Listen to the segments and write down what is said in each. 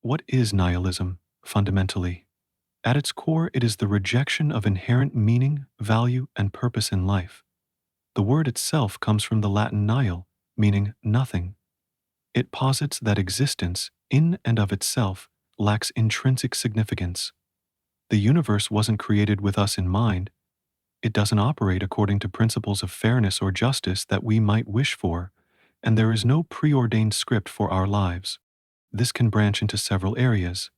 What is nihilism, fundamentally? At its core, it is the rejection of inherent meaning, value, and purpose in life. The word itself comes from the Latin nihil, meaning nothing. It posits that existence, in and of itself, lacks intrinsic significance. The universe wasn't created with us in mind. It doesn't operate according to principles of fairness or justice that we might wish for, and there is no preordained script for our lives. This can branch into several areas.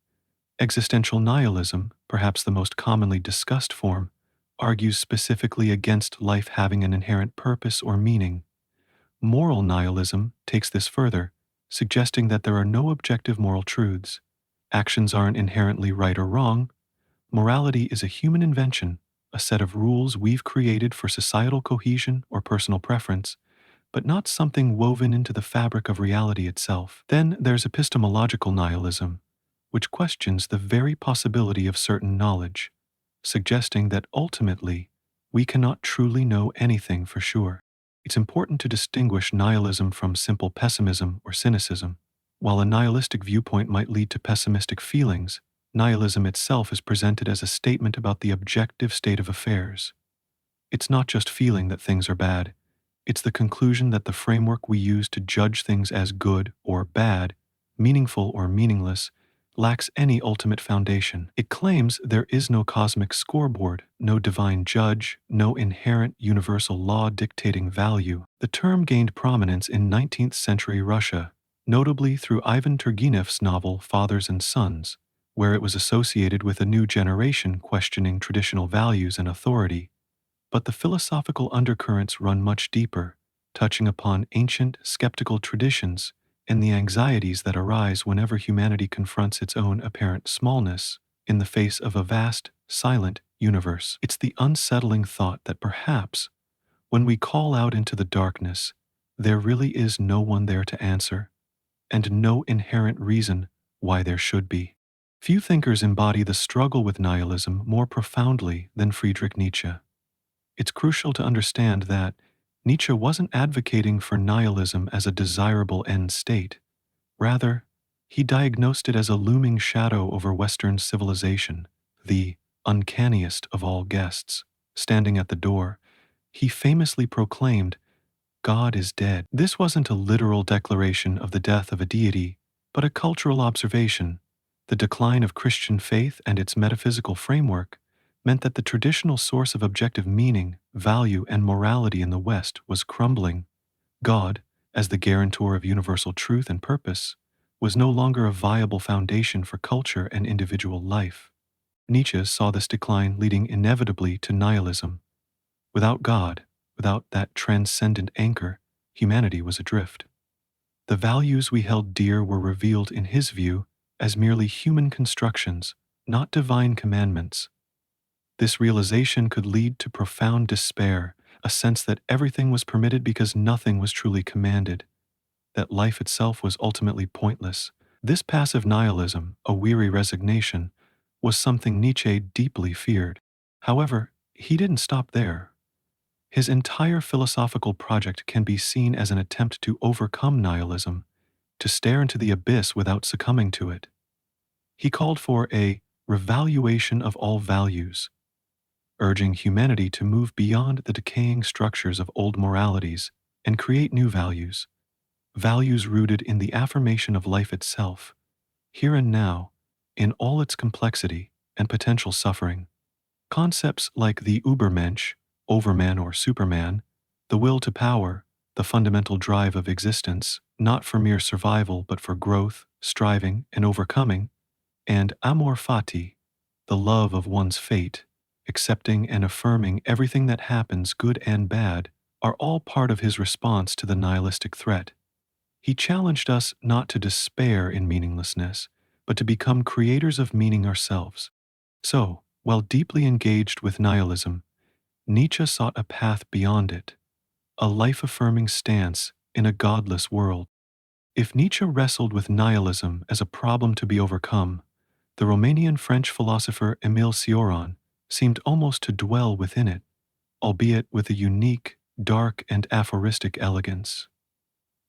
Existential nihilism, perhaps the most commonly discussed form, argues specifically against life having an inherent purpose or meaning. Moral nihilism takes this further, suggesting that there are no objective moral truths. Actions aren't inherently right or wrong. Morality is a human invention, a set of rules we've created for societal cohesion or personal preference, but not something woven into the fabric of reality itself. Then there's epistemological nihilism, which questions the very possibility of certain knowledge, suggesting that ultimately we cannot truly know anything for sure. It's important to distinguish nihilism from simple pessimism or cynicism. While a nihilistic viewpoint might lead to pessimistic feelings, nihilism itself is presented as a statement about the objective state of affairs. It's not just feeling that things are bad, it's the conclusion that the framework we use to judge things as good or bad, meaningful or meaningless, lacks any ultimate foundation. It claims there is no cosmic scoreboard, no divine judge, no inherent universal law dictating value. The term gained prominence in 19th century Russia, notably through Ivan Turgenev's novel Fathers and Sons, where it was associated with a new generation questioning traditional values and authority. But the philosophical undercurrents run much deeper, touching upon ancient skeptical traditions and the anxieties that arise whenever humanity confronts its own apparent smallness in the face of a vast, silent universe. It's the unsettling thought that perhaps, when we call out into the darkness, there really is no one there to answer, and no inherent reason why there should be. Few thinkers embody the struggle with nihilism more profoundly than Friedrich Nietzsche. It's crucial to understand that Nietzsche wasn't advocating for nihilism as a desirable end state. Rather, he diagnosed it as a looming shadow over Western civilization, the uncanniest of all guests. Standing at the door, he famously proclaimed, "God is dead." This wasn't a literal declaration of the death of a deity, but a cultural observation. The decline of Christian faith and its metaphysical framework meant that the traditional source of objective meaning, value, and morality in the West was crumbling. God, as the guarantor of universal truth and purpose, was no longer a viable foundation for culture and individual life. Nietzsche saw this decline leading inevitably to nihilism. Without God, without that transcendent anchor, humanity was adrift. The values we held dear were revealed in his view as merely human constructions, not divine commandments. This realization could lead to profound despair, a sense that everything was permitted because nothing was truly commanded, that life itself was ultimately pointless. This passive nihilism, a weary resignation, was something Nietzsche deeply feared. However, he didn't stop there. His entire philosophical project can be seen as an attempt to overcome nihilism, to stare into the abyss without succumbing to it. He called for a revaluation of all values, urging humanity to move beyond the decaying structures of old moralities and create new values, values rooted in the affirmation of life itself, here and now, in all its complexity and potential suffering. Concepts like the Übermensch, overman or superman, the will to power, the fundamental drive of existence, not for mere survival but for growth, striving, and overcoming, and amor fati, the love of one's fate, accepting and affirming everything that happens, good and bad, are all part of his response to the nihilistic threat. He challenged us not to despair in meaninglessness, but to become creators of meaning ourselves. So, while deeply engaged with nihilism, Nietzsche sought a path beyond it, a life-affirming stance in a godless world. If Nietzsche wrestled with nihilism as a problem to be overcome, the Romanian-French philosopher Émile Cioran seemed almost to dwell within it, albeit with a unique, dark, and aphoristic elegance.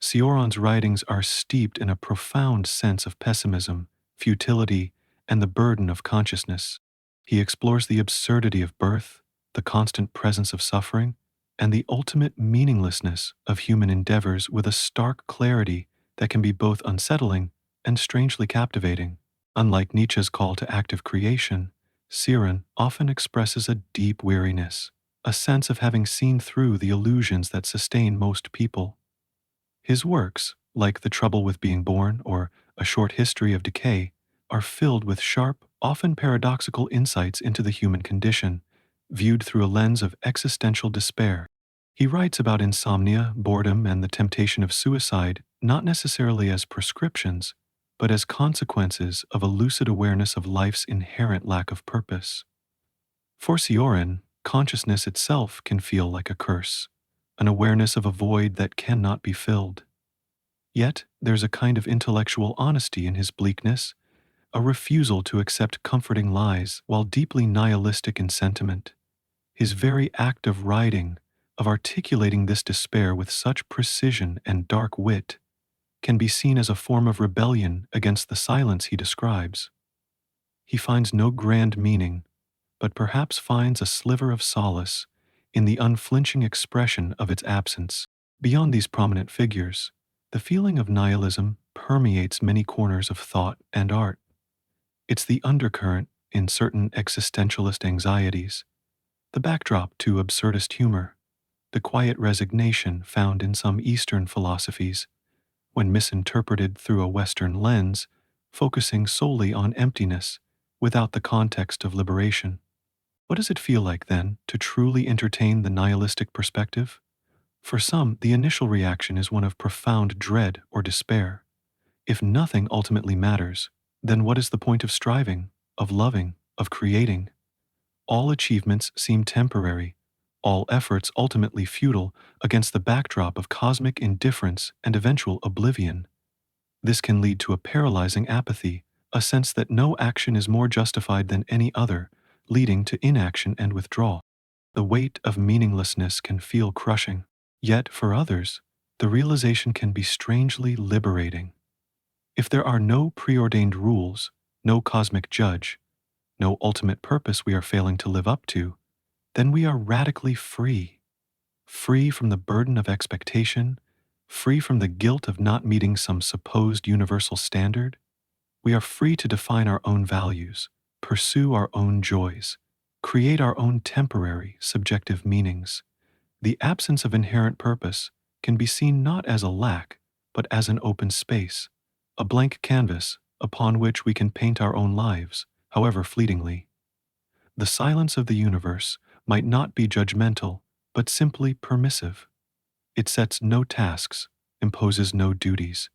Cioran's writings are steeped in a profound sense of pessimism, futility, and the burden of consciousness. He explores the absurdity of birth, the constant presence of suffering, and the ultimate meaninglessness of human endeavors with a stark clarity that can be both unsettling and strangely captivating. Unlike Nietzsche's call to active creation, Siren often expresses a deep weariness, a sense of having seen through the illusions that sustain most people. His works, like The Trouble with Being Born or A Short History of Decay, are filled with sharp, often paradoxical insights into the human condition, viewed through a lens of existential despair. He writes about insomnia, boredom, and the temptation of suicide not necessarily as prescriptions, but as consequences of a lucid awareness of life's inherent lack of purpose. For Sioran, consciousness itself can feel like a curse, an awareness of a void that cannot be filled. Yet, there's a kind of intellectual honesty in his bleakness, a refusal to accept comforting lies while deeply nihilistic in sentiment. His very act of writing, of articulating this despair with such precision and dark wit, can be seen as a form of rebellion against the silence he describes. He finds no grand meaning, but perhaps finds a sliver of solace in the unflinching expression of its absence. Beyond these prominent figures, the feeling of nihilism permeates many corners of thought and art. It's the undercurrent in certain existentialist anxieties, the backdrop to absurdist humor, the quiet resignation found in some Eastern philosophies, when misinterpreted through a Western lens, focusing solely on emptiness without the context of liberation. What does it feel like, then, to truly entertain the nihilistic perspective? For some, the initial reaction is one of profound dread or despair. If nothing ultimately matters, then what is the point of striving, of loving, of creating? All achievements seem temporary, all efforts ultimately futile against the backdrop of cosmic indifference and eventual oblivion. This can lead to a paralyzing apathy, a sense that no action is more justified than any other, leading to inaction and withdrawal. The weight of meaninglessness can feel crushing. Yet, for others, the realization can be strangely liberating. If there are no preordained rules, no cosmic judge, no ultimate purpose we are failing to live up to, then we are radically free. Free from the burden of expectation, free from the guilt of not meeting some supposed universal standard. We are free to define our own values, pursue our own joys, create our own temporary, subjective meanings. The absence of inherent purpose can be seen not as a lack, but as an open space, a blank canvas upon which we can paint our own lives, however fleetingly. The silence of the universe might not be judgmental, but simply permissive. It sets no tasks, imposes no duties.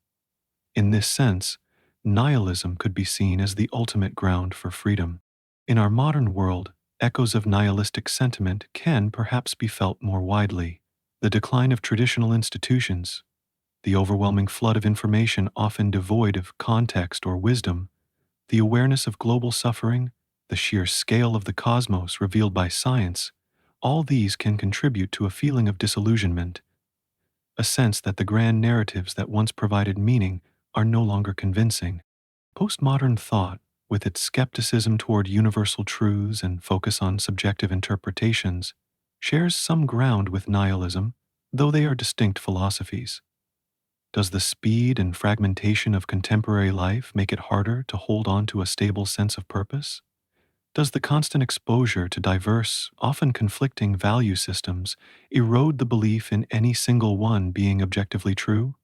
In this sense, nihilism could be seen as the ultimate ground for freedom. In our modern world, echoes of nihilistic sentiment can perhaps be felt more widely. The decline of traditional institutions, the overwhelming flood of information often devoid of context or wisdom, the awareness of global suffering, the sheer scale of the cosmos revealed by science, all these can contribute to a feeling of disillusionment, a sense that the grand narratives that once provided meaning are no longer convincing. Postmodern thought, with its skepticism toward universal truths and focus on subjective interpretations, shares some ground with nihilism, though they are distinct philosophies. Does the speed and fragmentation of contemporary life make it harder to hold on to a stable sense of purpose? Does the constant exposure to diverse, often conflicting value systems erode the belief in any single one being objectively true?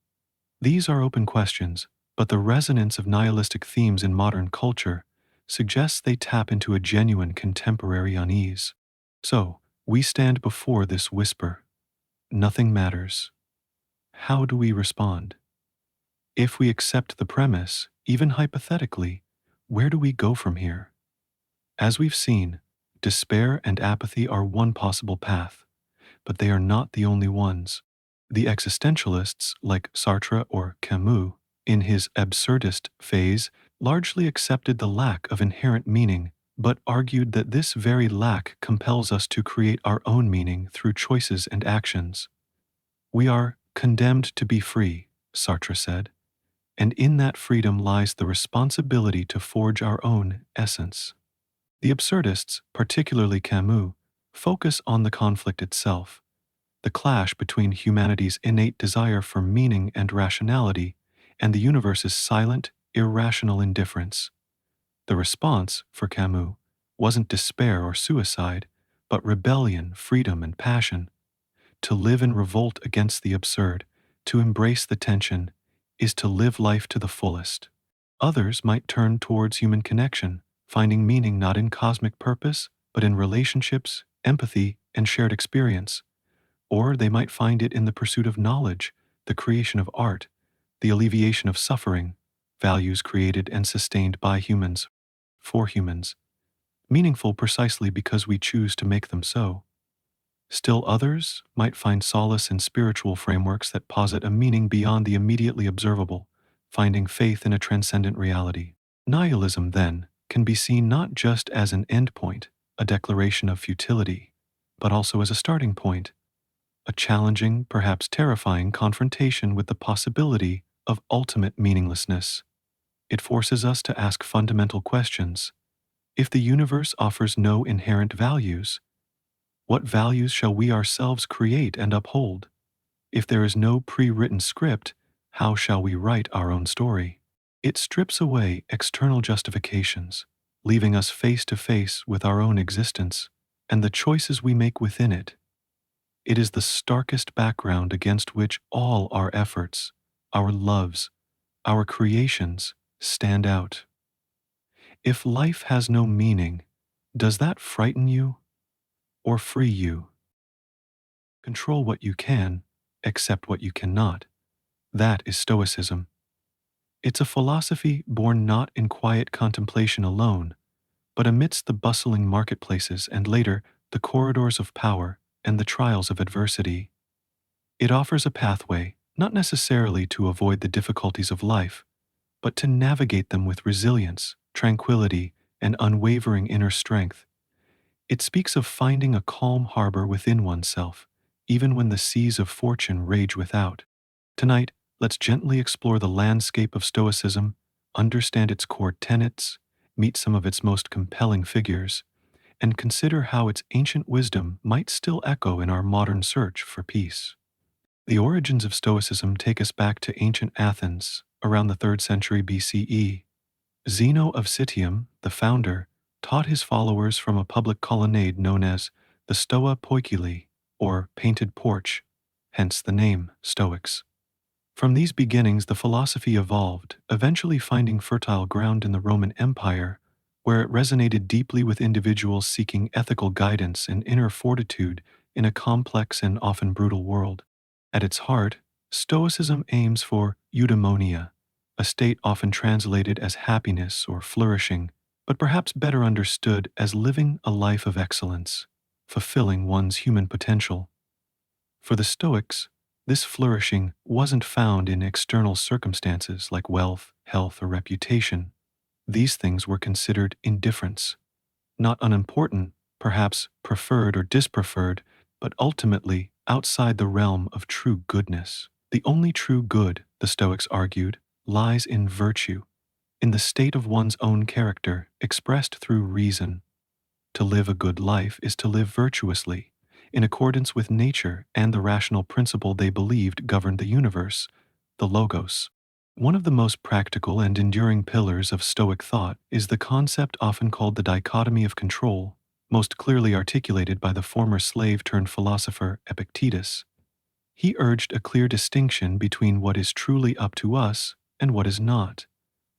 These are open questions, but the resonance of nihilistic themes in modern culture suggests they tap into a genuine contemporary unease. So, we stand before this whisper. Nothing matters. How do we respond? If we accept the premise, even hypothetically, where do we go from here? As we've seen, despair and apathy are one possible path, but they are not the only ones. The existentialists, like Sartre or Camus, in his absurdist phase, largely accepted the lack of inherent meaning, but argued that this very lack compels us to create our own meaning through choices and actions. We are condemned to be free, Sartre said. and in that freedom lies the responsibility to forge our own essence. The absurdists, particularly Camus, focus on the conflict itself, the clash between humanity's innate desire for meaning and rationality and the universe's silent, irrational indifference. The response, for Camus, wasn't despair or suicide, but rebellion, freedom, and passion. To live in revolt against the absurd, to embrace the tension, is to live life to the fullest. Others might turn towards human connection, finding meaning not in cosmic purpose, but in relationships, empathy, and shared experience. Or they might find it in the pursuit of knowledge, the creation of art, the alleviation of suffering, values created and sustained by humans, for humans, meaningful precisely because we choose to make them so. Still others might find solace in spiritual frameworks that posit a meaning beyond the immediately observable, finding faith in a transcendent reality. Nihilism, then, can be seen not just as an endpoint, a declaration of futility, but also as a starting point, a challenging, perhaps terrifying confrontation with the possibility of ultimate meaninglessness. It forces us to ask fundamental questions. If the universe offers no inherent values, what values shall we ourselves create and uphold? If there is no pre-written script, how shall we write our own story? It strips away external justifications, leaving us face to face with our own existence and the choices we make within it. It is the starkest background against which all our efforts, our loves, our creations stand out. If life has no meaning, does that frighten you or free you? Control what you can, accept what you cannot. That is Stoicism. It's a philosophy born not in quiet contemplation alone, but amidst the bustling marketplaces and later the corridors of power and the trials of adversity. It offers a pathway, not necessarily to avoid the difficulties of life, but to navigate them with resilience, tranquility, and unwavering inner strength. It speaks of finding a calm harbor within oneself, even when the seas of fortune rage without. Tonight, let's gently explore the landscape of Stoicism, understand its core tenets, meet some of its most compelling figures, and consider how its ancient wisdom might still echo in our modern search for peace. The origins of Stoicism take us back to ancient Athens, around the 3rd century BCE. Zeno of Citium, the founder, taught his followers from a public colonnade known as the Stoa Poikile, or painted porch, hence the name Stoics. From these beginnings, the philosophy evolved, eventually finding fertile ground in the Roman Empire, where it resonated deeply with individuals seeking ethical guidance and inner fortitude in a complex and often brutal world. At its heart, Stoicism aims for eudaimonia, a state often translated as happiness or flourishing, but perhaps better understood as living a life of excellence, fulfilling one's human potential. For the Stoics, this flourishing wasn't found in external circumstances like wealth, health, or reputation. These things were considered indifferents, not unimportant, perhaps preferred or dispreferred, but ultimately outside the realm of true goodness. The only true good, the Stoics argued, lies in virtue, in the state of one's own character expressed through reason. To live a good life is to live virtuously, in accordance with nature and the rational principle they believed governed the universe, the Logos. One of the most practical and enduring pillars of Stoic thought is the concept often called the dichotomy of control, most clearly articulated by the former slave-turned-philosopher Epictetus. He urged a clear distinction between what is truly up to us and what is not,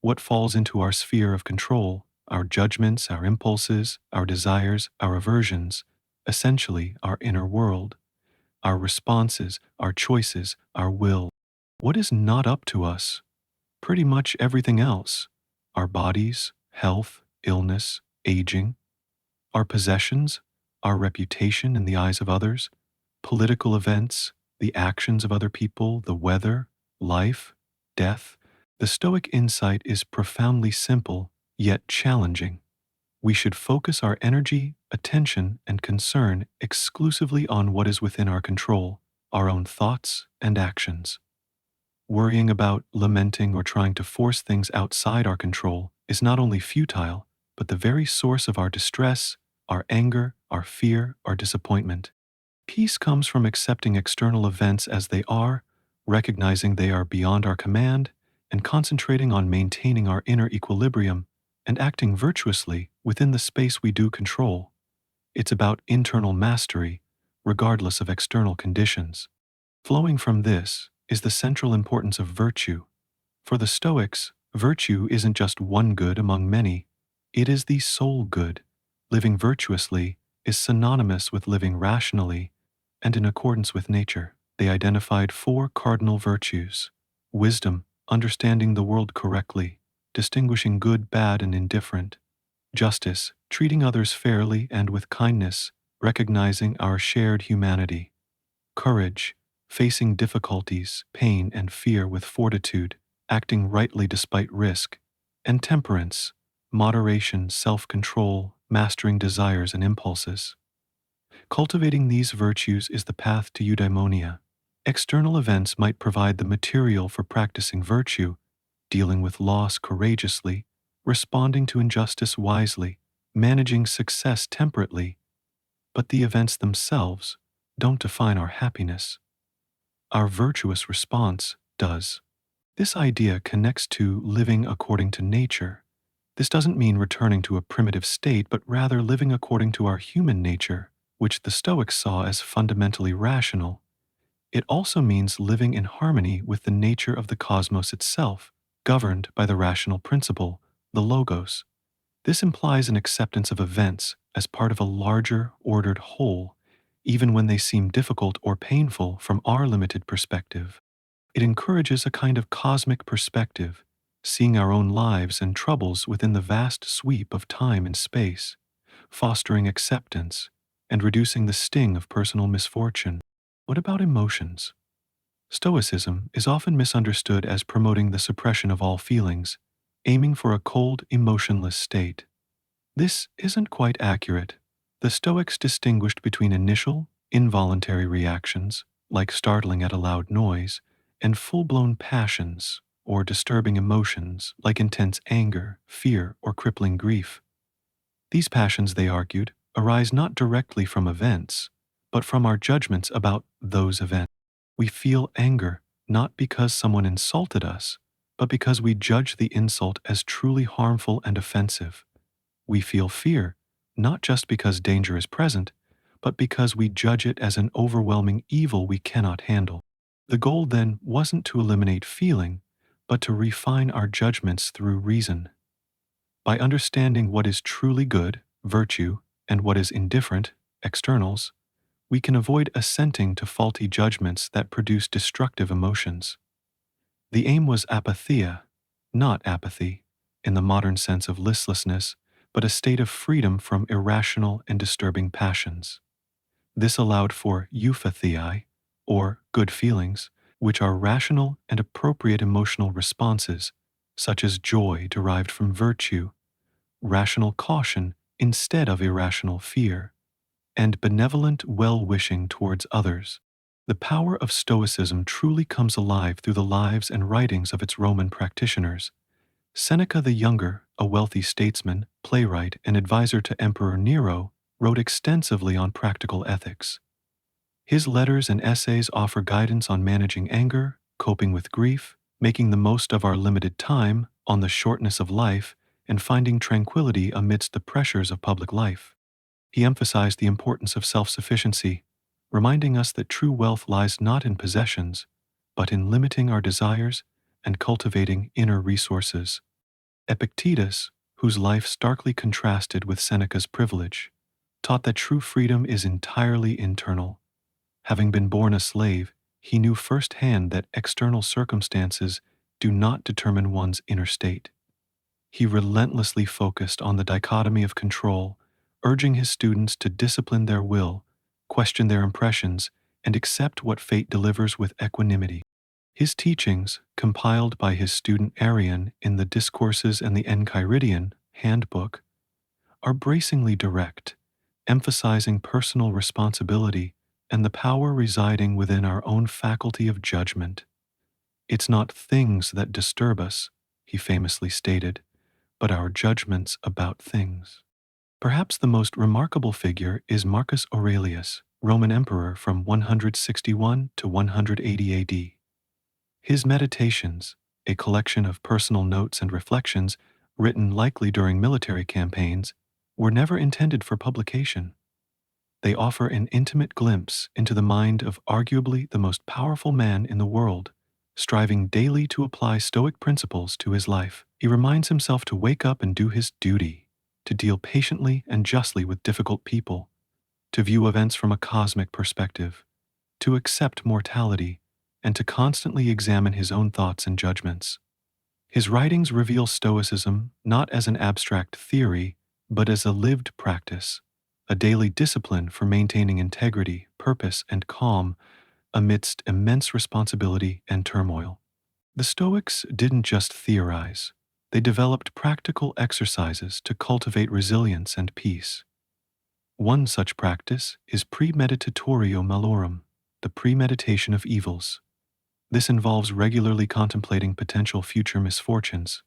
what falls into our sphere of control, our judgments, our impulses, our desires, our aversions, essentially our inner world, our responses, our choices, our will. What is not up to us? Pretty much everything else. Our bodies, health, illness, aging, our possessions, our reputation in the eyes of others, political events, the actions of other people, the weather, life, death. The Stoic insight is profoundly simple, yet challenging. We should focus our energy, attention, and concern exclusively on what is within our control, our own thoughts and actions. Worrying about, lamenting, or trying to force things outside our control is not only futile, but the very source of our distress, our anger, our fear, our disappointment. Peace comes from accepting external events as they are, recognizing they are beyond our command, and concentrating on maintaining our inner equilibrium and acting virtuously within the space we do control. It's about internal mastery, regardless of external conditions. Flowing from this is the central importance of virtue. For the Stoics, virtue isn't just one good among many, it is the sole good. Living virtuously is synonymous with living rationally and in accordance with nature. They identified four cardinal virtues: wisdom, understanding the world correctly, distinguishing good, bad, and indifferent; justice, treating others fairly and with kindness, recognizing our shared humanity; courage, facing difficulties, pain, and fear with fortitude, acting rightly despite risk; and temperance, moderation, self-control, mastering desires and impulses. Cultivating these virtues is the path to eudaimonia. External events might provide the material for practicing virtue, dealing with loss courageously, responding to injustice wisely, managing success temperately, but the events themselves don't define our happiness. Our virtuous response does. This idea connects to living according to nature. This doesn't mean returning to a primitive state, but rather living according to our human nature, which the Stoics saw as fundamentally rational. It also means living in harmony with the nature of the cosmos itself, governed by the rational principle, the logos. This implies an acceptance of events as part of a larger, ordered whole, even when they seem difficult or painful from our limited perspective. It encourages a kind of cosmic perspective, seeing our own lives and troubles within the vast sweep of time and space, fostering acceptance and reducing the sting of personal misfortune. What about emotions? Stoicism is often misunderstood as promoting the suppression of all feelings, aiming for a cold, emotionless state. This isn't quite accurate. The Stoics distinguished between initial, involuntary reactions, like startling at a loud noise, and full-blown passions, or disturbing emotions, like intense anger, fear, or crippling grief. These passions, they argued, arise not directly from events, but from our judgments about those events. We feel anger not because someone insulted us, but because we judge the insult as truly harmful and offensive. We feel fear not just because danger is present, but because we judge it as an overwhelming evil we cannot handle. The goal then wasn't to eliminate feeling, but to refine our judgments through reason. By understanding what is truly good, virtue, and what is indifferent, externals, we can avoid assenting to faulty judgments that produce destructive emotions. The aim was apatheia, not apathy, in the modern sense of listlessness, but a state of freedom from irrational and disturbing passions. This allowed for euphetheiai, or good feelings, which are rational and appropriate emotional responses, such as joy derived from virtue, rational caution instead of irrational fear, and benevolent well-wishing towards others. The power of Stoicism truly comes alive through the lives and writings of its Roman practitioners. Seneca the Younger, a wealthy statesman, playwright, and advisor to Emperor Nero, wrote extensively on practical ethics. His letters and essays offer guidance on managing anger, coping with grief, making the most of our limited time, on the shortness of life, and finding tranquility amidst the pressures of public life. He emphasized the importance of self-sufficiency, reminding us that true wealth lies not in possessions, but in limiting our desires and cultivating inner resources. Epictetus, whose life starkly contrasted with Seneca's privilege, taught that true freedom is entirely internal. Having been born a slave, he knew firsthand that external circumstances do not determine one's inner state. He relentlessly focused on the dichotomy of control, urging his students to discipline their will, question their impressions, and accept what fate delivers with equanimity. His teachings, compiled by his student Arrian in the Discourses and the Enchiridion handbook, are bracingly direct, emphasizing personal responsibility and the power residing within our own faculty of judgment. "It's not things that disturb us," he famously stated, "but our judgments about things." Perhaps the most remarkable figure is Marcus Aurelius, Roman emperor from 161 to 180 AD. His Meditations, a collection of personal notes and reflections written likely during military campaigns, were never intended for publication. They offer an intimate glimpse into the mind of arguably the most powerful man in the world, striving daily to apply Stoic principles to his life. He reminds himself to wake up and do his duty, to deal patiently and justly with difficult people, to view events from a cosmic perspective, to accept mortality, and to constantly examine his own thoughts and judgments. His writings reveal Stoicism not as an abstract theory, but as a lived practice, a daily discipline for maintaining integrity, purpose, and calm amidst immense responsibility and turmoil. The Stoics didn't just theorize, they developed practical exercises to cultivate resilience and peace. One such practice is premeditatio malorum, the premeditation of evils. This involves regularly contemplating potential future misfortunes,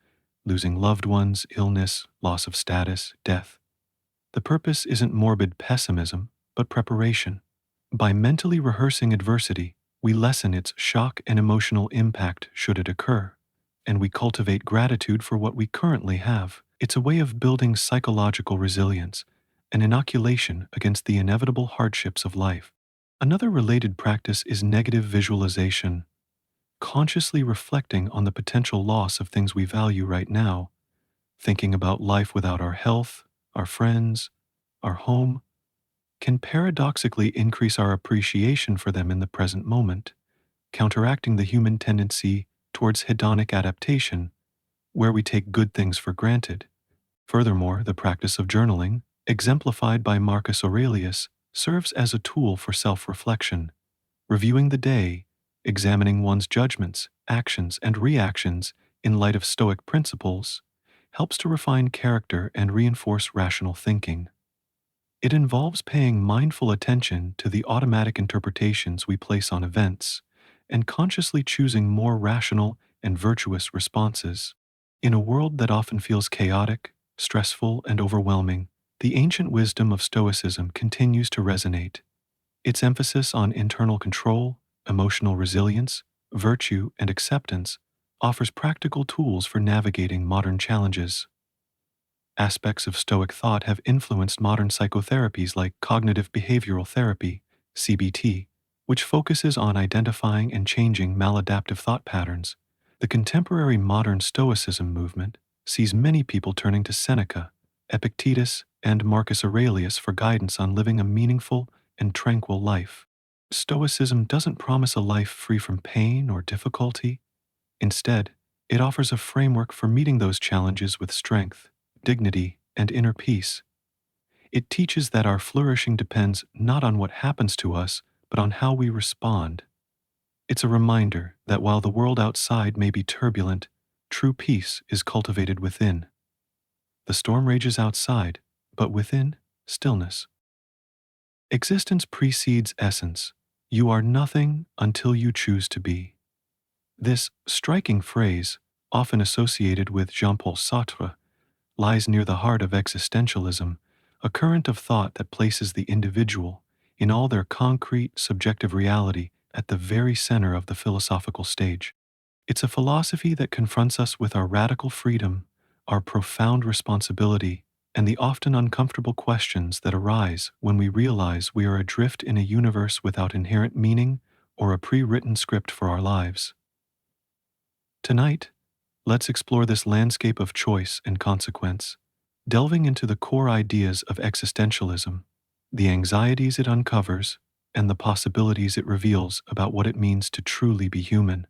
losing loved ones, illness, loss of status, death. The purpose isn't morbid pessimism, but preparation. By mentally rehearsing adversity, we lessen its shock and emotional impact should it occur, and we cultivate gratitude for what we currently have. It's a way of building psychological resilience, an inoculation against the inevitable hardships of life. Another related practice is negative visualization, consciously reflecting on the potential loss of things we value right now, thinking about life without our health, our friends, our home, can paradoxically increase our appreciation for them in the present moment, counteracting the human tendency towards hedonic adaptation, where we take good things for granted. Furthermore, the practice of journaling, exemplified by Marcus Aurelius, serves as a tool for self-reflection, reviewing the day, examining one's judgments, actions, and reactions in light of Stoic principles, helps to refine character and reinforce rational thinking. It involves paying mindful attention to the automatic interpretations we place on events and consciously choosing more rational and virtuous responses. In a world that often feels chaotic, stressful, and overwhelming, the ancient wisdom of Stoicism continues to resonate. Its emphasis on internal control, emotional resilience, virtue, and acceptance offers practical tools for navigating modern challenges. Aspects of Stoic thought have influenced modern psychotherapies like cognitive behavioral therapy, CBT, which focuses on identifying and changing maladaptive thought patterns. The contemporary modern Stoicism movement sees many people turning to Seneca, Epictetus, and Marcus Aurelius for guidance on living a meaningful and tranquil life. Stoicism doesn't promise a life free from pain or difficulty. Instead, it offers a framework for meeting those challenges with strength, dignity, and inner peace. It teaches that our flourishing depends not on what happens to us, but on how we respond. It's a reminder that while the world outside may be turbulent, true peace is cultivated within. The storm rages outside, but within, stillness. Existence precedes essence. You are nothing until you choose to be. This striking phrase, often associated with Jean-Paul Sartre, lies near the heart of existentialism, a current of thought that places the individual, in all their concrete, subjective reality, at the very center of the philosophical stage. It's a philosophy that confronts us with our radical freedom, our profound responsibility, and the often uncomfortable questions that arise when we realize we are adrift in a universe without inherent meaning or a pre-written script for our lives. Tonight, let's explore this landscape of choice and consequence, delving into the core ideas of existentialism, the anxieties it uncovers, and the possibilities it reveals about what it means to truly be human.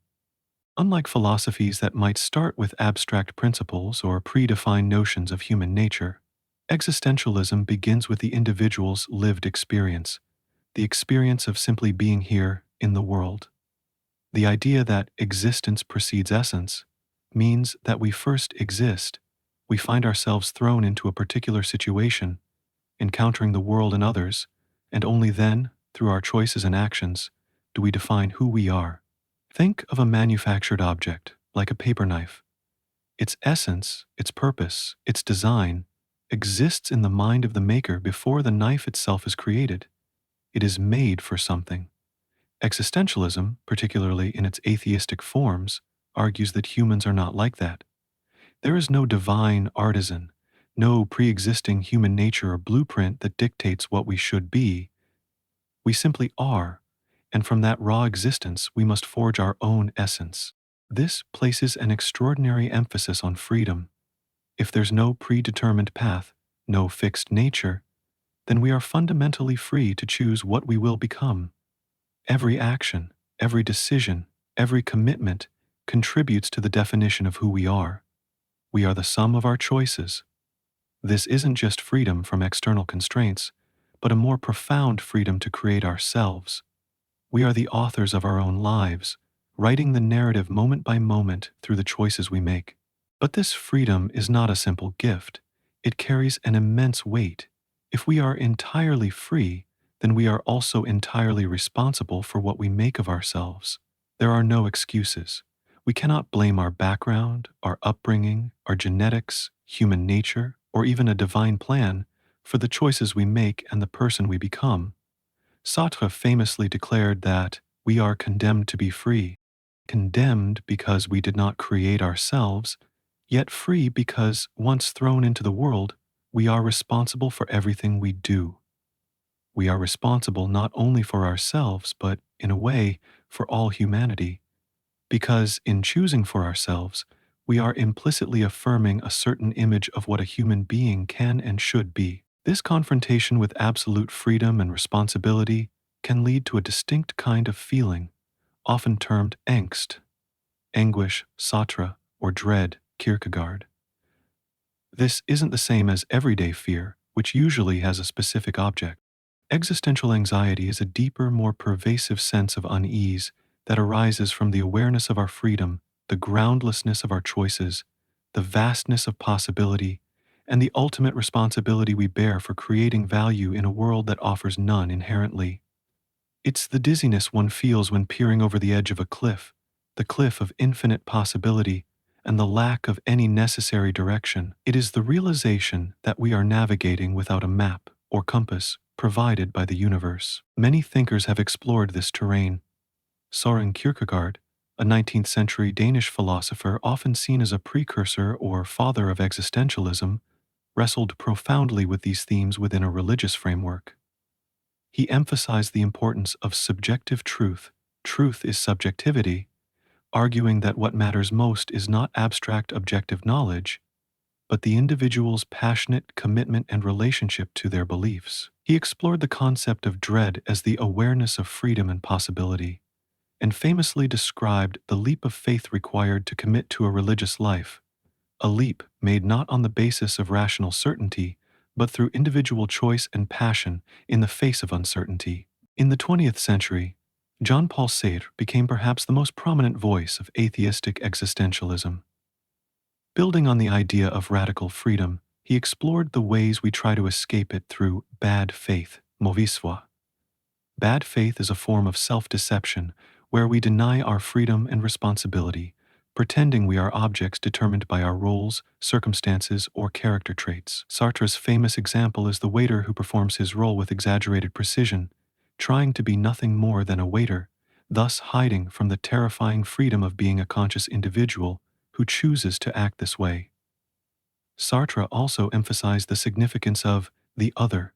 Unlike philosophies that might start with abstract principles or predefined notions of human nature, existentialism begins with the individual's lived experience, the experience of simply being here in the world. The idea that existence precedes essence means that we first exist. We find ourselves thrown into a particular situation, encountering the world and others, and only then, through our choices and actions, do we define who we are. Think of a manufactured object, like a paper knife. Its essence, its purpose, its design, exists in the mind of the maker before the knife itself is created. It is made for something. Existentialism, particularly in its atheistic forms, argues that humans are not like that. There is no divine artisan, no pre-existing human nature or blueprint that dictates what we should be. We simply are, and from that raw existence we must forge our own essence. This places an extraordinary emphasis on freedom. If there's no predetermined path, no fixed nature, then we are fundamentally free to choose what we will become. Every action, every decision, every commitment contributes to the definition of who we are. We are the sum of our choices. This isn't just freedom from external constraints, but a more profound freedom to create ourselves. We are the authors of our own lives, writing the narrative moment by moment through the choices we make. But this freedom is not a simple gift. It carries an immense weight. If we are entirely free, then we are also entirely responsible for what we make of ourselves. There are no excuses. We cannot blame our background, our upbringing, our genetics, human nature, or even a divine plan for the choices we make and the person we become. Sartre famously declared that we are condemned to be free, condemned because we did not create ourselves, yet free because, once thrown into the world, we are responsible for everything we do. We are responsible not only for ourselves, but, in a way, for all humanity, because in choosing for ourselves, we are implicitly affirming a certain image of what a human being can and should be. This confrontation with absolute freedom and responsibility can lead to a distinct kind of feeling, often termed angst, anguish, Sartre, or dread, Kierkegaard. This isn't the same as everyday fear, which usually has a specific object. Existential anxiety is a deeper, more pervasive sense of unease that arises from the awareness of our freedom, the groundlessness of our choices, the vastness of possibility, and the ultimate responsibility we bear for creating value in a world that offers none inherently. It's the dizziness one feels when peering over the edge of a cliff, the cliff of infinite possibility, and the lack of any necessary direction. It is the realization that we are navigating without a map or compass provided by the universe. Many thinkers have explored this terrain. Søren Kierkegaard, a 19th century Danish philosopher often seen as a precursor or father of existentialism, wrestled profoundly with these themes within a religious framework. He emphasized the importance of subjective truth. Truth is subjectivity, arguing that what matters most is not abstract objective knowledge, but the individual's passionate commitment and relationship to their beliefs. He explored the concept of dread as the awareness of freedom and possibility, and famously described the leap of faith required to commit to a religious life, a leap made not on the basis of rational certainty, but through individual choice and passion in the face of uncertainty. In the 20th century, Jean-Paul Sartre became perhaps the most prominent voice of atheistic existentialism. Building on the idea of radical freedom, he explored the ways we try to escape it through bad faith, mauvaise foi. Bad faith is a form of self-deception where we deny our freedom and responsibility, pretending we are objects determined by our roles, circumstances, or character traits. Sartre's famous example is the waiter who performs his role with exaggerated precision, trying to be nothing more than a waiter, thus hiding from the terrifying freedom of being a conscious individual who chooses to act this way. Sartre also emphasized the significance of the other,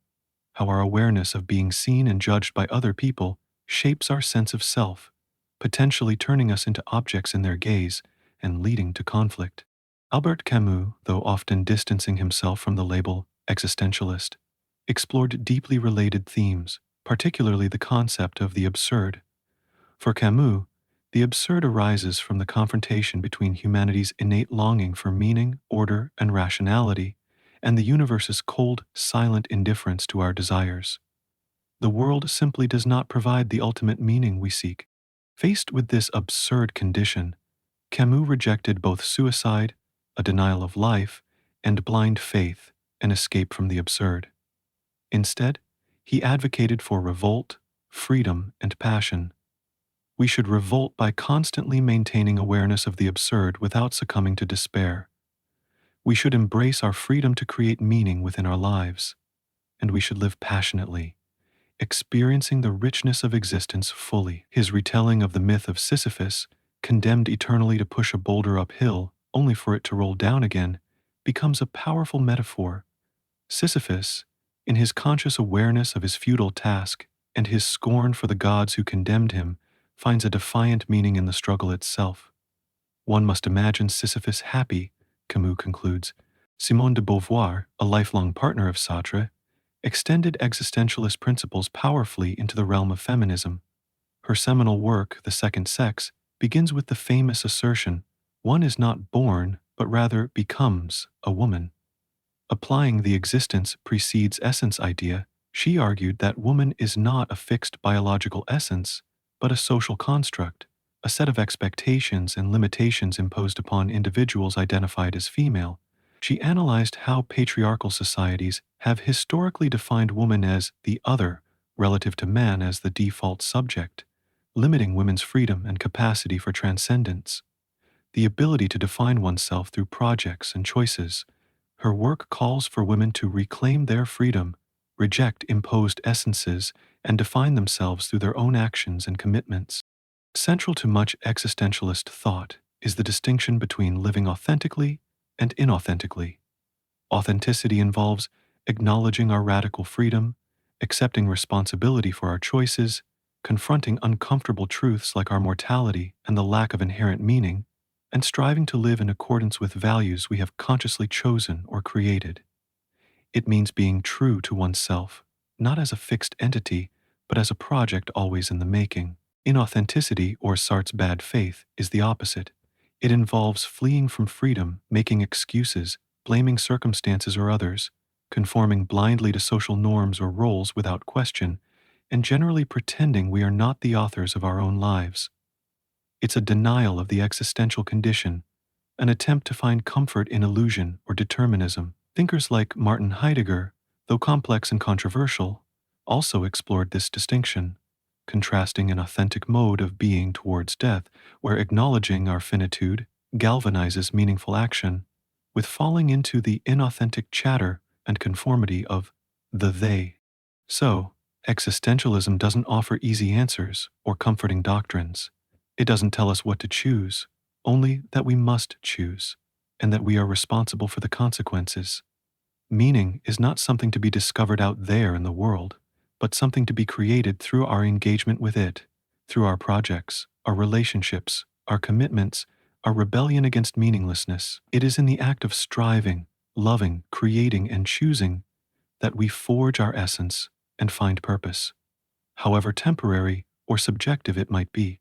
how our awareness of being seen and judged by other people shapes our sense of self, potentially turning us into objects in their gaze and leading to conflict. Albert Camus, though often distancing himself from the label existentialist, explored deeply related themes, particularly the concept of the absurd. For Camus, the absurd arises from the confrontation between humanity's innate longing for meaning, order, and rationality, and the universe's cold, silent indifference to our desires. The world simply does not provide the ultimate meaning we seek. Faced with this absurd condition, Camus rejected both suicide, a denial of life, and blind faith, an escape from the absurd. Instead, he advocated for revolt, freedom, and passion. We should revolt by constantly maintaining awareness of the absurd without succumbing to despair. We should embrace our freedom to create meaning within our lives, and we should live passionately, experiencing the richness of existence fully. His retelling of the myth of Sisyphus, condemned eternally to push a boulder uphill only for it to roll down again, becomes a powerful metaphor. Sisyphus, in his conscious awareness of his futile task and his scorn for the gods who condemned him, finds a defiant meaning in the struggle itself. One must imagine Sisyphus happy, Camus concludes. Simone de Beauvoir, a lifelong partner of Sartre, extended existentialist principles powerfully into the realm of feminism. Her seminal work, The Second Sex, begins with the famous assertion, one is not born, but rather becomes a woman. Applying the existence precedes essence idea, she argued that woman is not a fixed biological essence, but a social construct, a set of expectations and limitations imposed upon individuals identified as female. She analyzed how patriarchal societies have historically defined woman as the other, relative to man as the default subject, limiting women's freedom and capacity for transcendence, the ability to define oneself through projects and choices. Her work calls for women to reclaim their freedom, reject imposed essences, and define themselves through their own actions and commitments. Central to much existentialist thought is the distinction between living authentically and inauthentically. Authenticity involves acknowledging our radical freedom, accepting responsibility for our choices, confronting uncomfortable truths like our mortality and the lack of inherent meaning, and striving to live in accordance with values we have consciously chosen or created. It means being true to oneself, not as a fixed entity, but as a project always in the making. Inauthenticity, or Sartre's bad faith, is the opposite. It involves fleeing from freedom, making excuses, blaming circumstances or others, conforming blindly to social norms or roles without question, and generally pretending we are not the authors of our own lives. It's a denial of the existential condition, an attempt to find comfort in illusion or determinism. Thinkers like Martin Heidegger, though complex and controversial, also explored this distinction, contrasting an authentic mode of being towards death, where acknowledging our finitude galvanizes meaningful action, with falling into the inauthentic chatter and conformity of the they. So, existentialism doesn't offer easy answers or comforting doctrines. It doesn't tell us what to choose, only that we must choose, and that we are responsible for the consequences. Meaning is not something to be discovered out there in the world, but something to be created through our engagement with it, through our projects, our relationships, our commitments, our rebellion against meaninglessness. It is in the act of striving, loving, creating, and choosing that we forge our essence and find purpose, however temporary or subjective it might be.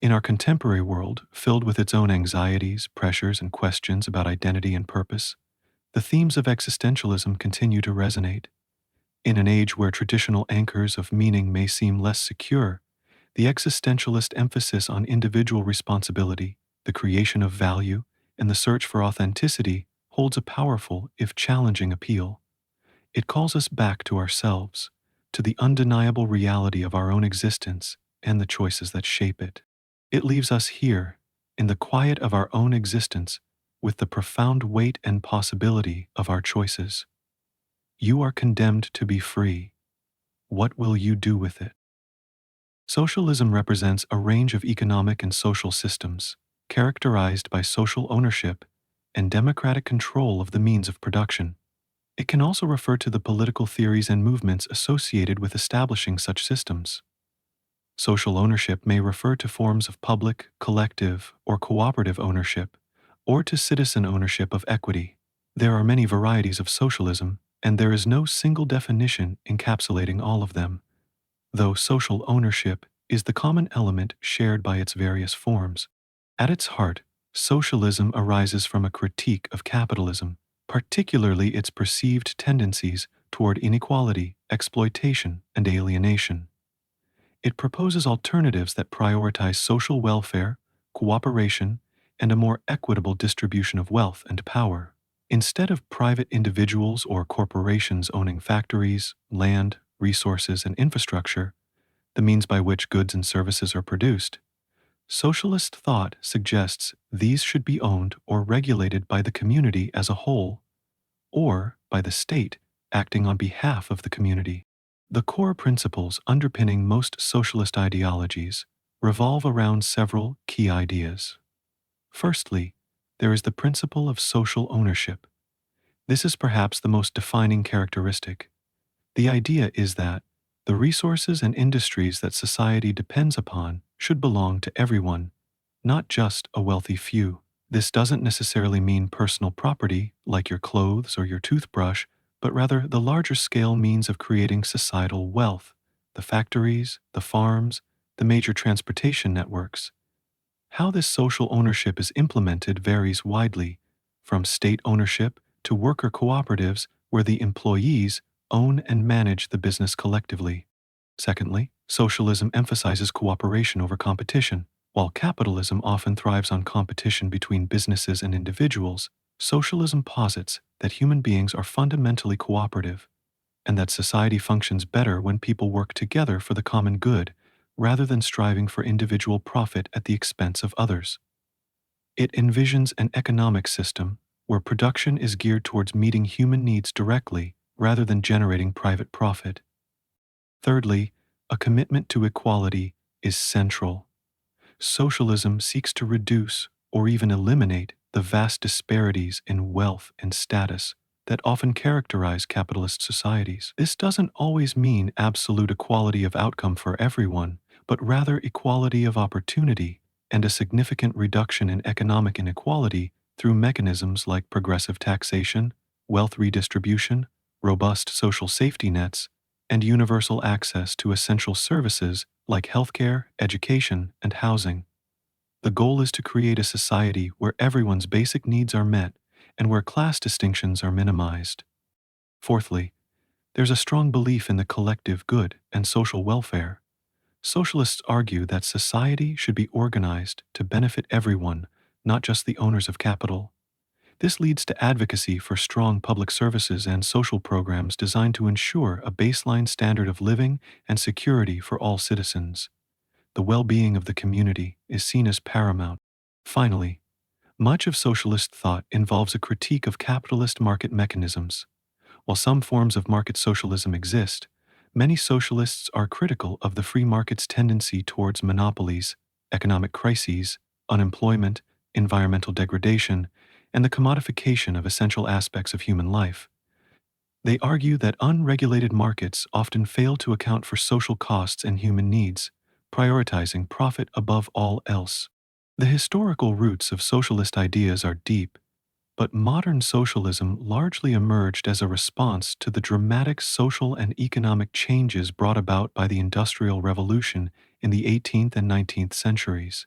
In our contemporary world, filled with its own anxieties, pressures, and questions about identity and purpose, the themes of existentialism continue to resonate. In an age where traditional anchors of meaning may seem less secure, the existentialist emphasis on individual responsibility, the creation of value, and the search for authenticity holds a powerful, if challenging, appeal. It calls us back to ourselves, to the undeniable reality of our own existence and the choices that shape it. It leaves us here, in the quiet of our own existence, with the profound weight and possibility of our choices. You are condemned to be free. What will you do with it? Socialism represents a range of economic and social systems, characterized by social ownership and democratic control of the means of production. It can also refer to the political theories and movements associated with establishing such systems. Social ownership may refer to forms of public, collective, or cooperative ownership, or to citizen ownership of equity. There are many varieties of socialism, and there is no single definition encapsulating all of them, though social ownership is the common element shared by its various forms. At its heart, socialism arises from a critique of capitalism, particularly its perceived tendencies toward inequality, exploitation, and alienation. It proposes alternatives that prioritize social welfare, cooperation, and a more equitable distribution of wealth and power. Instead of private individuals or corporations owning factories, land, resources, and infrastructure, the means by which goods and services are produced, Socialist thought suggests these should be owned or regulated by the community as a whole, or by the state acting on behalf of the community. The core principles underpinning most socialist ideologies revolve around several key ideas. Firstly, there is the principle of social ownership. This is perhaps the most defining characteristic. The idea is that the resources and industries that society depends upon should belong to everyone, not just a wealthy few. This doesn't necessarily mean personal property, like your clothes or your toothbrush, but rather the larger scale means of creating societal wealth, the factories, the farms, the major transportation networks. How this social ownership is implemented varies widely, from state ownership to worker cooperatives where the employees own and manage the business collectively. Secondly, socialism emphasizes cooperation over competition. While capitalism often thrives on competition between businesses and individuals, socialism posits that human beings are fundamentally cooperative, and that society functions better when people work together for the common good, rather than striving for individual profit at the expense of others. It envisions an economic system where production is geared towards meeting human needs directly, rather than generating private profit. Thirdly, a commitment to equality is central. Socialism seeks to reduce or even eliminate the vast disparities in wealth and status that often characterize capitalist societies. This doesn't always mean absolute equality of outcome for everyone, but rather equality of opportunity and a significant reduction in economic inequality through mechanisms like progressive taxation, wealth redistribution, robust social safety nets, and universal access to essential services like healthcare, education, and housing. The goal is to create a society where everyone's basic needs are met and where class distinctions are minimized. Fourthly, there's a strong belief in the collective good and social welfare. Socialists argue that society should be organized to benefit everyone, not just the owners of capital. This leads to advocacy for strong public services and social programs designed to ensure a baseline standard of living and security for all citizens. The well-being of the community is seen as paramount. Finally, much of socialist thought involves a critique of capitalist market mechanisms. While some forms of market socialism exist, many socialists are critical of the free market's tendency towards monopolies, economic crises, unemployment, environmental degradation, and the commodification of essential aspects of human life. They argue that unregulated markets often fail to account for social costs and human needs, prioritizing profit above all else. The historical roots of socialist ideas are deep, but modern socialism largely emerged as a response to the dramatic social and economic changes brought about by the Industrial Revolution in the 18th and 19th centuries.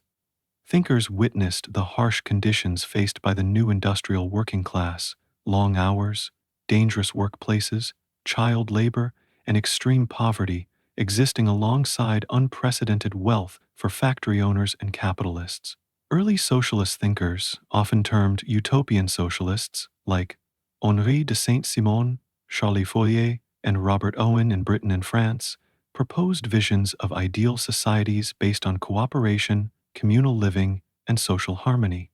Thinkers witnessed the harsh conditions faced by the new industrial working class: long hours, dangerous workplaces, child labor, and extreme poverty existing alongside unprecedented wealth for factory owners and capitalists. Early socialist thinkers, often termed utopian socialists, like Henri de Saint-Simon, Charles Fourier, and Robert Owen in Britain and France, proposed visions of ideal societies based on cooperation, communal living, and social harmony.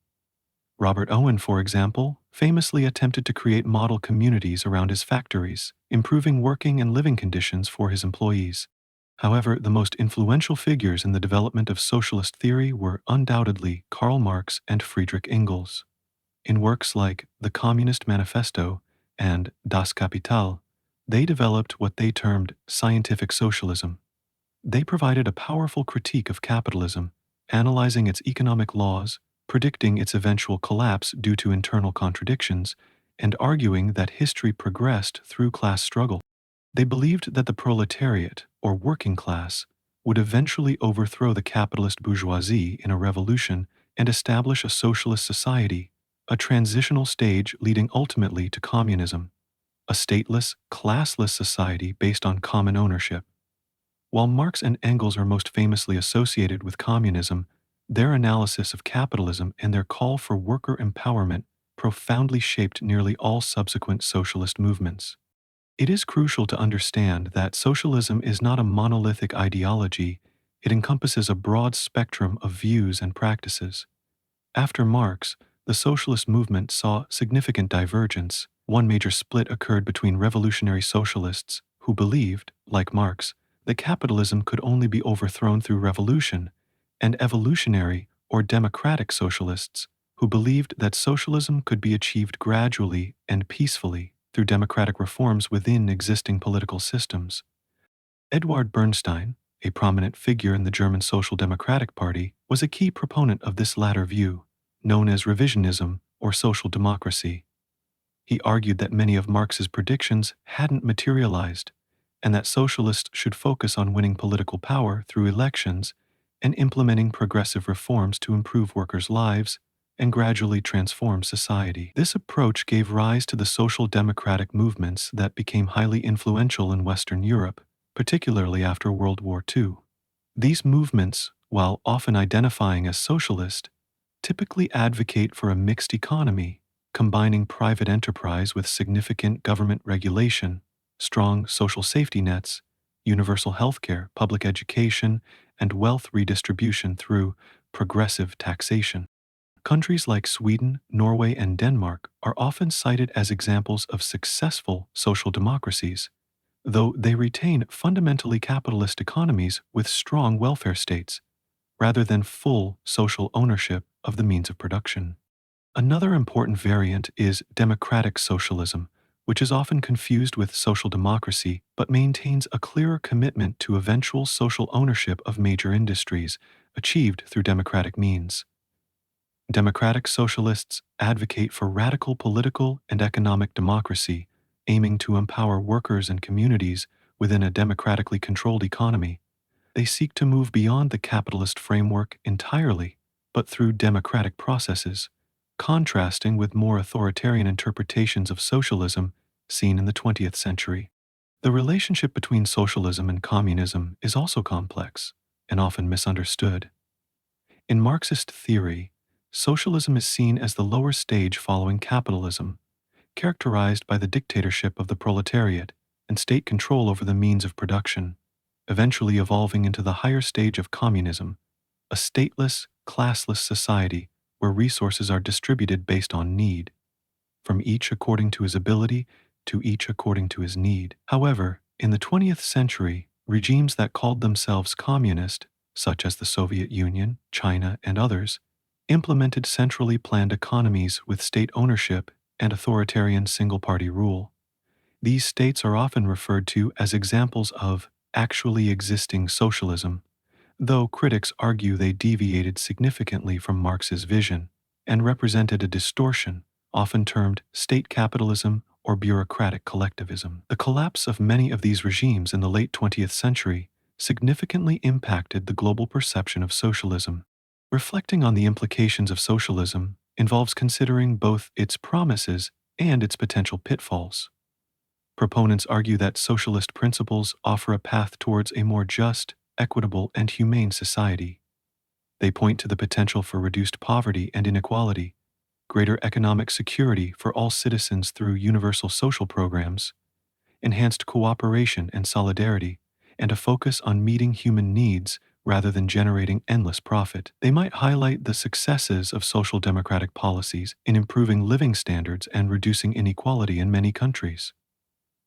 Robert Owen, for example, famously attempted to create model communities around his factories, improving working and living conditions for his employees. However, the most influential figures in the development of socialist theory were undoubtedly Karl Marx and Friedrich Engels. In works like The Communist Manifesto and Das Kapital, they developed what they termed scientific socialism. They provided a powerful critique of capitalism, analyzing its economic laws, predicting its eventual collapse due to internal contradictions, and arguing that history progressed through class struggle. They believed that the proletariat, or working class, would eventually overthrow the capitalist bourgeoisie in a revolution and establish a socialist society, a transitional stage leading ultimately to communism, a stateless, classless society based on common ownership. While Marx and Engels are most famously associated with communism, their analysis of capitalism and their call for worker empowerment profoundly shaped nearly all subsequent socialist movements. It is crucial to understand that socialism is not a monolithic ideology, It encompasses a broad spectrum of views and practices. After Marx, the socialist movement saw significant divergence. One major split occurred between revolutionary socialists, who believed, like Marx, that capitalism could only be overthrown through revolution, and evolutionary or democratic socialists, who believed that socialism could be achieved gradually and peacefully through democratic reforms within existing political systems. Eduard Bernstein, a prominent figure in the German Social Democratic Party, was a key proponent of this latter view, known as revisionism or social democracy. He argued that many of Marx's predictions hadn't materialized, and that socialists should focus on winning political power through elections and implementing progressive reforms to improve workers' lives and gradually transform society. This approach gave rise to the social democratic movements that became highly influential in Western Europe, particularly after World War II. These movements, while often identifying as socialist, typically advocate for a mixed economy, combining private enterprise with significant government regulation, strong social safety nets, universal healthcare, public education, and wealth redistribution through progressive taxation. Countries like Sweden, Norway, and Denmark are often cited as examples of successful social democracies, though they retain fundamentally capitalist economies with strong welfare states, rather than full social ownership of the means of production. Another important variant is democratic socialism, which is often confused with social democracy but maintains a clearer commitment to eventual social ownership of major industries, achieved through democratic means. Democratic socialists advocate for radical political and economic democracy, aiming to empower workers and communities within a democratically controlled economy. They seek to move beyond the capitalist framework entirely, but through democratic processes, contrasting with more authoritarian interpretations of socialism seen in the 20th century. The relationship between socialism and communism is also complex and often misunderstood. In Marxist theory, socialism is seen as the lower stage following capitalism, characterized by the dictatorship of the proletariat and state control over the means of production, eventually evolving into the higher stage of communism, a stateless, classless society where resources are distributed based on need, from each according to his ability to each according to his need. However, in the 20th century, regimes that called themselves communist, such as the Soviet Union, China, and others, implemented centrally planned economies with state ownership and authoritarian single-party rule. These states are often referred to as examples of actually existing socialism, though critics argue they deviated significantly from Marx's vision and represented a distortion, often termed state capitalism or bureaucratic collectivism. The collapse of many of these regimes in the late 20th century significantly impacted the global perception of socialism. Reflecting on the implications of socialism involves considering both its promises and its potential pitfalls. Proponents argue that socialist principles offer a path towards a more just, equitable, and humane society. They point to the potential for reduced poverty and inequality, greater economic security for all citizens through universal social programs, enhanced cooperation and solidarity, and a focus on meeting human needs rather than generating endless profit. They might highlight the successes of social democratic policies in improving living standards and reducing inequality in many countries.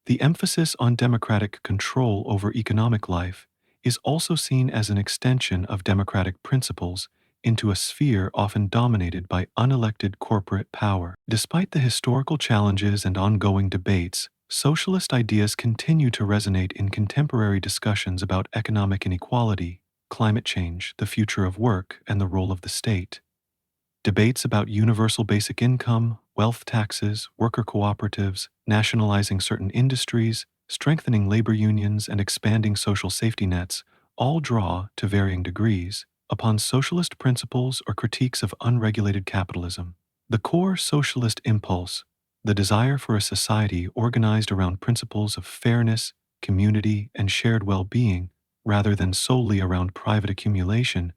The emphasis on democratic control over economic life is also seen as an extension of democratic principles into a sphere often dominated by unelected corporate power. Despite the historical challenges and ongoing debates, socialist ideas continue to resonate in contemporary discussions about economic inequality, climate change, the future of work, and the role of the state. Debates about universal basic income, wealth taxes, worker cooperatives, nationalizing certain industries, strengthening labor unions, and expanding social safety nets all draw, to varying degrees, upon socialist principles or critiques of unregulated capitalism. The core socialist impulse, the desire for a society organized around principles of fairness, community, and shared well-being, rather than solely around private accumulation,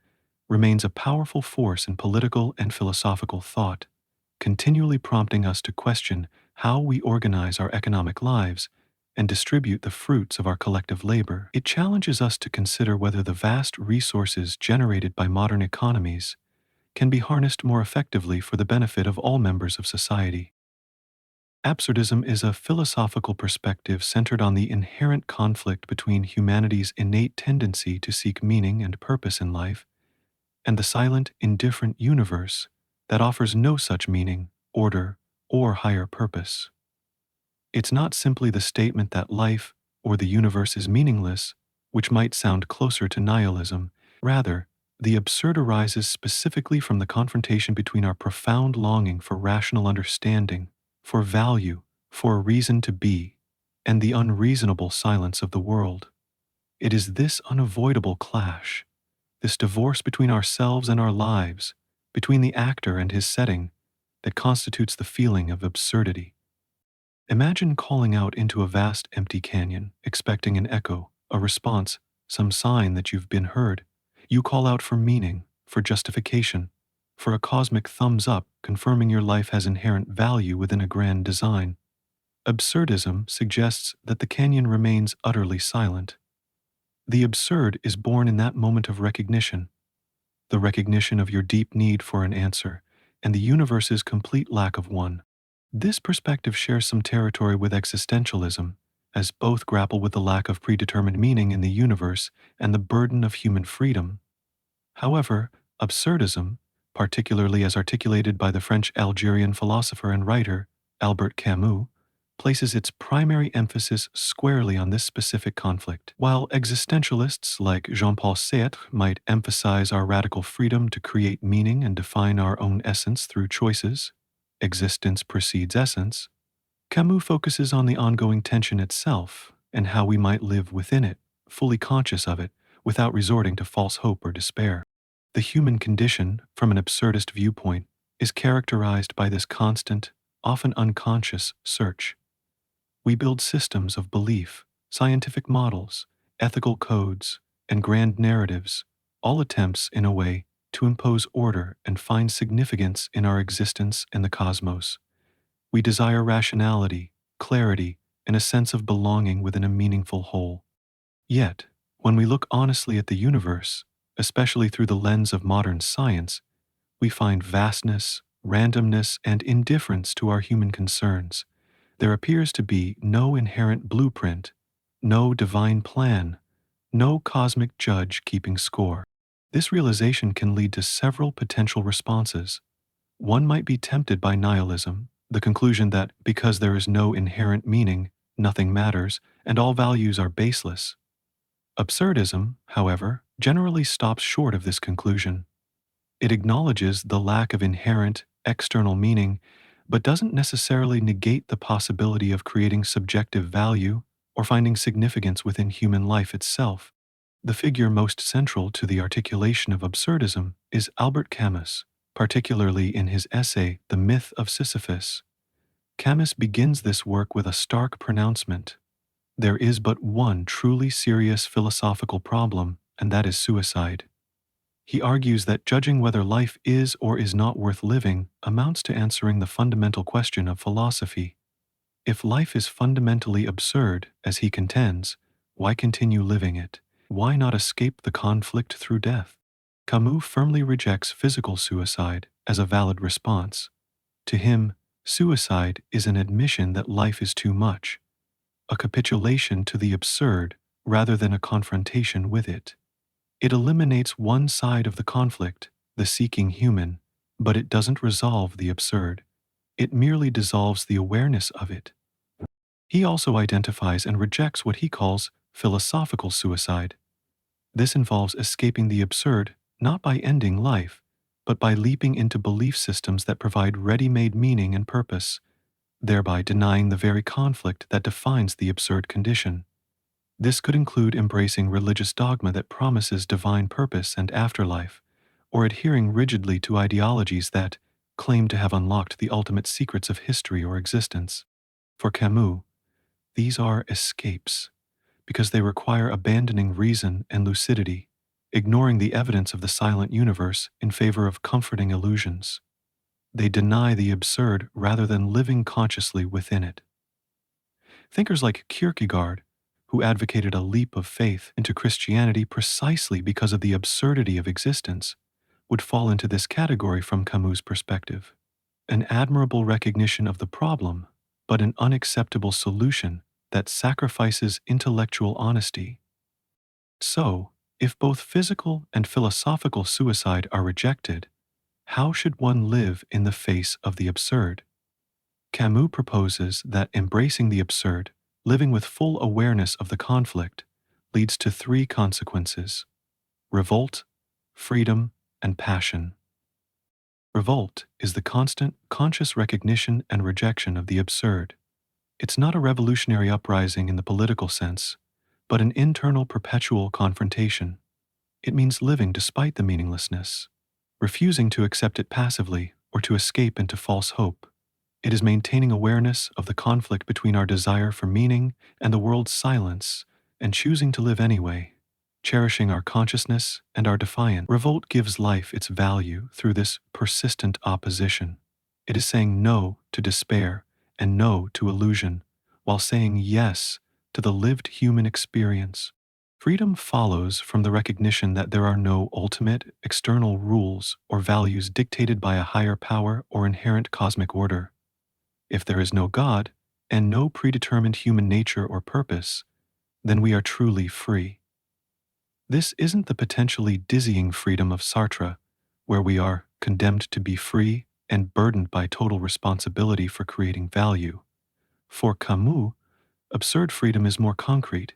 remains a powerful force in political and philosophical thought, continually prompting us to question how we organize our economic lives and distribute the fruits of our collective labor. It challenges us to consider whether the vast resources generated by modern economies can be harnessed more effectively for the benefit of all members of society. Absurdism is a philosophical perspective centered on the inherent conflict between humanity's innate tendency to seek meaning and purpose in life and the silent, indifferent universe that offers no such meaning, order, or higher purpose. It's not simply the statement that life or the universe is meaningless, which might sound closer to nihilism. Rather, the absurd arises specifically from the confrontation between our profound longing for rational understanding, for value, for a reason to be, and the unreasonable silence of the world. It is this unavoidable clash, this divorce between ourselves and our lives, between the actor and his setting, that constitutes the feeling of absurdity. Imagine calling out into a vast empty canyon, expecting an echo, a response, some sign that you've been heard. You call out for meaning, for justification, for a cosmic thumbs up confirming your life has inherent value within a grand design. Absurdism suggests that the canyon remains utterly silent. The absurd is born in that moment of recognition, the recognition of your deep need for an answer, and the universe's complete lack of one. This perspective shares some territory with existentialism, as both grapple with the lack of predetermined meaning in the universe and the burden of human freedom. However, absurdism, particularly as articulated by the French Algerian philosopher and writer Albert Camus, places its primary emphasis squarely on this specific conflict. While existentialists like Jean-Paul Sartre might emphasize our radical freedom to create meaning and define our own essence through choices, existence precedes essence, Camus focuses on the ongoing tension itself and how we might live within it, fully conscious of it, without resorting to false hope or despair. The human condition, from an absurdist viewpoint, is characterized by this constant, often unconscious search. We build systems of belief, scientific models, ethical codes, and grand narratives, all attempts, in a way, to impose order and find significance in our existence and the cosmos. We desire rationality, clarity, and a sense of belonging within a meaningful whole. Yet, when we look honestly at the universe, especially through the lens of modern science, we find vastness, randomness, and indifference to our human concerns. There appears to be no inherent blueprint, no divine plan, no cosmic judge keeping score. This realization can lead to several potential responses. One might be tempted by nihilism, the conclusion that because there is no inherent meaning, nothing matters, and all values are baseless. Absurdism, however, generally stops short of this conclusion. It acknowledges the lack of inherent, external meaning, but doesn't necessarily negate the possibility of creating subjective value or finding significance within human life itself. The figure most central to the articulation of absurdism is Albert Camus, particularly in his essay The Myth of Sisyphus. Camus begins this work with a stark pronouncement. There is but one truly serious philosophical problem, and that is suicide. He argues that judging whether life is or is not worth living amounts to answering the fundamental question of philosophy. If life is fundamentally absurd, as he contends, why continue living it? Why not escape the conflict through death? Camus firmly rejects physical suicide as a valid response. To him, suicide is an admission that life is too much, a capitulation to the absurd rather than a confrontation with it. It eliminates one side of the conflict, the seeking human, but it doesn't resolve the absurd. It merely dissolves the awareness of it. He also identifies and rejects what he calls philosophical suicide. This involves escaping the absurd not by ending life, but by leaping into belief systems that provide ready-made meaning and purpose, thereby denying the very conflict that defines the absurd condition. This could include embracing religious dogma that promises divine purpose and afterlife, or adhering rigidly to ideologies that claim to have unlocked the ultimate secrets of history or existence. For Camus, these are escapes, because they require abandoning reason and lucidity, ignoring the evidence of the silent universe in favor of comforting illusions. They deny the absurd rather than living consciously within it. Thinkers like Kierkegaard, who advocated a leap of faith into Christianity precisely because of the absurdity of existence, would fall into this category from Camus' perspective. An admirable recognition of the problem, but an unacceptable solution that sacrifices intellectual honesty. So, if both physical and philosophical suicide are rejected, how should one live in the face of the absurd? Camus proposes that embracing the absurd, living with full awareness of the conflict, leads to three consequences: revolt, freedom, and passion. Revolt is the constant, conscious recognition and rejection of the absurd. It's not a revolutionary uprising in the political sense, but an internal perpetual confrontation. It means living despite the meaninglessness, refusing to accept it passively or to escape into false hope. It is maintaining awareness of the conflict between our desire for meaning and the world's silence, and choosing to live anyway, cherishing our consciousness and our defiance. Revolt gives life its value through this persistent opposition. It is saying no to despair and no to illusion, while saying yes to the lived human experience. Freedom follows from the recognition that there are no ultimate, external rules or values dictated by a higher power or inherent cosmic order. If there is no God, and no predetermined human nature or purpose, then we are truly free. This isn't the potentially dizzying freedom of Sartre, where we are condemned to be free and burdened by total responsibility for creating value. For Camus, absurd freedom is more concrete.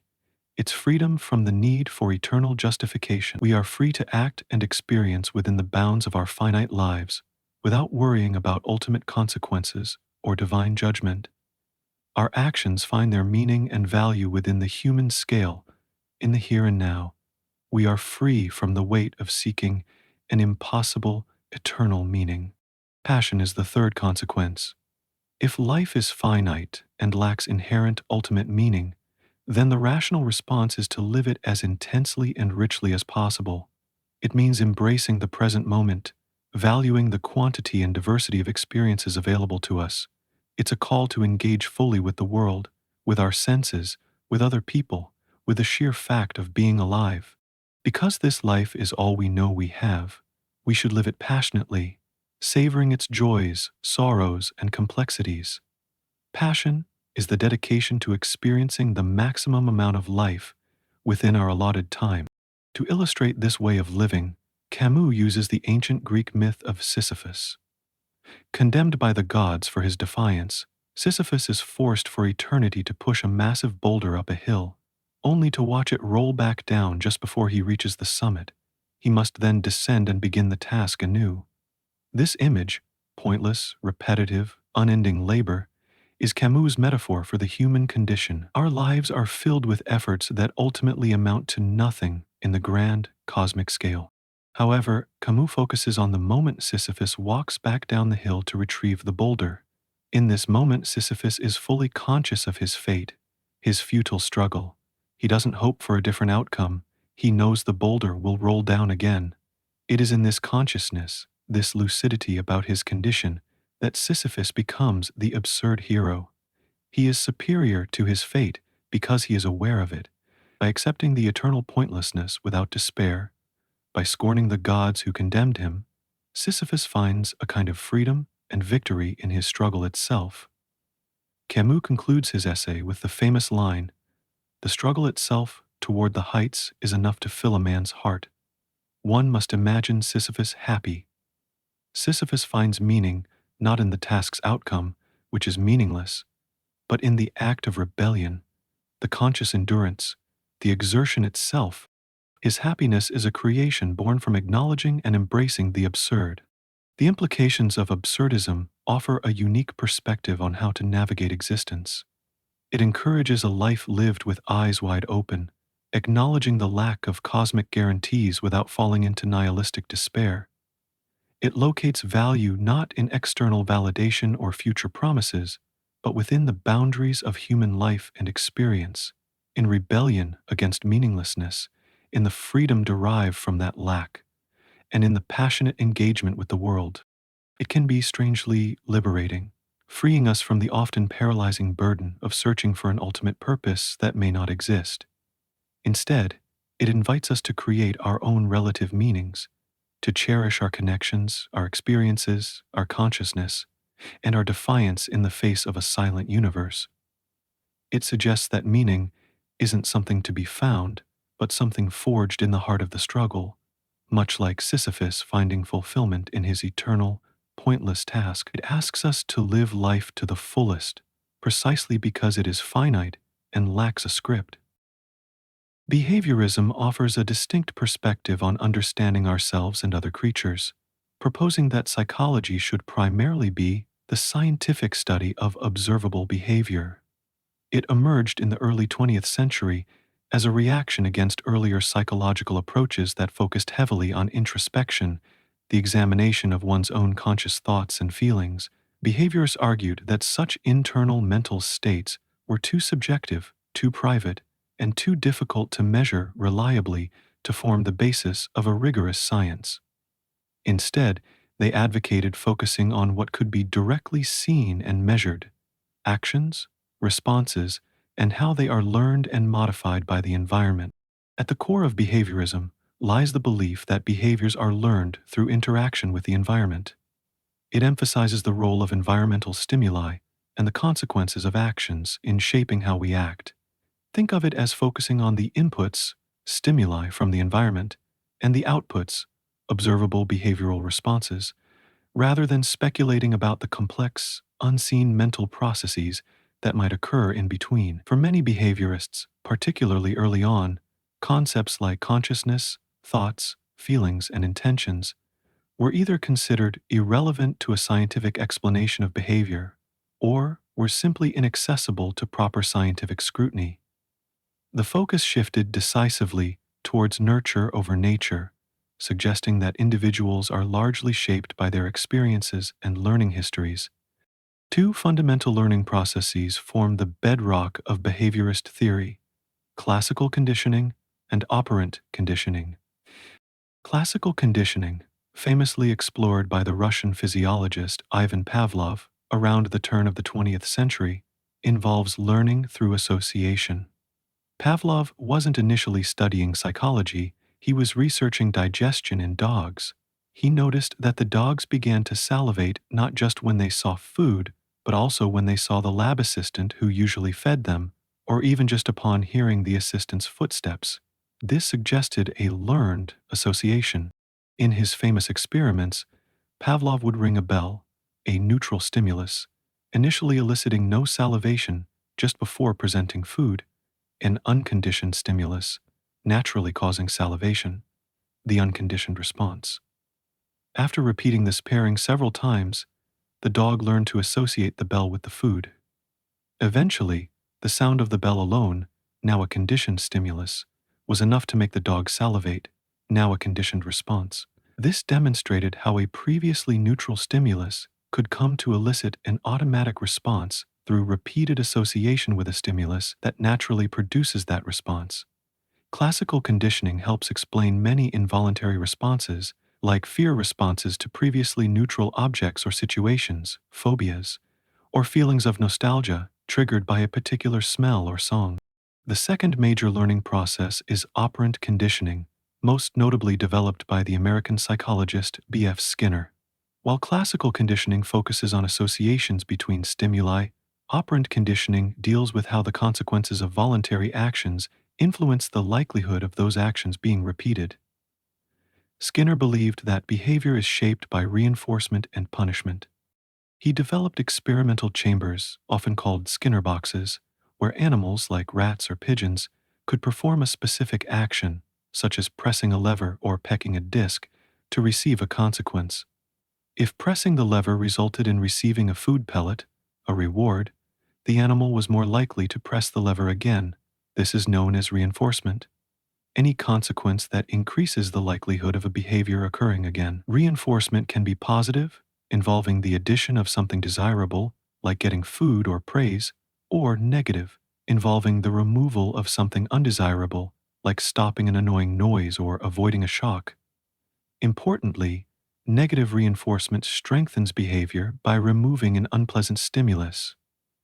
It's freedom from the need for eternal justification. We are free to act and experience within the bounds of our finite lives, without worrying about ultimate consequences or divine judgment. Our actions find their meaning and value within the human scale, in the here and now. We are free from the weight of seeking an impossible, eternal meaning. Passion is the third consequence. If life is finite and lacks inherent ultimate meaning, then the rational response is to live it as intensely and richly as possible. It means embracing the present moment, valuing the quantity and diversity of experiences available to us. It's a call to engage fully with the world, with our senses, with other people, with the sheer fact of being alive. Because this life is all we know we have, we should live it passionately, savoring its joys, sorrows, and complexities. Passion is the dedication to experiencing the maximum amount of life within our allotted time. To illustrate this way of living, Camus uses the ancient Greek myth of Sisyphus. Condemned by the gods for his defiance, Sisyphus is forced for eternity to push a massive boulder up a hill, only to watch it roll back down just before he reaches the summit. He must then descend and begin the task anew. This image, pointless, repetitive, unending labor, is Camus' metaphor for the human condition. Our lives are filled with efforts that ultimately amount to nothing in the grand, cosmic scale. However, Camus focuses on the moment Sisyphus walks back down the hill to retrieve the boulder. In this moment, Sisyphus is fully conscious of his fate, his futile struggle. He doesn't hope for a different outcome. He knows the boulder will roll down again. It is in this consciousness, this lucidity about his condition, that Sisyphus becomes the absurd hero. He is superior to his fate because he is aware of it. By accepting the eternal pointlessness without despair, by scorning the gods who condemned him, Sisyphus finds a kind of freedom and victory in his struggle itself. Camus concludes his essay with the famous line, "The struggle itself toward the heights is enough to fill a man's heart. One must imagine Sisyphus happy." Sisyphus finds meaning not in the task's outcome, which is meaningless, but in the act of rebellion, the conscious endurance, the exertion itself. His happiness is a creation born from acknowledging and embracing the absurd. The implications of absurdism offer a unique perspective on how to navigate existence. It encourages a life lived with eyes wide open, acknowledging the lack of cosmic guarantees without falling into nihilistic despair. It locates value not in external validation or future promises, but within the boundaries of human life and experience, in rebellion against meaninglessness, in the freedom derived from that lack, and in the passionate engagement with the world. It can be strangely liberating, freeing us from the often paralyzing burden of searching for an ultimate purpose that may not exist. Instead, it invites us to create our own relative meanings, to cherish our connections, our experiences, our consciousness, and our defiance in the face of a silent universe. It suggests that meaning isn't something to be found, but something forged in the heart of the struggle, much like Sisyphus finding fulfillment in his eternal, pointless task. It asks us to live life to the fullest, precisely because it is finite and lacks a script. Behaviorism offers a distinct perspective on understanding ourselves and other creatures, proposing that psychology should primarily be the scientific study of observable behavior. It emerged in the early 20th century as a reaction against earlier psychological approaches that focused heavily on introspection, the examination of one's own conscious thoughts and feelings. Behaviorists argued that such internal mental states were too subjective, too private, and too difficult to measure reliably to form the basis of a rigorous science. Instead, they advocated focusing on what could be directly seen and measured: actions, responses, and how they are learned and modified by the environment. At the core of behaviorism lies the belief that behaviors are learned through interaction with the environment. It emphasizes the role of environmental stimuli and the consequences of actions in shaping how we act. Think of it as focusing on the inputs, stimuli from the environment, and the outputs, observable behavioral responses, rather than speculating about the complex, unseen mental processes that might occur in between. For many behaviorists, particularly early on, concepts like consciousness, thoughts, feelings, and intentions were either considered irrelevant to a scientific explanation of behavior or were simply inaccessible to proper scientific scrutiny. The focus shifted decisively towards nurture over nature, suggesting that individuals are largely shaped by their experiences and learning histories. Two fundamental learning processes form the bedrock of behaviorist theory: classical conditioning and operant conditioning. Classical conditioning, famously explored by the Russian physiologist Ivan Pavlov around the turn of the 20th century, involves learning through association. Pavlov wasn't initially studying psychology, he was researching digestion in dogs. He noticed that the dogs began to salivate not just when they saw food, but also when they saw the lab assistant who usually fed them, or even just upon hearing the assistant's footsteps. This suggested a learned association. In his famous experiments, Pavlov would ring a bell, a neutral stimulus, initially eliciting no salivation just before presenting food, an unconditioned stimulus, naturally causing salivation, the unconditioned response. After repeating this pairing several times, the dog learned to associate the bell with the food. Eventually, the sound of the bell alone, now a conditioned stimulus, was enough to make the dog salivate, now a conditioned response. This demonstrated how a previously neutral stimulus could come to elicit an automatic response through repeated association with a stimulus that naturally produces that response. Classical conditioning helps explain many involuntary responses, like fear responses to previously neutral objects or situations, phobias, or feelings of nostalgia triggered by a particular smell or song. The second major learning process is operant conditioning, most notably developed by the American psychologist B.F. Skinner. While classical conditioning focuses on associations between stimuli, operant conditioning deals with how the consequences of voluntary actions influence the likelihood of those actions being repeated. Skinner believed that behavior is shaped by reinforcement and punishment. He developed experimental chambers, often called Skinner boxes, where animals like rats or pigeons could perform a specific action, such as pressing a lever or pecking a disc, to receive a consequence. If pressing the lever resulted in receiving a food pellet, a reward, the animal was more likely to press the lever again. This is known as reinforcement. Any consequence that increases the likelihood of a behavior occurring again. Reinforcement can be positive, involving the addition of something desirable, like getting food or praise, or negative, involving the removal of something undesirable, like stopping an annoying noise or avoiding a shock. Importantly, negative reinforcement strengthens behavior by removing an unpleasant stimulus.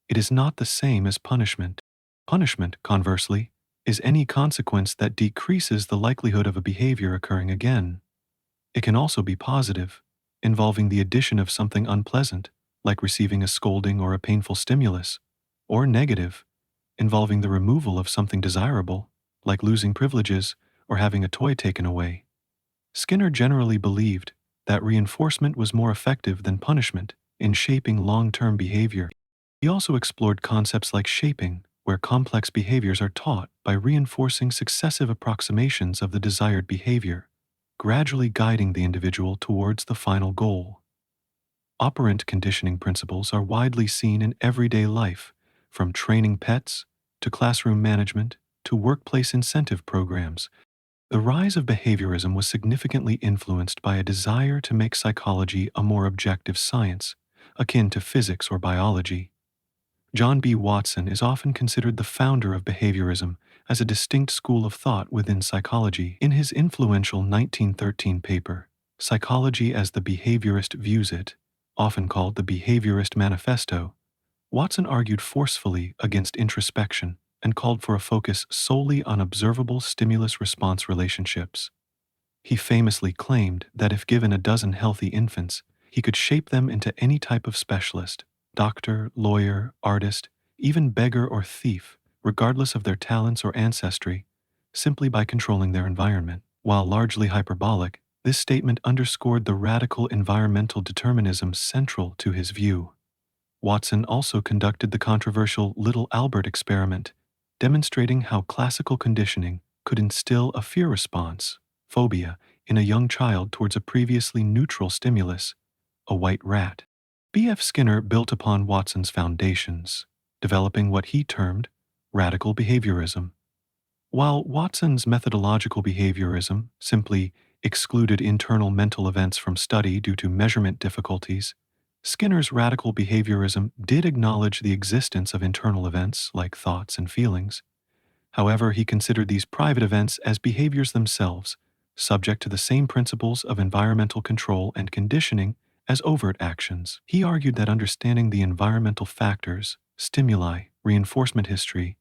It is not the same as punishment. Punishment, conversely, is any consequence that decreases the likelihood of a behavior occurring again. It can also be positive, involving the addition of something unpleasant, like receiving a scolding or a painful stimulus, or negative, involving the removal of something desirable, like losing privileges or having a toy taken away. Skinner generally believed that reinforcement was more effective than punishment in shaping long-term behavior. He also explored concepts like shaping, where complex behaviors are taught by reinforcing successive approximations of the desired behavior, gradually guiding the individual towards the final goal. Operant conditioning principles are widely seen in everyday life, from training pets to classroom management to workplace incentive programs. The rise of behaviorism was significantly influenced by a desire to make psychology a more objective science, akin to physics or biology. John B. Watson is often considered the founder of behaviorism as a distinct school of thought within psychology. In his influential 1913 paper, Psychology as the Behaviorist Views It, often called the Behaviorist Manifesto, Watson argued forcefully against introspection and called for a focus solely on observable stimulus-response relationships. He famously claimed that if given a dozen healthy infants, he could shape them into any type of specialist, doctor, lawyer, artist, even beggar or thief, regardless of their talents or ancestry, simply by controlling their environment. While largely hyperbolic, this statement underscored the radical environmental determinism central to his view. Watson also conducted the controversial Little Albert experiment, demonstrating how classical conditioning could instill a fear response, phobia, in a young child towards a previously neutral stimulus, a white rat. B.F. Skinner built upon Watson's foundations, developing what he termed radical behaviorism. While Watson's methodological behaviorism simply excluded internal mental events from study due to measurement difficulties, Skinner's radical behaviorism did acknowledge the existence of internal events like thoughts and feelings. However, he considered these private events as behaviors themselves, subject to the same principles of environmental control and conditioning as overt actions. He argued that understanding the environmental factors, stimuli, reinforcement history,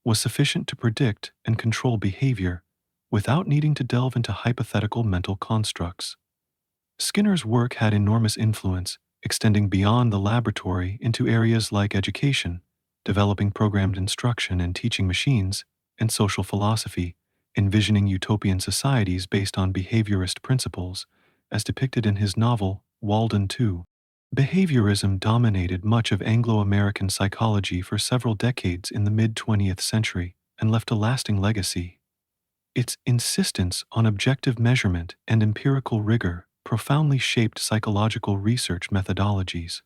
was sufficient to predict and control behavior without needing to delve into hypothetical mental constructs. Skinner's work had enormous influence, extending beyond the laboratory into areas like education, developing programmed instruction and teaching machines, and social philosophy, envisioning utopian societies based on behaviorist principles, as depicted in his novel Walden 2. Behaviorism dominated much of Anglo-American psychology for several decades in the mid-20th century and left a lasting legacy. Its insistence on objective measurement and empirical rigor profoundly shaped psychological research methodologies.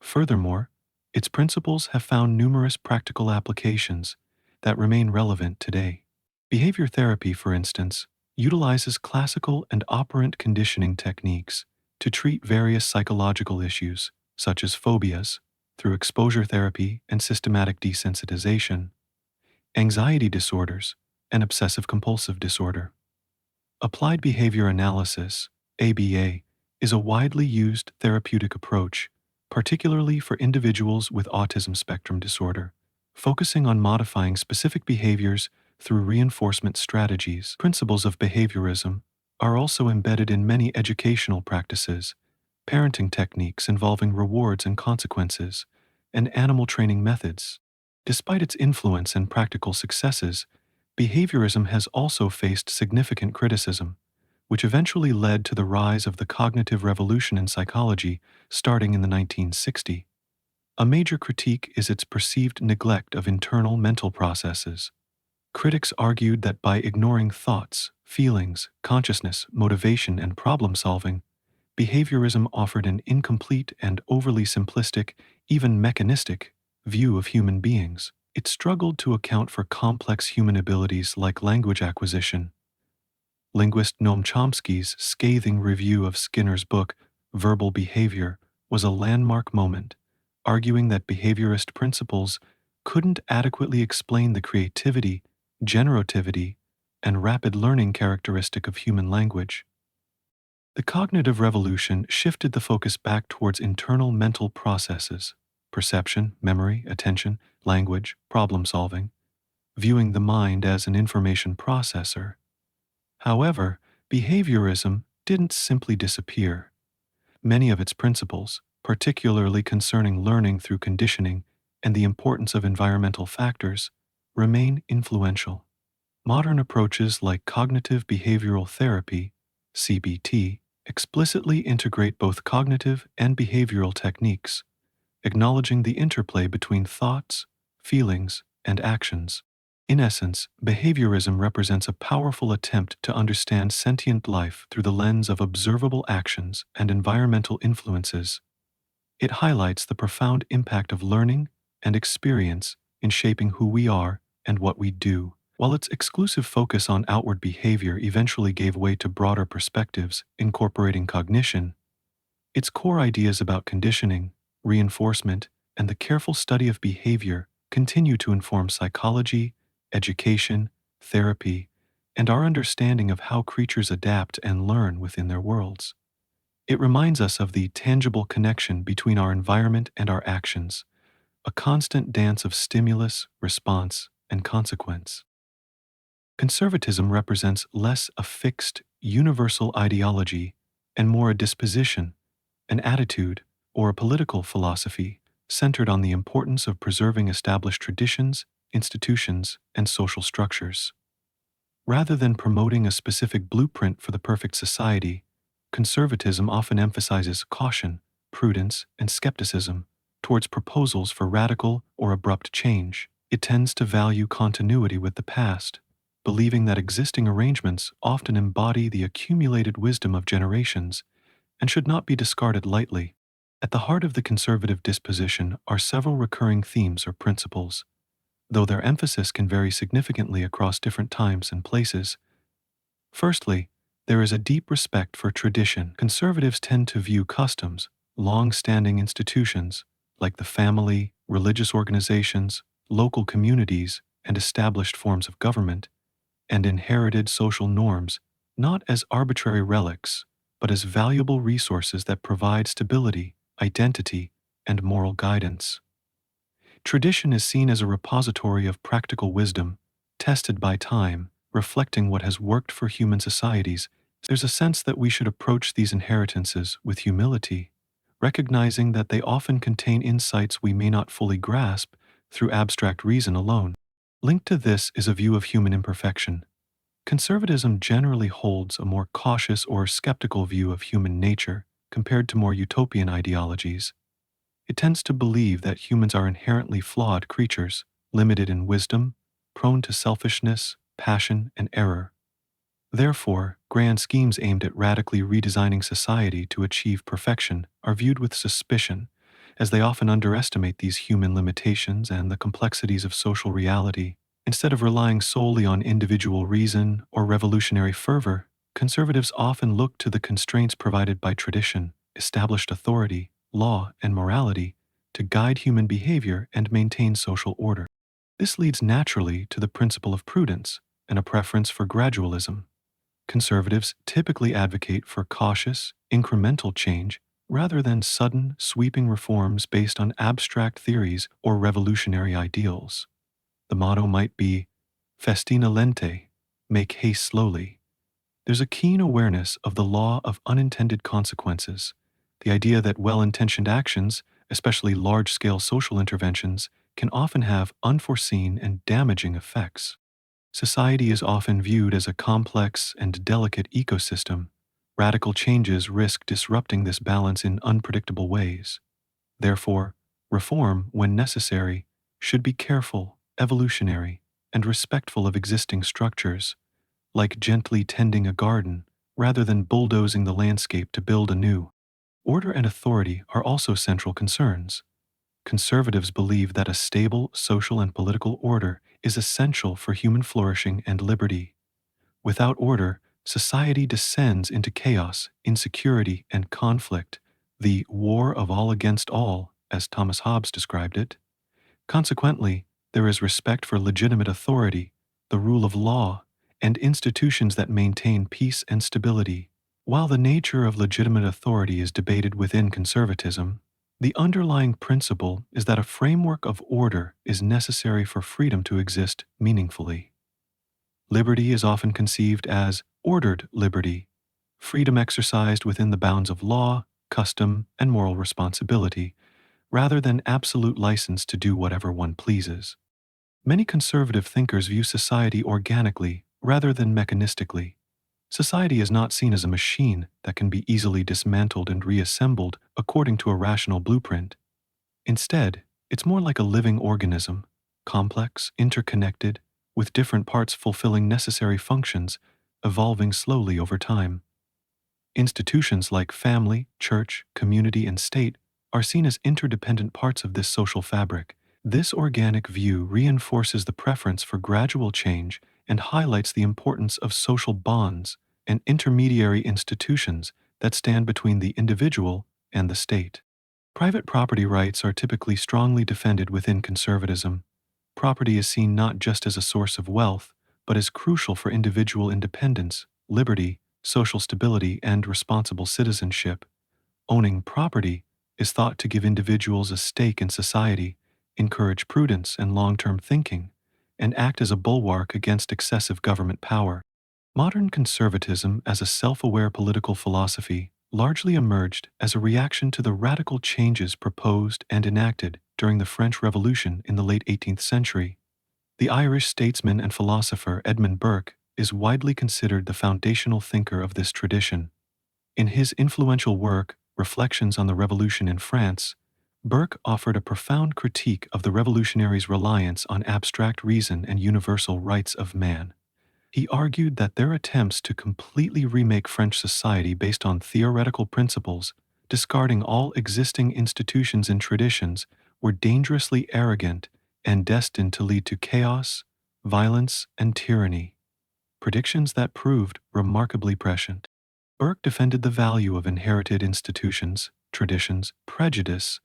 Furthermore, its principles have found numerous practical applications that remain relevant today. Behavior therapy, for instance, utilizes classical and operant conditioning techniques to treat various psychological issues, such as phobias, through exposure therapy and systematic desensitization, anxiety disorders, and obsessive-compulsive disorder. Applied behavior analysis, ABA, is a widely used therapeutic approach, particularly for individuals with autism spectrum disorder, focusing on modifying specific behaviors through reinforcement strategies. Principles of behaviorism are also embedded in many educational practices, parenting techniques involving rewards and consequences, and animal training methods. Despite its influence and practical successes, behaviorism has also faced significant criticism, which eventually led to the rise of the cognitive revolution in psychology starting in the 1960s. A major critique is its perceived neglect of internal mental processes. Critics argued that by ignoring thoughts, feelings, consciousness, motivation, and problem-solving, behaviorism offered an incomplete and overly simplistic, even mechanistic, view of human beings. It struggled to account for complex human abilities like language acquisition. Linguist Noam Chomsky's scathing review of Skinner's book, Verbal Behavior, was a landmark moment, arguing that behaviorist principles couldn't adequately explain the creativity, generativity, and rapid learning characteristic of human language. The cognitive revolution shifted the focus back towards internal mental processes, perception, memory, attention, language, problem solving, viewing the mind as an information processor. However, behaviorism didn't simply disappear. Many of its principles, particularly concerning learning through conditioning and the importance of environmental factors, remain influential. Modern approaches like cognitive behavioral therapy, CBT, explicitly integrate both cognitive and behavioral techniques, acknowledging the interplay between thoughts, feelings, and actions. In essence, behaviorism represents a powerful attempt to understand sentient life through the lens of observable actions and environmental influences. It highlights the profound impact of learning and experience in shaping who we are and what we do. While its exclusive focus on outward behavior eventually gave way to broader perspectives incorporating cognition, its core ideas about conditioning, reinforcement, and the careful study of behavior continue to inform psychology, education, therapy, and our understanding of how creatures adapt and learn within their worlds. It reminds us of the tangible connection between our environment and our actions, a constant dance of stimulus, response, and consequence. Conservatism represents less a fixed, universal ideology and more a disposition, an attitude, or a political philosophy centered on the importance of preserving established traditions, institutions, and social structures. Rather than promoting a specific blueprint for the perfect society, conservatism often emphasizes caution, prudence, and skepticism towards proposals for radical or abrupt change. It tends to value continuity with the past, believing that existing arrangements often embody the accumulated wisdom of generations and should not be discarded lightly. At the heart of the conservative disposition are several recurring themes or principles, though their emphasis can vary significantly across different times and places. Firstly, there is a deep respect for tradition. Conservatives tend to view customs, long-standing institutions, like the family, religious organizations, local communities, and established forms of government, and inherited social norms, not as arbitrary relics, but as valuable resources that provide stability, identity, and moral guidance. Tradition is seen as a repository of practical wisdom, tested by time, reflecting what has worked for human societies. There's a sense that we should approach these inheritances with humility, recognizing that they often contain insights we may not fully grasp through abstract reason alone. Linked to this is a view of human imperfection. Conservatism generally holds a more cautious or skeptical view of human nature compared to more utopian ideologies. It tends to believe that humans are inherently flawed creatures, limited in wisdom, prone to selfishness, passion, and error. Therefore, grand schemes aimed at radically redesigning society to achieve perfection are viewed with suspicion, as they often underestimate these human limitations and the complexities of social reality. Instead of relying solely on individual reason or revolutionary fervor, conservatives often look to the constraints provided by tradition, established authority, law, and morality to guide human behavior and maintain social order. This leads naturally to the principle of prudence and a preference for gradualism. Conservatives typically advocate for cautious, incremental change rather than sudden, sweeping reforms based on abstract theories or revolutionary ideals. The motto might be, festina lente, make haste slowly. There's a keen awareness of the law of unintended consequences, the idea that well-intentioned actions, especially large-scale social interventions, can often have unforeseen and damaging effects. Society is often viewed as a complex and delicate ecosystem. Radical changes risk disrupting this balance in unpredictable ways. Therefore, reform, when necessary, should be careful, evolutionary, and respectful of existing structures, like gently tending a garden rather than bulldozing the landscape to build anew. Order and authority are also central concerns. Conservatives believe that a stable social and political order is essential for human flourishing and liberty. Without order, society descends into chaos, insecurity, and conflict, the war of all against all, as Thomas Hobbes described it. Consequently, there is respect for legitimate authority, the rule of law, and institutions that maintain peace and stability. While the nature of legitimate authority is debated within conservatism, the underlying principle is that a framework of order is necessary for freedom to exist meaningfully. Liberty is often conceived as ordered liberty, freedom exercised within the bounds of law, custom, and moral responsibility, rather than absolute license to do whatever one pleases. Many conservative thinkers view society organically rather than mechanistically. Society is not seen as a machine that can be easily dismantled and reassembled according to a rational blueprint. Instead, it's more like a living organism, complex, interconnected, with different parts fulfilling necessary functions, evolving slowly over time. Institutions like family, church, community, and state are seen as interdependent parts of this social fabric. This organic view reinforces the preference for gradual change and highlights the importance of social bonds and intermediary institutions that stand between the individual and the state. Private property rights are typically strongly defended within conservatism. Property is seen not just as a source of wealth, but as crucial for individual independence, liberty, social stability, and responsible citizenship. Owning property is thought to give individuals a stake in society, encourage prudence and long-term thinking, and act as a bulwark against excessive government power. Modern conservatism as a self-aware political philosophy largely emerged as a reaction to the radical changes proposed and enacted during the French Revolution in the late 18th century. The Irish statesman and philosopher Edmund Burke is widely considered the foundational thinker of this tradition. In his influential work, Reflections on the Revolution in France, Burke offered a profound critique of the revolutionaries' reliance on abstract reason and universal rights of man. He argued that their attempts to completely remake French society based on theoretical principles, discarding all existing institutions and traditions, were dangerously arrogant and destined to lead to chaos, violence, and tyranny. Predictions that proved remarkably prescient. Burke defended the value of inherited institutions, traditions, prejudice,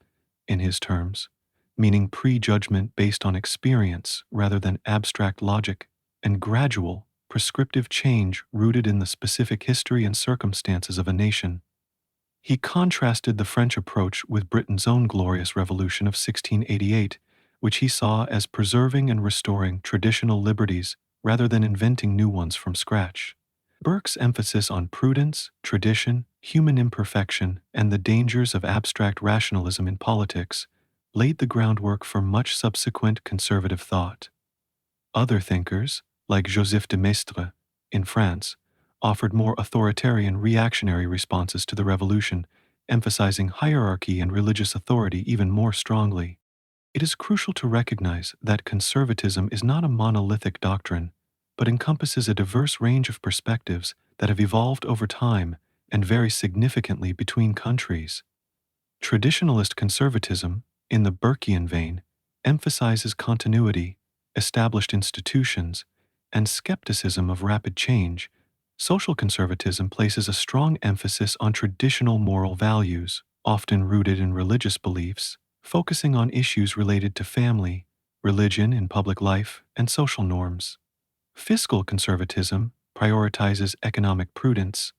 in his terms, meaning prejudgment based on experience rather than abstract logic, and gradual, prescriptive change rooted in the specific history and circumstances of a nation. He contrasted the French approach with Britain's own glorious revolution of 1688, which he saw as preserving and restoring traditional liberties rather than inventing new ones from scratch. Burke's emphasis on prudence, tradition, human imperfection, and the dangers of abstract rationalism in politics laid the groundwork for much subsequent conservative thought. Other thinkers, like Joseph de Maistre in France, offered more authoritarian reactionary responses to the revolution, emphasizing hierarchy and religious authority even more strongly. It is crucial to recognize that conservatism is not a monolithic doctrine, but encompasses a diverse range of perspectives that have evolved over time and vary significantly between countries. Traditionalist conservatism, in the Burkean vein, emphasizes continuity, established institutions, and skepticism of rapid change. Social conservatism places a strong emphasis on traditional moral values, often rooted in religious beliefs, focusing on issues related to family, religion in public life, and social norms. Fiscal conservatism prioritizes economic prudence,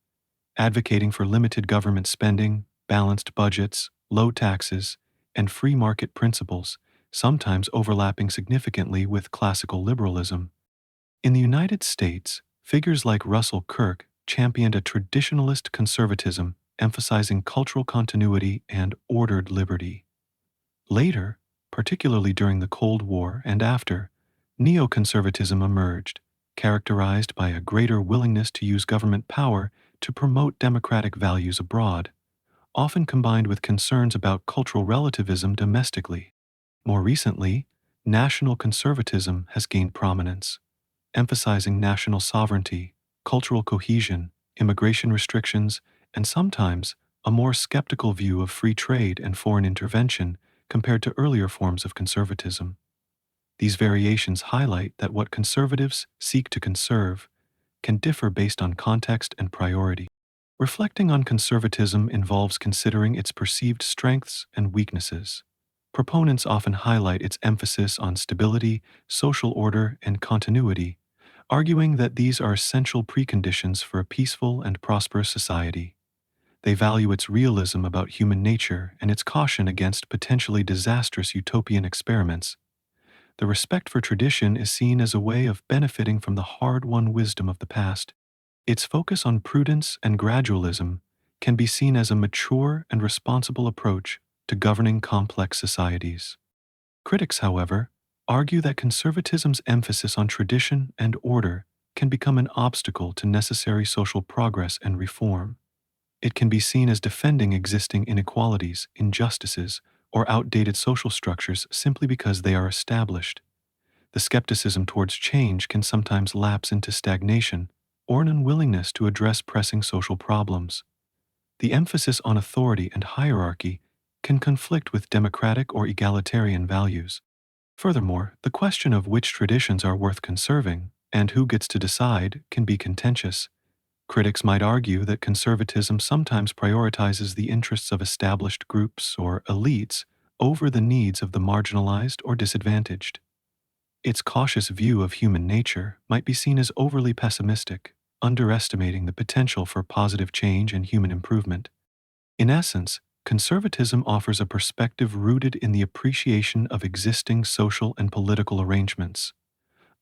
advocating for limited government spending, balanced budgets, low taxes, and free market principles, sometimes overlapping significantly with classical liberalism. In the United States, figures like Russell Kirk championed a traditionalist conservatism emphasizing cultural continuity and ordered liberty. Later, particularly during the Cold War and after, neoconservatism emerged, characterized by a greater willingness to use government power to promote democratic values abroad, often combined with concerns about cultural relativism domestically. More recently, national conservatism has gained prominence, emphasizing national sovereignty, cultural cohesion, immigration restrictions, and sometimes a more skeptical view of free trade and foreign intervention compared to earlier forms of conservatism. These variations highlight that what conservatives seek to conserve can differ based on context and priority. Reflecting on conservatism involves considering its perceived strengths and weaknesses. Proponents often highlight its emphasis on stability, social order, and continuity, arguing that these are essential preconditions for a peaceful and prosperous society. They value its realism about human nature and its caution against potentially disastrous utopian experiments. The respect for tradition is seen as a way of benefiting from the hard-won wisdom of the past. Its focus on prudence and gradualism can be seen as a mature and responsible approach to governing complex societies. Critics, however, argue that conservatism's emphasis on tradition and order can become an obstacle to necessary social progress and reform. It can be seen as defending existing inequalities, injustices, or outdated social structures simply because they are established. The skepticism towards change can sometimes lapse into stagnation or an unwillingness to address pressing social problems. The emphasis on authority and hierarchy can conflict with democratic or egalitarian values. Furthermore, the question of which traditions are worth conserving and who gets to decide can be contentious. Critics might argue that conservatism sometimes prioritizes the interests of established groups or elites over the needs of the marginalized or disadvantaged. Its cautious view of human nature might be seen as overly pessimistic, underestimating the potential for positive change and human improvement. In essence, conservatism offers a perspective rooted in the appreciation of existing social and political arrangements,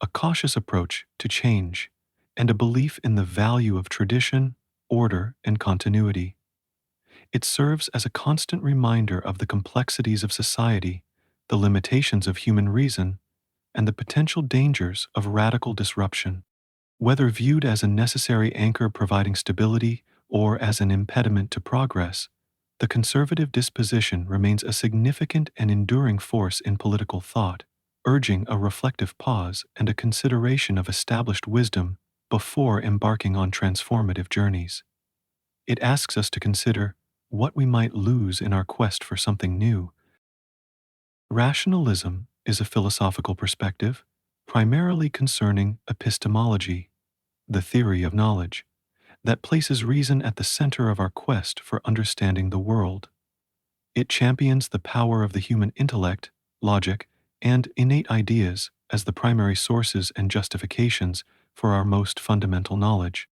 a cautious approach to change, and a belief in the value of tradition, order, and continuity. It serves as a constant reminder of the complexities of society, the limitations of human reason, and the potential dangers of radical disruption. Whether viewed as a necessary anchor providing stability or as an impediment to progress, the conservative disposition remains a significant and enduring force in political thought, urging a reflective pause and a consideration of established wisdom before embarking on transformative journeys. It asks us to consider what we might lose in our quest for something new. Rationalism is a philosophical perspective primarily concerning epistemology, the theory of knowledge, that places reason at the center of our quest for understanding the world. It champions the power of the human intellect, logic, and innate ideas as the primary sources and justifications for our most fundamental knowledge.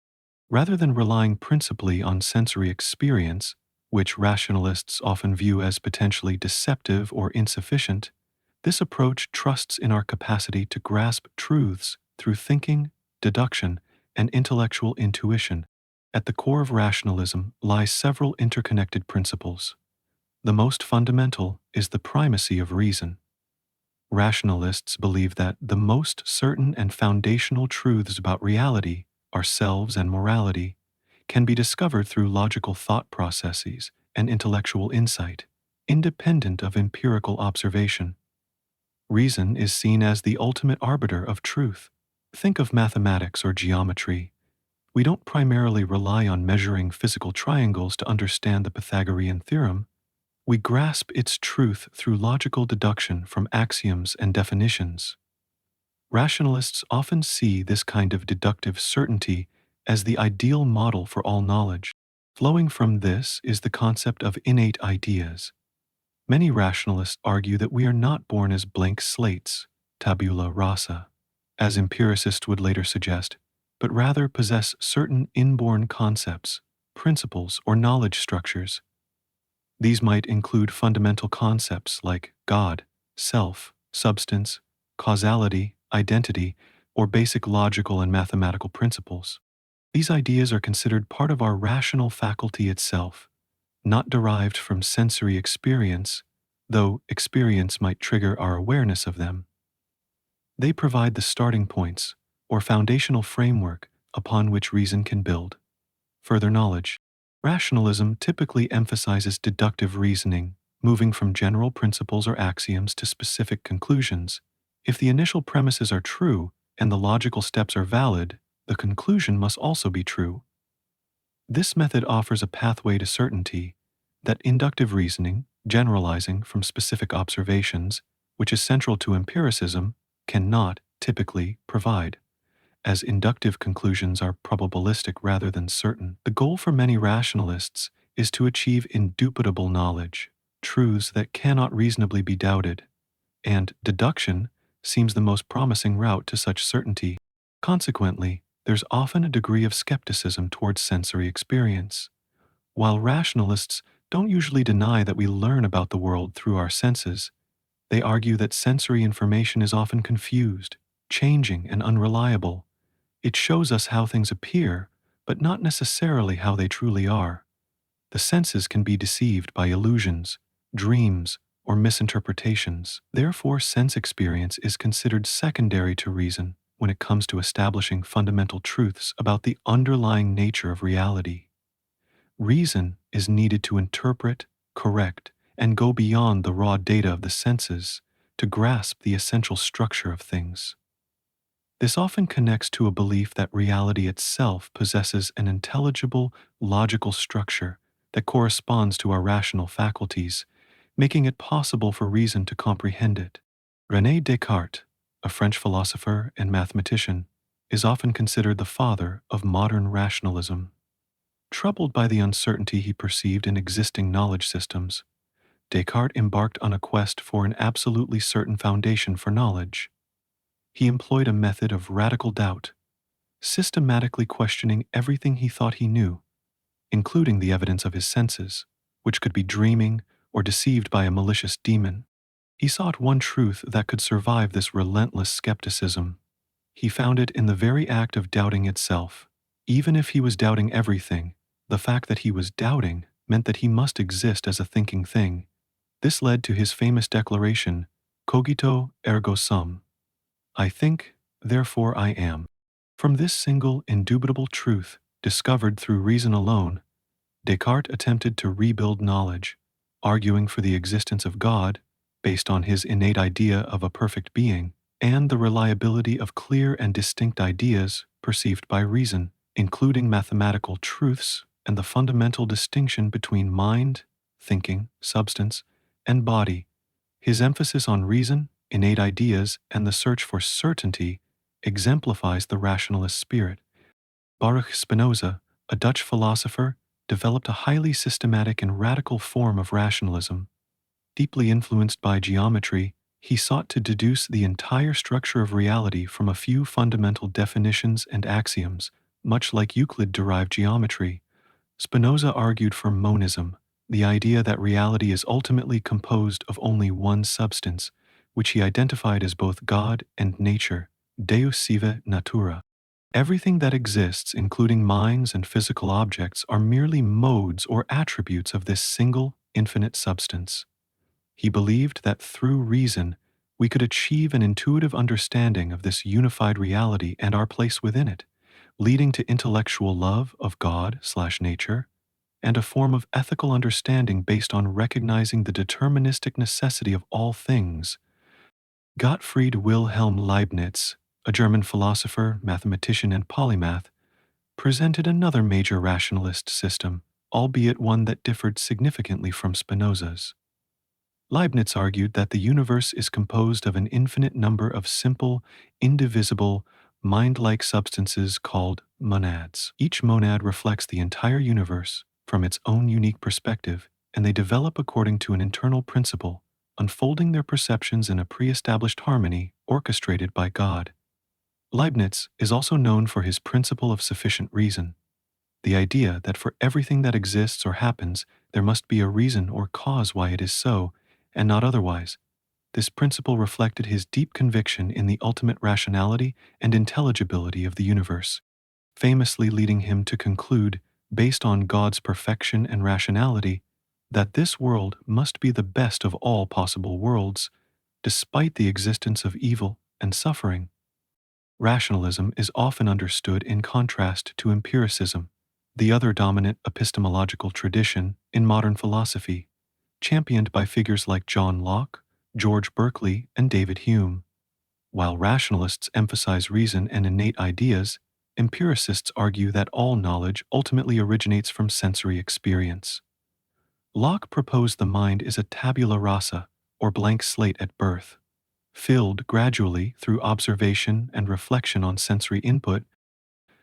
Rather than relying principally on sensory experience, which rationalists often view as potentially deceptive or insufficient, this approach trusts in our capacity to grasp truths through thinking, deduction, and intellectual intuition. At the core of rationalism lie several interconnected principles. The most fundamental is the primacy of reason. Rationalists believe that the most certain and foundational truths about reality, ourselves, and morality can be discovered through logical thought processes and intellectual insight, independent of empirical observation. Reason is seen as the ultimate arbiter of truth. Think of mathematics or geometry. We don't primarily rely on measuring physical triangles to understand the Pythagorean theorem. We grasp its truth through logical deduction from axioms and definitions. Rationalists often see this kind of deductive certainty as the ideal model for all knowledge. Flowing from this is the concept of innate ideas. Many rationalists argue that we are not born as blank slates, tabula rasa, as empiricists would later suggest, but rather possess certain inborn concepts, principles, or knowledge structures. These might include fundamental concepts like God, self, substance, causality, identity, or basic logical and mathematical principles. These ideas are considered part of our rational faculty itself, not derived from sensory experience, though experience might trigger our awareness of them. They provide the starting points, or foundational framework, upon which reason can build further knowledge. Rationalism typically emphasizes deductive reasoning, moving from general principles or axioms to specific conclusions. If the initial premises are true and the logical steps are valid, the conclusion must also be true. This method offers a pathway to certainty that inductive reasoning, generalizing from specific observations, which is central to empiricism, cannot typically provide. As inductive conclusions are probabilistic rather than certain, the goal for many rationalists is to achieve indubitable knowledge, truths that cannot reasonably be doubted, and deduction seems the most promising route to such certainty. Consequently, there's often a degree of skepticism towards sensory experience. While rationalists don't usually deny that we learn about the world through our senses, they argue that sensory information is often confused, changing, and unreliable. It shows us how things appear, but not necessarily how they truly are. The senses can be deceived by illusions, dreams, or misinterpretations. Therefore, sense experience is considered secondary to reason when it comes to establishing fundamental truths about the underlying nature of reality. Reason is needed to interpret, correct, and go beyond the raw data of the senses to grasp the essential structure of things. This often connects to a belief that reality itself possesses an intelligible, logical structure that corresponds to our rational faculties, making it possible for reason to comprehend it. René Descartes, a French philosopher and mathematician, is often considered the father of modern rationalism. Troubled by the uncertainty he perceived in existing knowledge systems, Descartes embarked on a quest for an absolutely certain foundation for knowledge. He employed a method of radical doubt, systematically questioning everything he thought he knew, including the evidence of his senses, which could be dreaming or deceived by a malicious demon. He sought one truth that could survive this relentless skepticism. He found it in the very act of doubting itself. Even if he was doubting everything, the fact that he was doubting meant that he must exist as a thinking thing. This led to his famous declaration, cogito ergo sum. I think, therefore I am. From this single, indubitable truth, discovered through reason alone, Descartes attempted to rebuild knowledge, arguing for the existence of God, based on his innate idea of a perfect being, and the reliability of clear and distinct ideas perceived by reason, including mathematical truths and the fundamental distinction between mind, thinking, substance, and body. His emphasis on reason, innate ideas, and the search for certainty exemplifies the rationalist spirit. Baruch Spinoza, a Dutch philosopher, developed a highly systematic and radical form of rationalism. Deeply influenced by geometry, he sought to deduce the entire structure of reality from a few fundamental definitions and axioms, much like Euclid derived geometry. Spinoza argued for monism, the idea that reality is ultimately composed of only one substance, which he identified as both God and nature, Deus sive natura. Everything that exists, including minds and physical objects, are merely modes or attributes of this single, infinite substance. He believed that through reason, we could achieve an intuitive understanding of this unified reality and our place within it, leading to intellectual love of God/nature, and a form of ethical understanding based on recognizing the deterministic necessity of all things. Gottfried Wilhelm Leibniz, a German philosopher, mathematician, and polymath, presented another major rationalist system, albeit one that differed significantly from Spinoza's. Leibniz argued that the universe is composed of an infinite number of simple, indivisible, mind-like substances called monads. Each monad reflects the entire universe from its own unique perspective, and they develop according to an internal principle, unfolding their perceptions in a pre-established harmony orchestrated by God. Leibniz is also known for his principle of sufficient reason, the idea that for everything that exists or happens, there must be a reason or cause why it is so, and not otherwise. This principle reflected his deep conviction in the ultimate rationality and intelligibility of the universe, famously leading him to conclude, based on God's perfection and rationality, that this world must be the best of all possible worlds, despite the existence of evil and suffering. Rationalism is often understood in contrast to empiricism, the other dominant epistemological tradition in modern philosophy, championed by figures like John Locke, George Berkeley, and David Hume. While rationalists emphasize reason and innate ideas, empiricists argue that all knowledge ultimately originates from sensory experience. Locke proposed the mind is a tabula rasa, or blank slate at birth, filled gradually through observation and reflection on sensory input.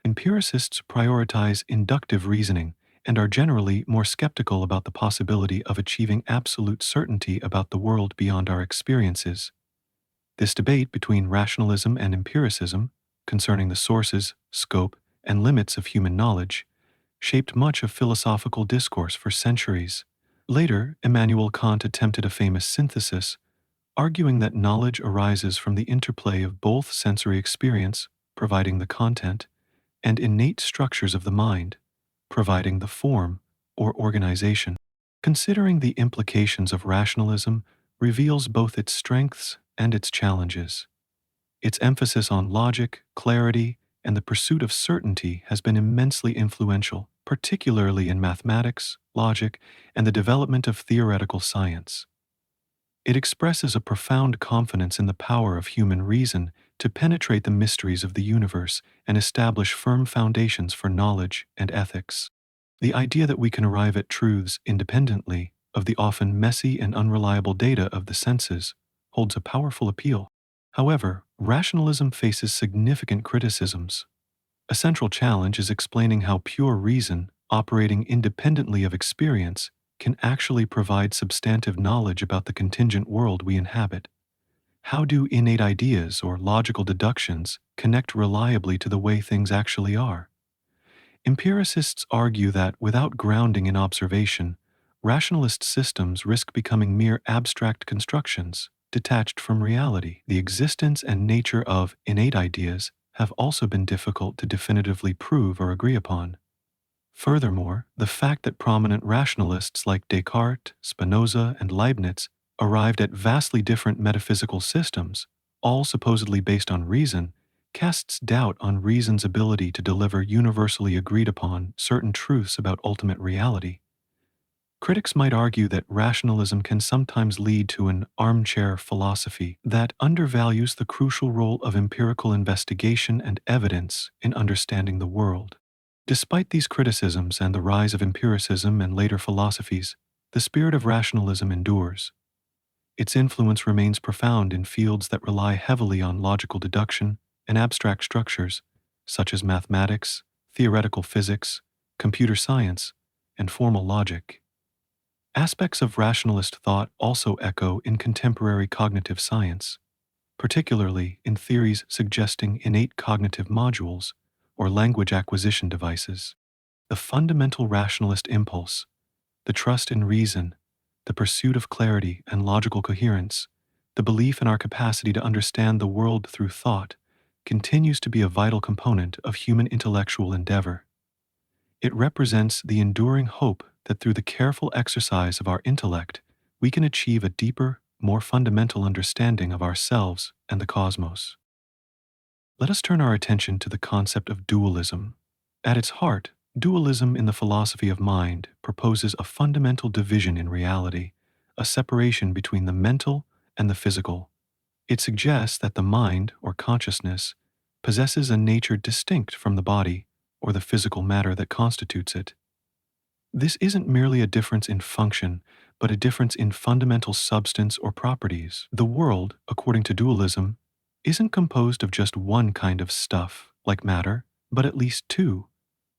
Empiricists prioritize inductive reasoning and are generally more skeptical about the possibility of achieving absolute certainty about the world beyond our experiences. This debate between rationalism and empiricism, concerning the sources, scope, and limits of human knowledge, shaped much of philosophical discourse for centuries. Later, Immanuel Kant attempted a famous synthesis, arguing that knowledge arises from the interplay of both sensory experience, providing the content, and innate structures of the mind, providing the form or organization. Considering the implications of rationalism reveals both its strengths and its challenges. Its emphasis on logic, clarity, and the pursuit of certainty has been immensely influential, particularly in mathematics, logic, and the development of theoretical science. It expresses a profound confidence in the power of human reason to penetrate the mysteries of the universe and establish firm foundations for knowledge and ethics. The idea that we can arrive at truths independently of the often messy and unreliable data of the senses holds a powerful appeal. However, rationalism faces significant criticisms. A central challenge is explaining how pure reason, operating independently of experience, can actually provide substantive knowledge about the contingent world we inhabit. How do innate ideas or logical deductions connect reliably to the way things actually are? Empiricists argue that without grounding in observation, rationalist systems risk becoming mere abstract constructions, detached from reality. The existence and nature of innate ideas have also been difficult to definitively prove or agree upon. Furthermore, the fact that prominent rationalists like Descartes, Spinoza, and Leibniz arrived at vastly different metaphysical systems, all supposedly based on reason, casts doubt on reason's ability to deliver universally agreed upon certain truths about ultimate reality. Critics might argue that rationalism can sometimes lead to an armchair philosophy that undervalues the crucial role of empirical investigation and evidence in understanding the world. Despite these criticisms and the rise of empiricism and later philosophies, the spirit of rationalism endures. Its influence remains profound in fields that rely heavily on logical deduction and abstract structures, such as mathematics, theoretical physics, computer science, and formal logic. Aspects of rationalist thought also echo in contemporary cognitive science, particularly in theories suggesting innate cognitive modules or language acquisition devices. The fundamental rationalist impulse, the trust in reason, the pursuit of clarity and logical coherence, the belief in our capacity to understand the world through thought, continues to be a vital component of human intellectual endeavor. It represents the enduring hope that through the careful exercise of our intellect, we can achieve a deeper, more fundamental understanding of ourselves and the cosmos. Let us turn our attention to the concept of dualism. At its heart, dualism in the philosophy of mind proposes a fundamental division in reality, a separation between the mental and the physical. It suggests that the mind, or consciousness, possesses a nature distinct from the body, or the physical matter that constitutes it. This isn't merely a difference in function, but a difference in fundamental substance or properties. The world, according to dualism, isn't composed of just one kind of stuff, like matter, but at least two: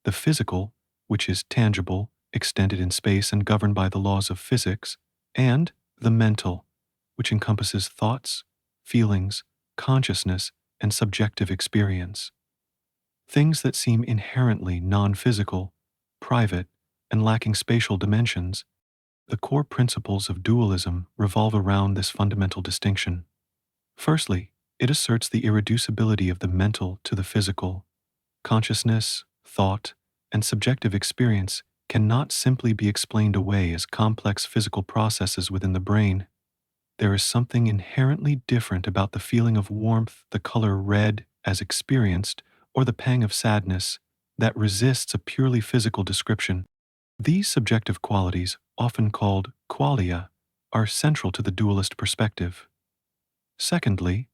the physical, which is tangible, extended in space and governed by the laws of physics, and the mental, which encompasses thoughts, feelings, consciousness, and subjective experience. Things that seem inherently non-physical, private, and lacking spatial dimensions. The core principles of dualism revolve around this fundamental distinction. Firstly, it asserts the irreducibility of the mental to the physical. Consciousness, thought, and subjective experience cannot simply be explained away as complex physical processes within the brain. There is something inherently different about the feeling of warmth, the color red as experienced, or the pang of sadness that resists a purely physical description. These subjective qualities, often called qualia, are central to the dualist perspective. Secondly,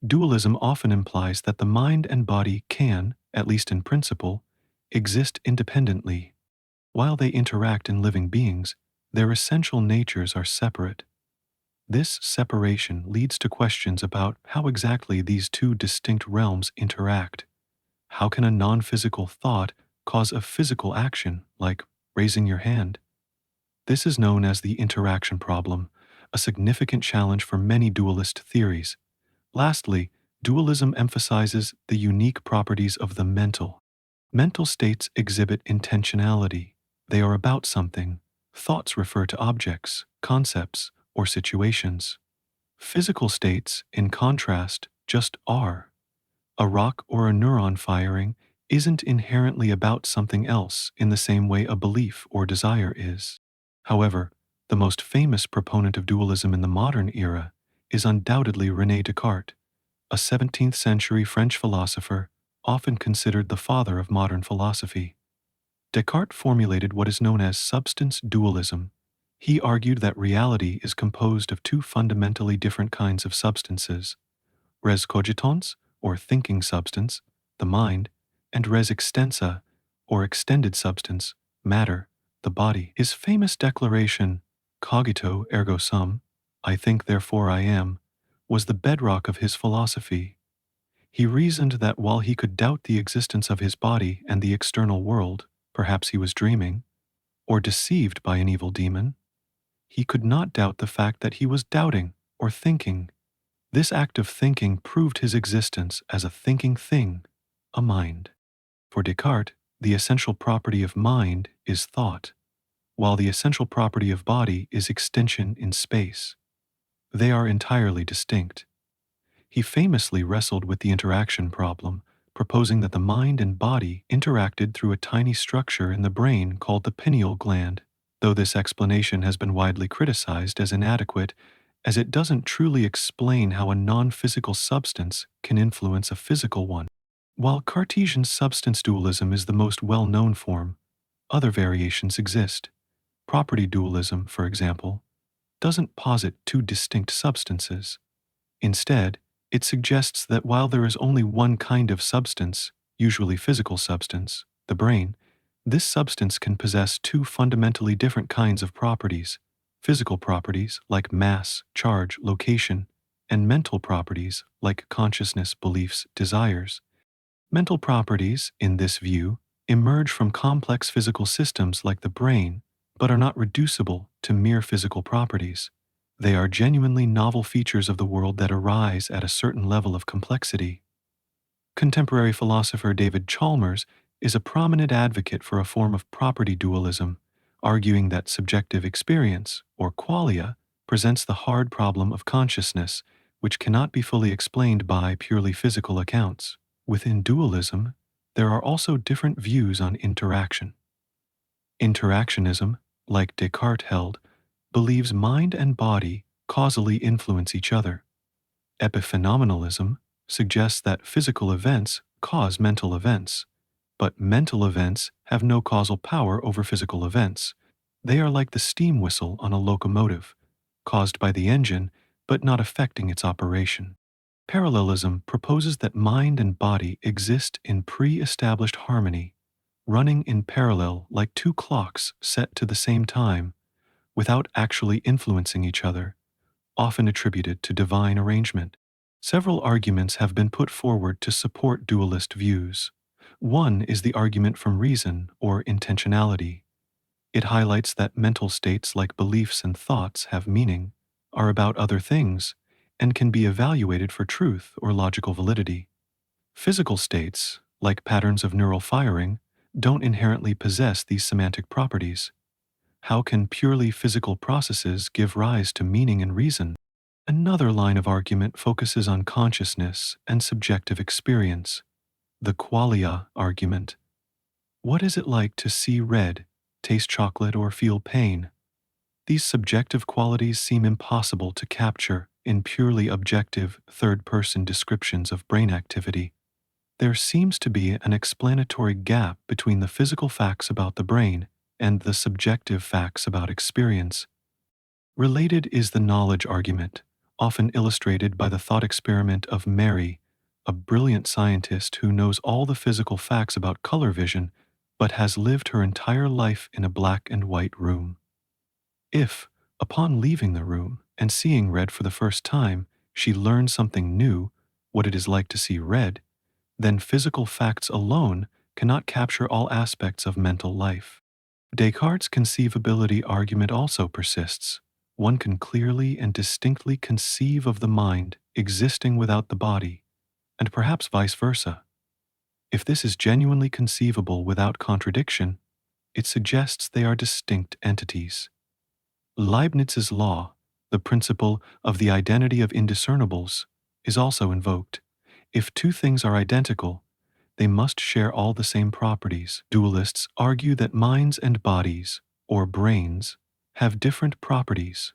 dualism often implies that the mind and body can, at least in principle, exist independently. While they interact in living beings, their essential natures are separate. This separation leads to questions about how exactly these two distinct realms interact. How can a non-physical thought cause a physical action, like raising your hand? This is known as the interaction problem, a significant challenge for many dualist theories. Lastly, Dualism emphasizes the unique properties of the mental. Mental states exhibit intentionality. They are about something. Thoughts refer to objects, concepts, or situations. Physical states, in contrast, just are. A rock or a neuron firing isn't inherently about something else in the same way a belief or desire is. However, the most famous proponent of dualism in the modern era is undoubtedly René Descartes, a 17th century French philosopher often considered the father of modern philosophy. Descartes formulated what is known as substance dualism. He argued that reality is composed of two fundamentally different kinds of substances: res cogitans, or thinking substance, the mind, and res extensa, or extended substance, matter, the body. His famous declaration, cogito ergo sum, I think therefore I am, was the bedrock of his philosophy. He reasoned that while he could doubt the existence of his body and the external world, perhaps he was dreaming, or deceived by an evil demon, he could not doubt the fact that he was doubting or thinking. This act of thinking proved his existence as a thinking thing, a mind. For Descartes, the essential property of mind is thought, while the essential property of body is extension in space. They are entirely distinct. He famously wrestled with the interaction problem, proposing that the mind and body interacted through a tiny structure in the brain called the pineal gland, though this explanation has been widely criticized as inadequate, as it doesn't truly explain how a non-physical substance can influence a physical one. While Cartesian substance dualism is the most well-known form, other variations exist. Property dualism, for example, doesn't posit two distinct substances. Instead, it suggests that while there is only one kind of substance, usually physical substance, the brain, this substance can possess two fundamentally different kinds of properties: physical properties like mass, charge, location, and mental properties like consciousness, beliefs, desires. Mental properties, in this view, emerge from complex physical systems like the brain, but are not reducible to mere physical properties. They are genuinely novel features of the world that arise at a certain level of complexity. Contemporary philosopher David Chalmers is a prominent advocate for a form of property dualism, arguing that subjective experience, or qualia, presents the hard problem of consciousness, which cannot be fully explained by purely physical accounts. Within dualism, there are also different views on interaction. Interactionism, like Descartes held, believes mind and body causally influence each other. Epiphenomenalism suggests that physical events cause mental events, but mental events have no causal power over physical events. They are like the steam whistle on a locomotive, caused by the engine but not affecting its operation. Parallelism proposes that mind and body exist in pre-established harmony, running in parallel like two clocks set to the same time, without actually influencing each other, often attributed to divine arrangement. Several arguments have been put forward to support dualist views. One is the argument from reason or intentionality. It highlights that mental states like beliefs and thoughts have meaning, are about other things, and can be evaluated for truth or logical validity. Physical states, like patterns of neural firing, don't inherently possess these semantic properties. How can purely physical processes give rise to meaning and reason? Another line of argument focuses on consciousness and subjective experience. The qualia argument. What is it like to see red, taste chocolate, or feel pain? These subjective qualities seem impossible to capture in purely objective, third-person descriptions of brain activity. There seems to be an explanatory gap between the physical facts about the brain and the subjective facts about experience. Related is the knowledge argument, often illustrated by the thought experiment of Mary, a brilliant scientist who knows all the physical facts about color vision, but has lived her entire life in a black and white room. If, upon leaving the room and seeing red for the first time, she learns something new, what it is like to see red, then physical facts alone cannot capture all aspects of mental life. Descartes' conceivability argument also persists. One can clearly and distinctly conceive of the mind existing without the body, and perhaps vice versa. If this is genuinely conceivable without contradiction, it suggests they are distinct entities. Leibniz's law, the principle of the identity of indiscernibles, is also invoked. If two things are identical, they must share all the same properties. Dualists argue that minds and bodies, or brains, have different properties.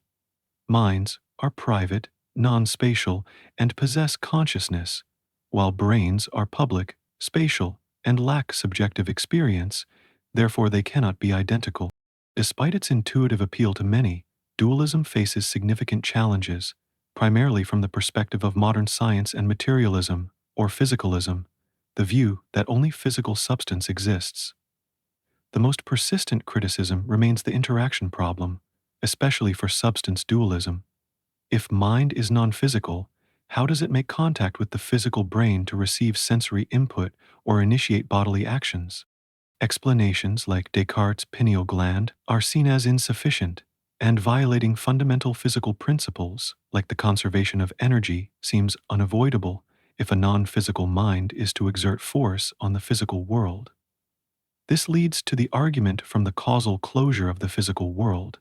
Minds are private, non-spatial, and possess consciousness, while brains are public, spatial, and lack subjective experience, therefore they cannot be identical. Despite its intuitive appeal to many, dualism faces significant challenges, primarily from the perspective of modern science and materialism, or physicalism, the view that only physical substance exists. The most persistent criticism remains the interaction problem, especially for substance dualism. If mind is non-physical, how does it make contact with the physical brain to receive sensory input or initiate bodily actions? Explanations like Descartes' pineal gland are seen as insufficient, and violating fundamental physical principles, like the conservation of energy, seems unavoidable if a non-physical mind is to exert force on the physical world. This leads to the argument from the causal closure of the physical world.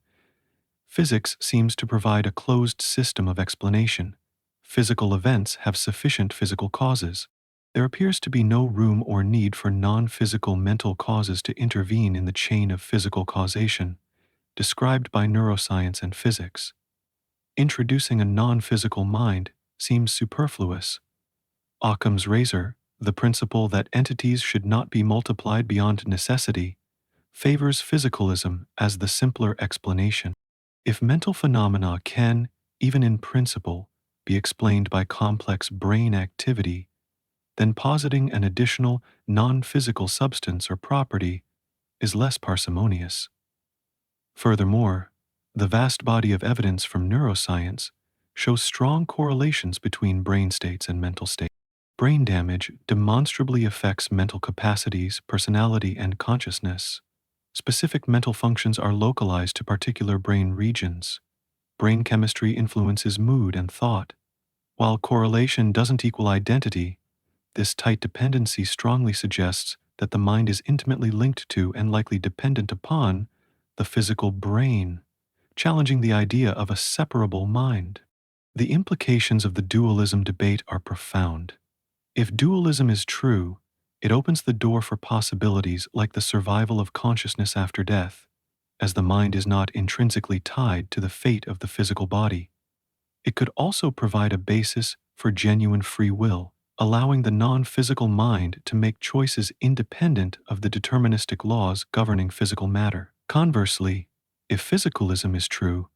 Physics seems to provide a closed system of explanation. Physical events have sufficient physical causes. There appears to be no room or need for non-physical mental causes to intervene in the chain of physical causation, described by neuroscience and physics. Introducing a non-physical mind seems superfluous. Occam's razor, the principle that entities should not be multiplied beyond necessity, favors physicalism as the simpler explanation. If mental phenomena can, even in principle, be explained by complex brain activity, then positing an additional non-physical substance or property is less parsimonious. Furthermore, the vast body of evidence from neuroscience shows strong correlations between brain states and mental states. Brain damage demonstrably affects mental capacities, personality, and consciousness. Specific mental functions are localized to particular brain regions. Brain chemistry influences mood and thought. While correlation doesn't equal identity, this tight dependency strongly suggests that the mind is intimately linked to and likely dependent upon the physical brain, challenging the idea of a separable mind. The implications of the dualism debate are profound. If dualism is true, it opens the door for possibilities like the survival of consciousness after death, as the mind is not intrinsically tied to the fate of the physical body. It could also provide a basis for genuine free will, allowing the non-physical mind to make choices independent of the deterministic laws governing physical matter. Conversely, if physicalism is true,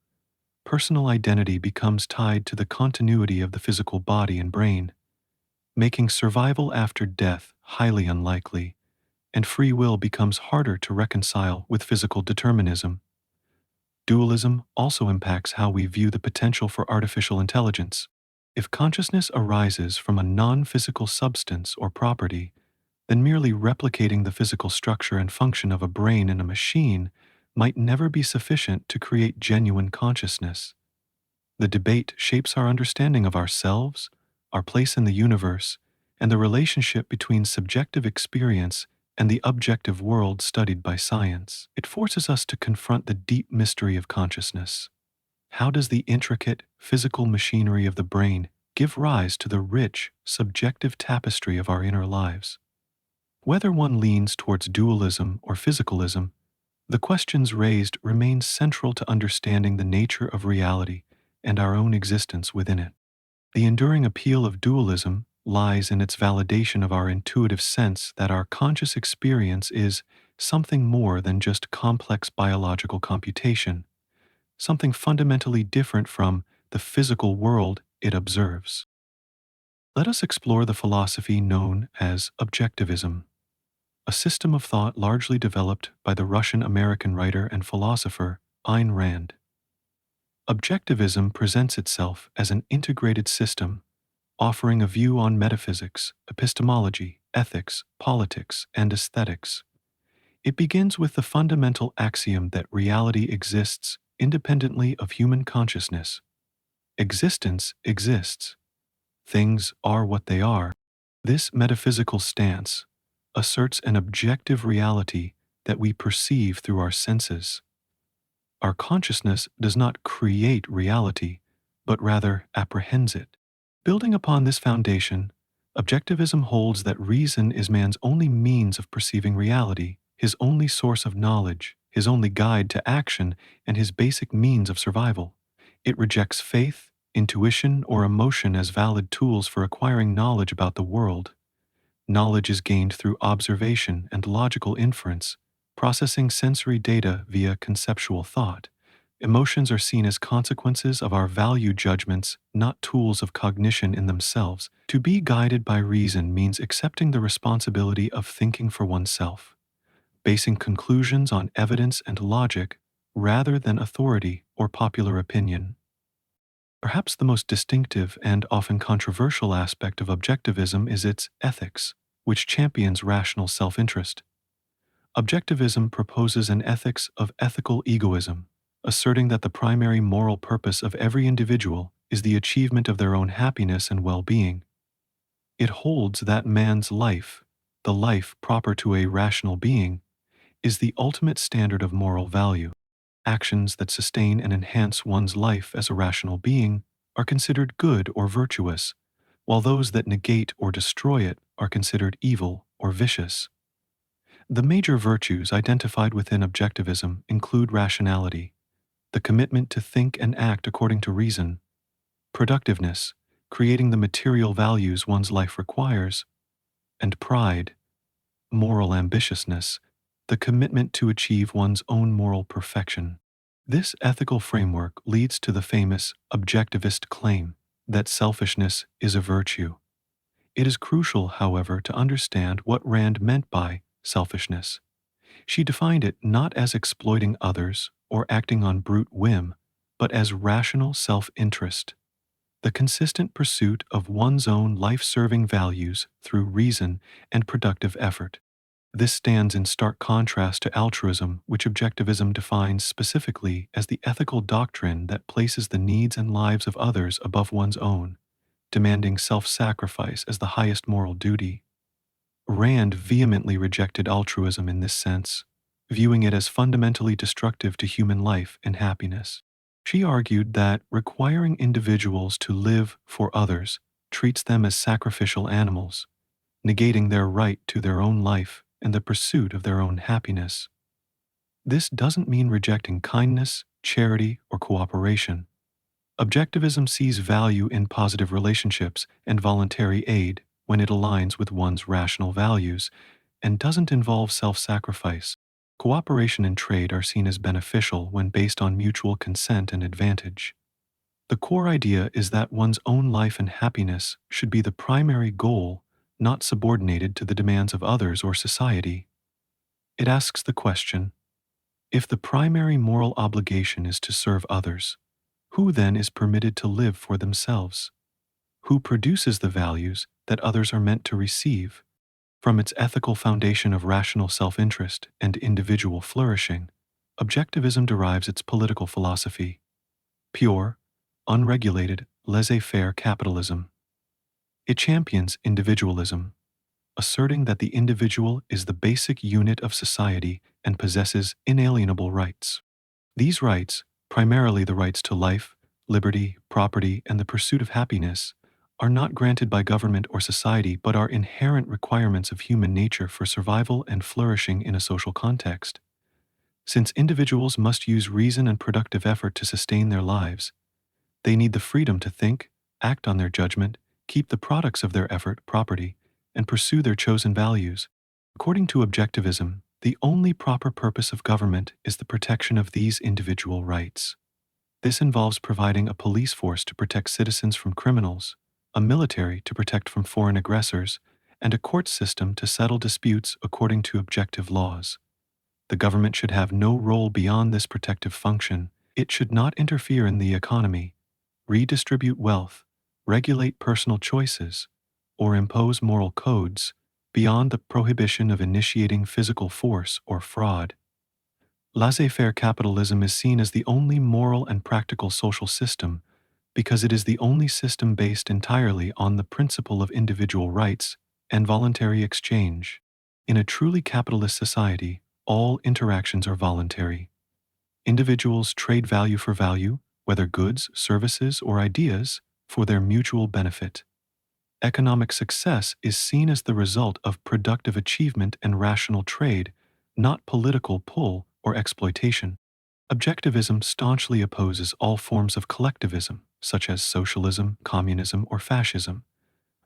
personal identity becomes tied to the continuity of the physical body and brain, making survival after death highly unlikely, and free will becomes harder to reconcile with physical determinism. Dualism also impacts how we view the potential for artificial intelligence. If consciousness arises from a non-physical substance or property, then merely replicating the physical structure and function of a brain in a machine might never be sufficient to create genuine consciousness. The debate shapes our understanding of ourselves, our place in the universe, and the relationship between subjective experience and the objective world studied by science. It forces us to confront the deep mystery of consciousness. How does the intricate, physical machinery of the brain give rise to the rich, subjective tapestry of our inner lives? Whether one leans towards dualism or physicalism, the questions raised remain central to understanding the nature of reality and our own existence within it. The enduring appeal of dualism lies in its validation of our intuitive sense that our conscious experience is something more than just complex biological computation, something fundamentally different from the physical world it observes. Let us explore the philosophy known as Objectivism, a system of thought largely developed by the Russian-American writer and philosopher Ayn Rand. Objectivism presents itself as an integrated system, offering a view on metaphysics, epistemology, ethics, politics, and aesthetics. It begins with the fundamental axiom that reality exists independently of human consciousness. Existence exists. Things are what they are. This metaphysical stance asserts an objective reality that we perceive through our senses. Our consciousness does not create reality, but rather apprehends it. Building upon this foundation, Objectivism holds that reason is man's only means of perceiving reality, his only source of knowledge, his only guide to action, and his basic means of survival. It rejects faith, intuition, or emotion as valid tools for acquiring knowledge about the world. Knowledge is gained through observation and logical inference, processing sensory data via conceptual thought. Emotions are seen as consequences of our value judgments, not tools of cognition in themselves. To be guided by reason means accepting the responsibility of thinking for oneself, basing conclusions on evidence and logic rather than authority or popular opinion. Perhaps the most distinctive and often controversial aspect of Objectivism is its ethics, which champions rational self-interest. Objectivism proposes an ethics of ethical egoism, asserting that the primary moral purpose of every individual is the achievement of their own happiness and well-being. It holds that man's life, the life proper to a rational being, is the ultimate standard of moral value. Actions that sustain and enhance one's life as a rational being are considered good or virtuous, while those that negate or destroy it are considered evil or vicious. The major virtues identified within Objectivism include rationality, the commitment to think and act according to reason; productiveness, creating the material values one's life requires; and pride, moral ambitiousness, the commitment to achieve one's own moral perfection. This ethical framework leads to the famous objectivist claim that selfishness is a virtue. It is crucial, however, to understand what Rand meant by selfishness. She defined it not as exploiting others or acting on brute whim, but as rational self-interest, the consistent pursuit of one's own life-serving values through reason and productive effort. This stands in stark contrast to altruism, which Objectivism defines specifically as the ethical doctrine that places the needs and lives of others above one's own, demanding self-sacrifice as the highest moral duty. Rand vehemently rejected altruism in this sense, viewing it as fundamentally destructive to human life and happiness. She argued that requiring individuals to live for others treats them as sacrificial animals, negating their right to their own life and the pursuit of their own happiness. This doesn't mean rejecting kindness, charity, or cooperation. Objectivism sees value in positive relationships and voluntary aid when it aligns with one's rational values and doesn't involve self-sacrifice. Cooperation and trade are seen as beneficial when based on mutual consent and advantage. The core idea is that one's own life and happiness should be the primary goal, not subordinated to the demands of others or society. It asks the question, if the primary moral obligation is to serve others, who then is permitted to live for themselves? Who produces the values that others are meant to receive? From its ethical foundation of rational self-interest and individual flourishing, Objectivism derives its political philosophy: pure, unregulated, laissez-faire capitalism. It champions individualism, asserting that the individual is the basic unit of society and possesses inalienable rights. These rights, primarily the rights to life, liberty, property, and the pursuit of happiness, are not granted by government or society but are inherent requirements of human nature for survival and flourishing in a social context. Since individuals must use reason and productive effort to sustain their lives, they need the freedom to think, act on their judgment, keep the products of their effort property, and pursue their chosen values. According to Objectivism, the only proper purpose of government is the protection of these individual rights. This involves providing a police force to protect citizens from criminals, a military to protect from foreign aggressors, and a court system to settle disputes according to objective laws. The government should have no role beyond this protective function. It should not interfere in the economy, redistribute wealth, regulate personal choices, or impose moral codes beyond the prohibition of initiating physical force or fraud. Laissez-faire capitalism is seen as the only moral and practical social system because it is the only system based entirely on the principle of individual rights and voluntary exchange. In a truly capitalist society, all interactions are voluntary. Individuals trade value for value, whether goods, services, or ideas, for their mutual benefit. Economic success is seen as the result of productive achievement and rational trade, not political pull or exploitation. Objectivism staunchly opposes all forms of collectivism, such as socialism, communism, or fascism,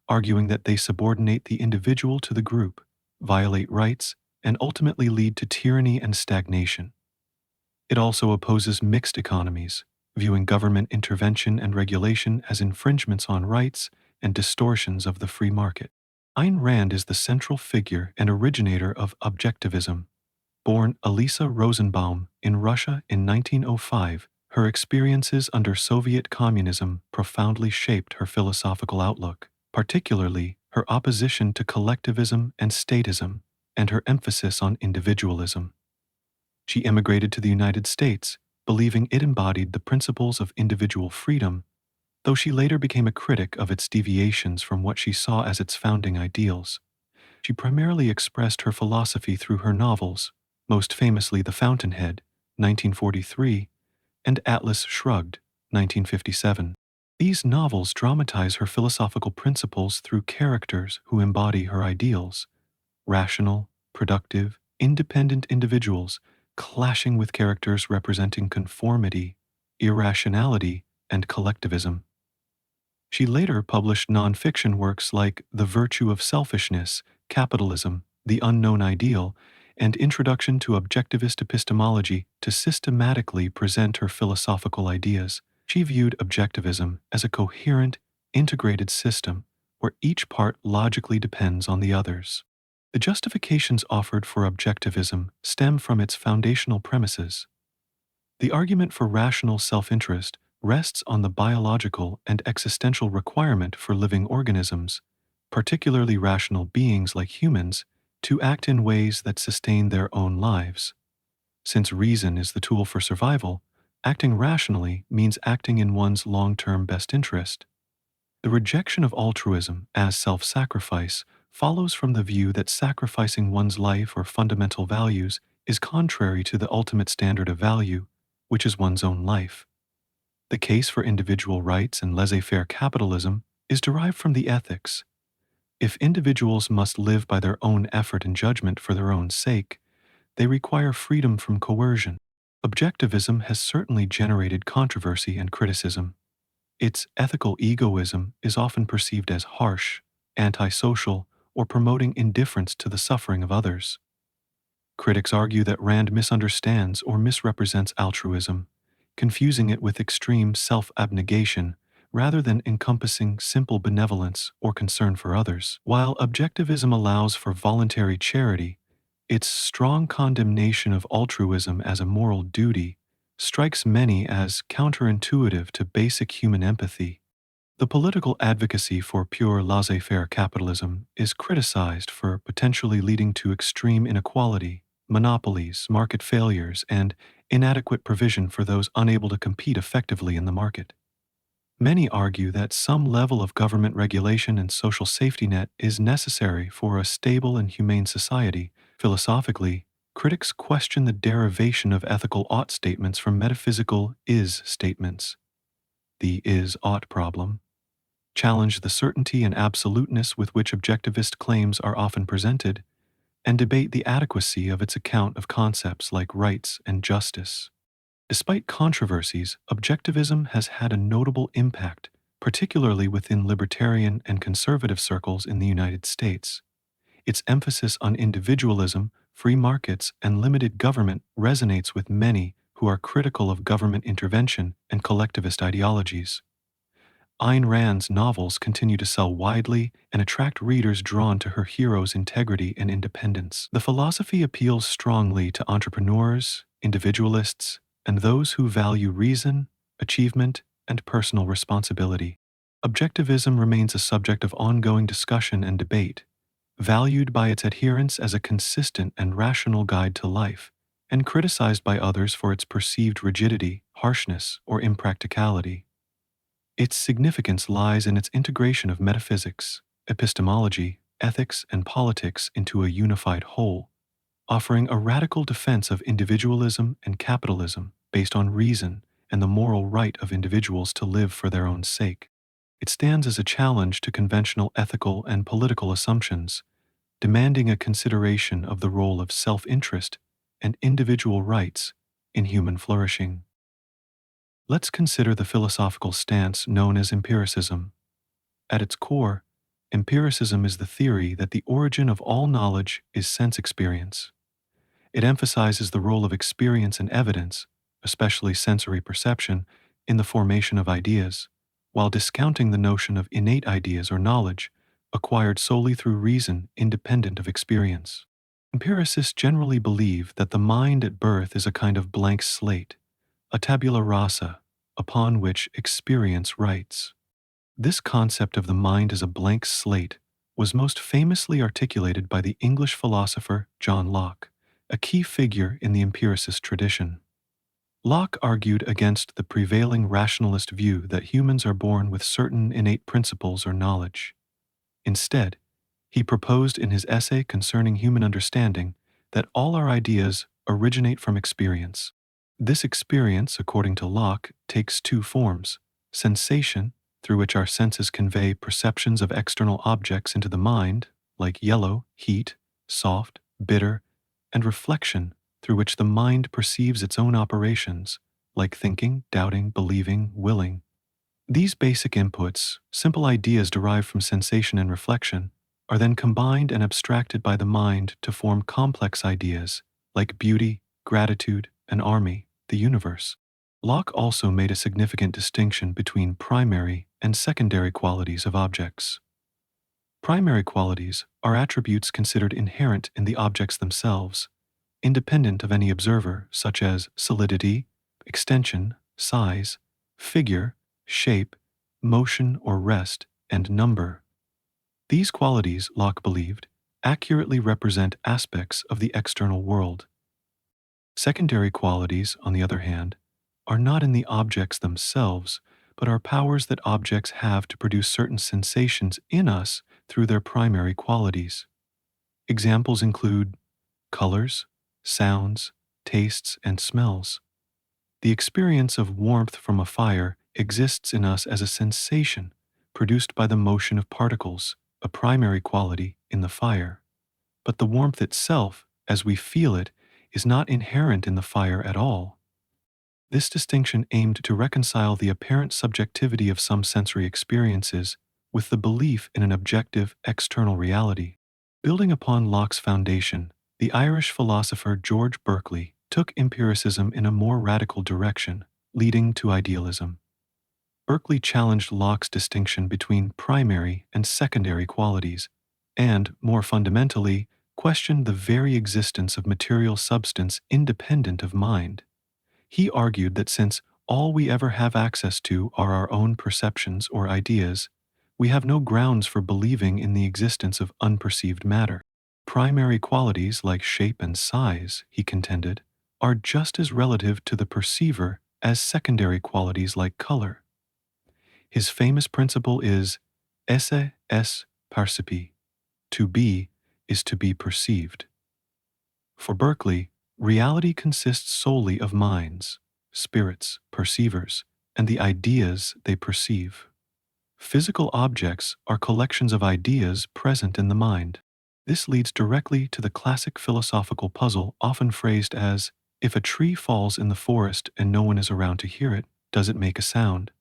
arguing that they subordinate the individual to the group, violate rights, and ultimately lead to tyranny and stagnation. It also opposes mixed economies, viewing government intervention and regulation as infringements on rights and distortions of the free market. Ayn Rand is the central figure and originator of Objectivism. Born Elisa Rosenbaum in Russia in 1905, her experiences under Soviet communism profoundly shaped her philosophical outlook, particularly her opposition to collectivism and statism, and her emphasis on individualism. She emigrated to the United States, believing it embodied the principles of individual freedom, though she later became a critic of its deviations from what she saw as its founding ideals. She primarily expressed her philosophy through her novels, most famously The Fountainhead, 1943, and Atlas Shrugged, 1957. These novels dramatize her philosophical principles through characters who embody her ideals: rational, productive, independent individuals clashing with characters representing conformity, irrationality, and collectivism. She later published nonfiction works like The Virtue of Selfishness, Capitalism, The Unknown Ideal, and Introduction to Objectivist Epistemology to systematically present her philosophical ideas. She viewed objectivism as a coherent, integrated system where each part logically depends on the others. The justifications offered for objectivism stem from its foundational premises. The argument for rational self-interest rests on the biological and existential requirement for living organisms, particularly rational beings like humans, to act in ways that sustain their own lives. Since reason is the tool for survival, acting rationally means acting in one's long-term best interest. The rejection of altruism as self-sacrifice follows from the view that sacrificing one's life or fundamental values is contrary to the ultimate standard of value, which is one's own life. The case for individual rights and laissez-faire capitalism is derived from the ethics. If individuals must live by their own effort and judgment for their own sake, they require freedom from coercion. Objectivism has certainly generated controversy and criticism. Its ethical egoism is often perceived as harsh, antisocial, or promoting indifference to the suffering of others. Critics argue that Rand misunderstands or misrepresents altruism, confusing it with extreme self-abnegation rather than encompassing simple benevolence or concern for others. While objectivism allows for voluntary charity, its strong condemnation of altruism as a moral duty strikes many as counterintuitive to basic human empathy. The political advocacy for pure laissez-faire capitalism is criticized for potentially leading to extreme inequality, monopolies, market failures, and inadequate provision for those unable to compete effectively in the market. Many argue that some level of government regulation and social safety net is necessary for a stable and humane society. Philosophically, critics question the derivation of ethical ought statements from metaphysical is statements. The is-ought problem challenge the certainty and absoluteness with which objectivist claims are often presented, and debate the adequacy of its account of concepts like rights and justice. Despite controversies, objectivism has had a notable impact, particularly within libertarian and conservative circles in the United States. Its emphasis on individualism, free markets, and limited government resonates with many who are critical of government intervention and collectivist ideologies. Ayn Rand's novels continue to sell widely and attract readers drawn to her heroes' integrity and independence. The philosophy appeals strongly to entrepreneurs, individualists, and those who value reason, achievement, and personal responsibility. Objectivism remains a subject of ongoing discussion and debate, valued by its adherents as a consistent and rational guide to life, and criticized by others for its perceived rigidity, harshness, or impracticality. Its significance lies in its integration of metaphysics, epistemology, ethics, and politics into a unified whole, offering a radical defense of individualism and capitalism based on reason and the moral right of individuals to live for their own sake. It stands as a challenge to conventional ethical and political assumptions, demanding a consideration of the role of self-interest and individual rights in human flourishing. Let's consider the philosophical stance known as empiricism. At its core, empiricism is the theory that the origin of all knowledge is sense experience. It emphasizes the role of experience and evidence, especially sensory perception, in the formation of ideas, while discounting the notion of innate ideas or knowledge acquired solely through reason independent of experience. Empiricists generally believe that the mind at birth is a kind of blank slate, a tabula rasa, upon which experience writes. This concept of the mind as a blank slate was most famously articulated by the English philosopher John Locke, a key figure in the empiricist tradition. Locke argued against the prevailing rationalist view that humans are born with certain innate principles or knowledge. Instead, he proposed in his essay concerning human understanding that all our ideas originate from experience. This experience, according to Locke, takes two forms: sensation, through which our senses convey perceptions of external objects into the mind, like yellow, heat, soft, bitter, and reflection, through which the mind perceives its own operations, like thinking, doubting, believing, willing. These basic inputs, simple ideas derived from sensation and reflection, are then combined and abstracted by the mind to form complex ideas, like beauty, gratitude, an army, the universe. Locke also made a significant distinction between primary and secondary qualities of objects. Primary qualities are attributes considered inherent in the objects themselves, independent of any observer, such as solidity, extension, size, figure, shape, motion or rest, and number. These qualities, Locke believed, accurately represent aspects of the external world. Secondary qualities, on the other hand, are not in the objects themselves, but are powers that objects have to produce certain sensations in us through their primary qualities. Examples include colors, sounds, tastes, and smells. The experience of warmth from a fire exists in us as a sensation produced by the motion of particles, a primary quality in the fire. But the warmth itself, as we feel it, is not inherent in the fire at all. This distinction aimed to reconcile the apparent subjectivity of some sensory experiences with the belief in an objective external reality. Building upon Locke's foundation, the Irish philosopher George Berkeley took empiricism in a more radical direction, leading to idealism. Berkeley challenged Locke's distinction between primary and secondary qualities, and, more fundamentally, questioned the very existence of material substance independent of mind. He argued that since all we ever have access to are our own perceptions or ideas, we have no grounds for believing in the existence of unperceived matter. Primary qualities like shape and size, he contended, are just as relative to the perceiver as secondary qualities like color. His famous principle is esse est percipi. To be is to be perceived. For Berkeley, reality consists solely of minds, spirits, perceivers, and the ideas they perceive. Physical objects are collections of ideas present in the mind. This leads directly to the classic philosophical puzzle often phrased as, if a tree falls in the forest and no one is around to hear it, does it make a sound?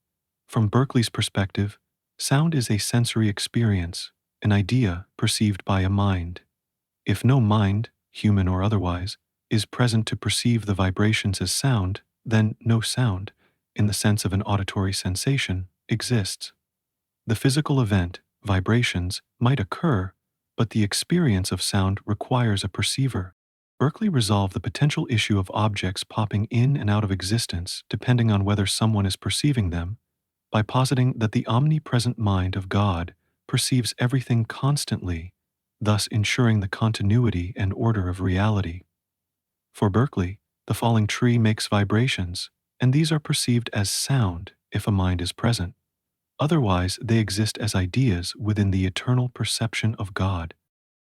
From Berkeley's perspective, sound is a sensory experience, an idea perceived by a mind. If no mind, human or otherwise, is present to perceive the vibrations as sound, then no sound, in the sense of an auditory sensation, exists. The physical event, vibrations, might occur, but the experience of sound requires a perceiver. Berkeley resolved the potential issue of objects popping in and out of existence depending on whether someone is perceiving them by positing that the omnipresent mind of God perceives everything constantly, thus ensuring the continuity and order of reality. For Berkeley, the falling tree makes vibrations, and these are perceived as sound if a mind is present. Otherwise, they exist as ideas within the eternal perception of God.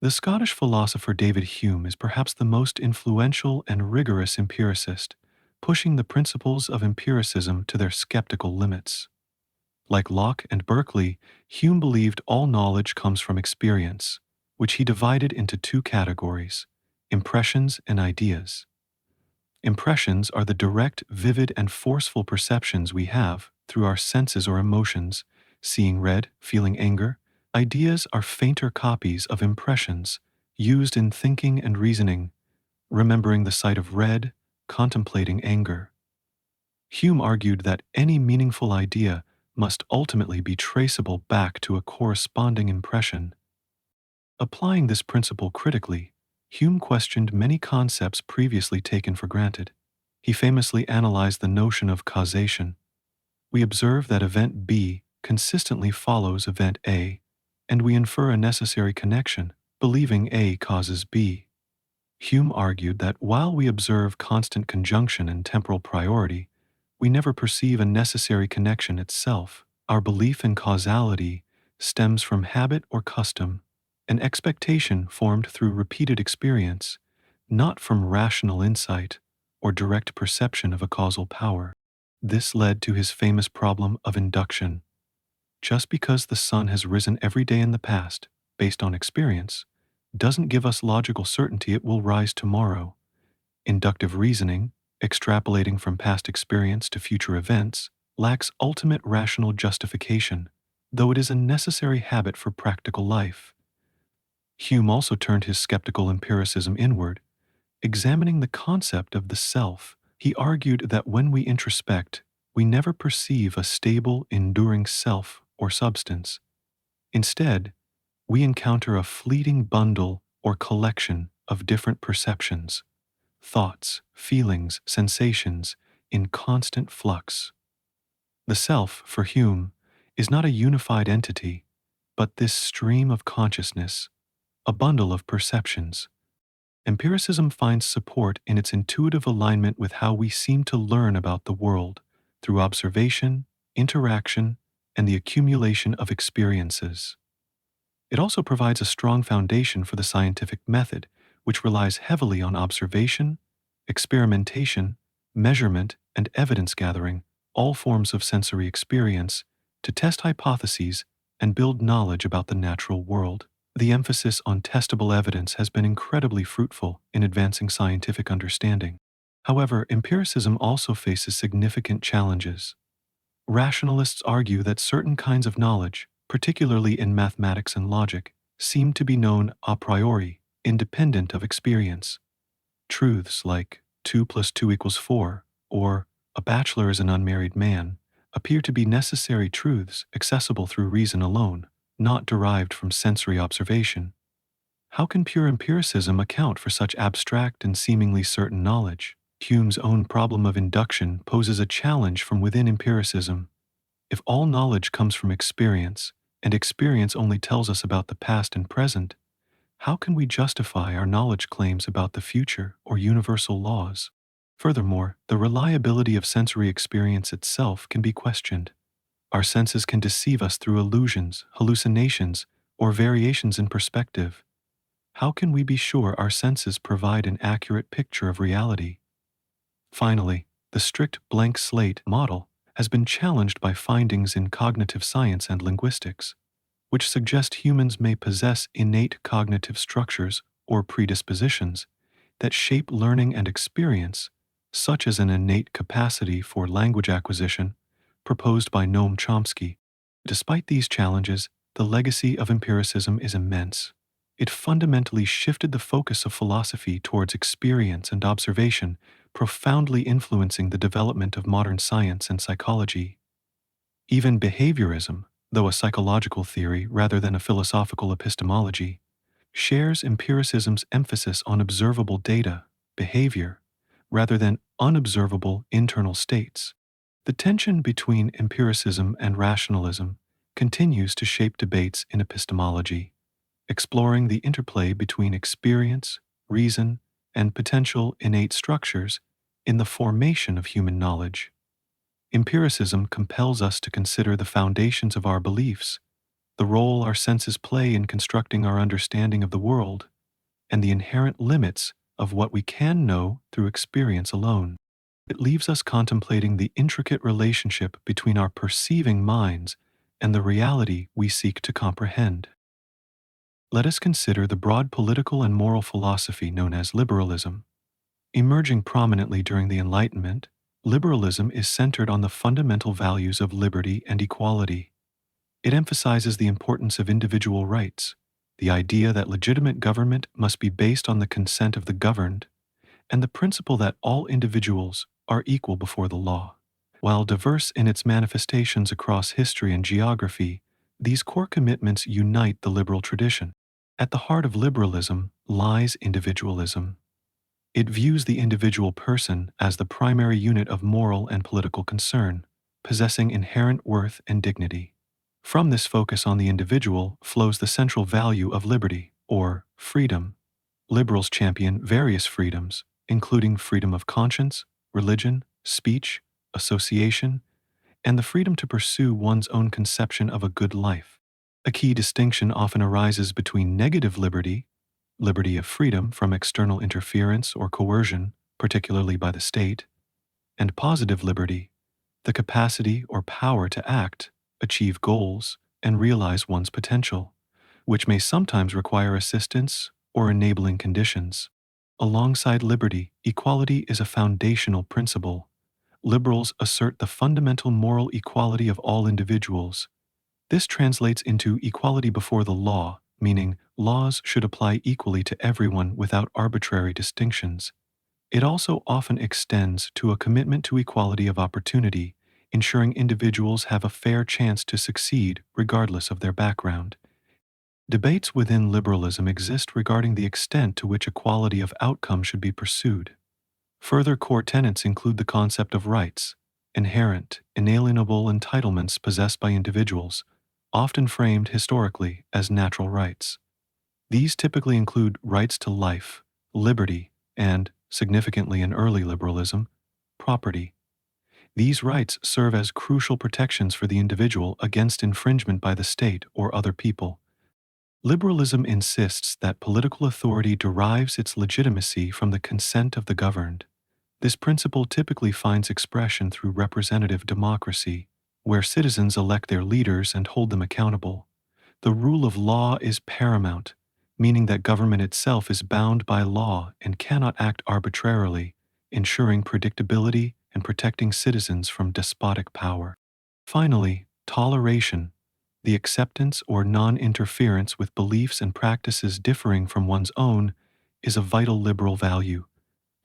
The Scottish philosopher David Hume is perhaps the most influential and rigorous empiricist, pushing the principles of empiricism to their skeptical limits. Like Locke and Berkeley, Hume believed all knowledge comes from experience, which he divided into two categories: impressions and ideas. Impressions are the direct, vivid, and forceful perceptions we have through our senses or emotions, seeing red, feeling anger. Ideas are fainter copies of impressions, used in thinking and reasoning, remembering the sight of red, contemplating anger. Hume argued that any meaningful idea must ultimately be traceable back to a corresponding impression. Applying this principle critically, Hume questioned many concepts previously taken for granted. He famously analyzed the notion of causation. We observe that event B consistently follows event A, and we infer a necessary connection, believing A causes B. Hume argued that while we observe constant conjunction and temporal priority, we never perceive a necessary connection itself. Our belief in causality stems from habit or custom, an expectation formed through repeated experience, not from rational insight or direct perception of a causal power. This led to his famous problem of induction. Just because the sun has risen every day in the past, based on experience, doesn't give us logical certainty it will rise tomorrow. Inductive reasoning, extrapolating from past experience to future events, lacks ultimate rational justification, though it is a necessary habit for practical life. Hume also turned his skeptical empiricism inward, examining the concept of the self. He argued that when we introspect, we never perceive a stable, enduring self or substance. Instead, we encounter a fleeting bundle or collection of different perceptions, thoughts, feelings, sensations, in constant flux. The self, for Hume, is not a unified entity, but this stream of consciousness, a bundle of perceptions. Empiricism finds support in its intuitive alignment with how we seem to learn about the world through observation, interaction, and the accumulation of experiences. It also provides a strong foundation for the scientific method, which relies heavily on observation, experimentation, measurement, and evidence gathering, all forms of sensory experience, to test hypotheses and build knowledge about the natural world. The emphasis on testable evidence has been incredibly fruitful in advancing scientific understanding. However, empiricism also faces significant challenges. Rationalists argue that certain kinds of knowledge, particularly in mathematics and logic, seem to be known a priori, independent of experience. Truths like 2 plus 2 equals 4, or a bachelor is an unmarried man, appear to be necessary truths accessible through reason alone, not derived from sensory observation. How can pure empiricism account for such abstract and seemingly certain knowledge? Hume's own problem of induction poses a challenge from within empiricism. If all knowledge comes from experience, and experience only tells us about the past and present, how can we justify our knowledge claims about the future or universal laws? Furthermore, the reliability of sensory experience itself can be questioned. Our senses can deceive us through illusions, hallucinations, or variations in perspective. How can we be sure our senses provide an accurate picture of reality? Finally, the strict blank slate model has been challenged by findings in cognitive science and linguistics, which suggest humans may possess innate cognitive structures or predispositions that shape learning and experience, such as an innate capacity for language acquisition, proposed by Noam Chomsky. Despite these challenges, the legacy of empiricism is immense. It fundamentally shifted the focus of philosophy towards experience and observation, profoundly influencing the development of modern science and psychology. Even behaviorism, though a psychological theory rather than a philosophical epistemology, shares empiricism's emphasis on observable data, behavior, rather than unobservable internal states. The tension between empiricism and rationalism continues to shape debates in epistemology, exploring the interplay between experience, reason, and potential innate structures in the formation of human knowledge. Empiricism compels us to consider the foundations of our beliefs, the role our senses play in constructing our understanding of the world, and the inherent limits of what we can know through experience alone. It leaves us contemplating the intricate relationship between our perceiving minds and the reality we seek to comprehend. Let us consider the broad political and moral philosophy known as liberalism. Emerging prominently during the Enlightenment, liberalism is centered on the fundamental values of liberty and equality. It emphasizes the importance of individual rights, the idea that legitimate government must be based on the consent of the governed, and the principle that all individuals are equal before the law. While diverse in its manifestations across history and geography, these core commitments unite the liberal tradition. At the heart of liberalism lies individualism. It views the individual person as the primary unit of moral and political concern, possessing inherent worth and dignity. From this focus on the individual flows the central value of liberty, or freedom. Liberals champion various freedoms, including freedom of conscience, religion, speech, association, and the freedom to pursue one's own conception of a good life. A key distinction often arises between negative liberty, liberty of freedom from external interference or coercion, particularly by the state, and positive liberty, the capacity or power to act, achieve goals, and realize one's potential, which may sometimes require assistance or enabling conditions. Alongside liberty, equality is a foundational principle. Liberals assert the fundamental moral equality of all individuals. This translates into equality before the law, meaning laws should apply equally to everyone without arbitrary distinctions. It also often extends to a commitment to equality of opportunity, ensuring individuals have a fair chance to succeed regardless of their background. Debates within liberalism exist regarding the extent to which equality of outcome should be pursued. Further core tenets include the concept of rights, inherent, inalienable entitlements possessed by individuals, often framed historically as natural rights. These typically include rights to life, liberty, and, significantly in early liberalism, property. These rights serve as crucial protections for the individual against infringement by the state or other people. Liberalism insists that political authority derives its legitimacy from the consent of the governed. This principle typically finds expression through representative democracy, where citizens elect their leaders and hold them accountable. The rule of law is paramount, meaning that government itself is bound by law and cannot act arbitrarily, ensuring predictability and protecting citizens from despotic power. Finally, toleration, the acceptance or non-interference with beliefs and practices differing from one's own, is a vital liberal value,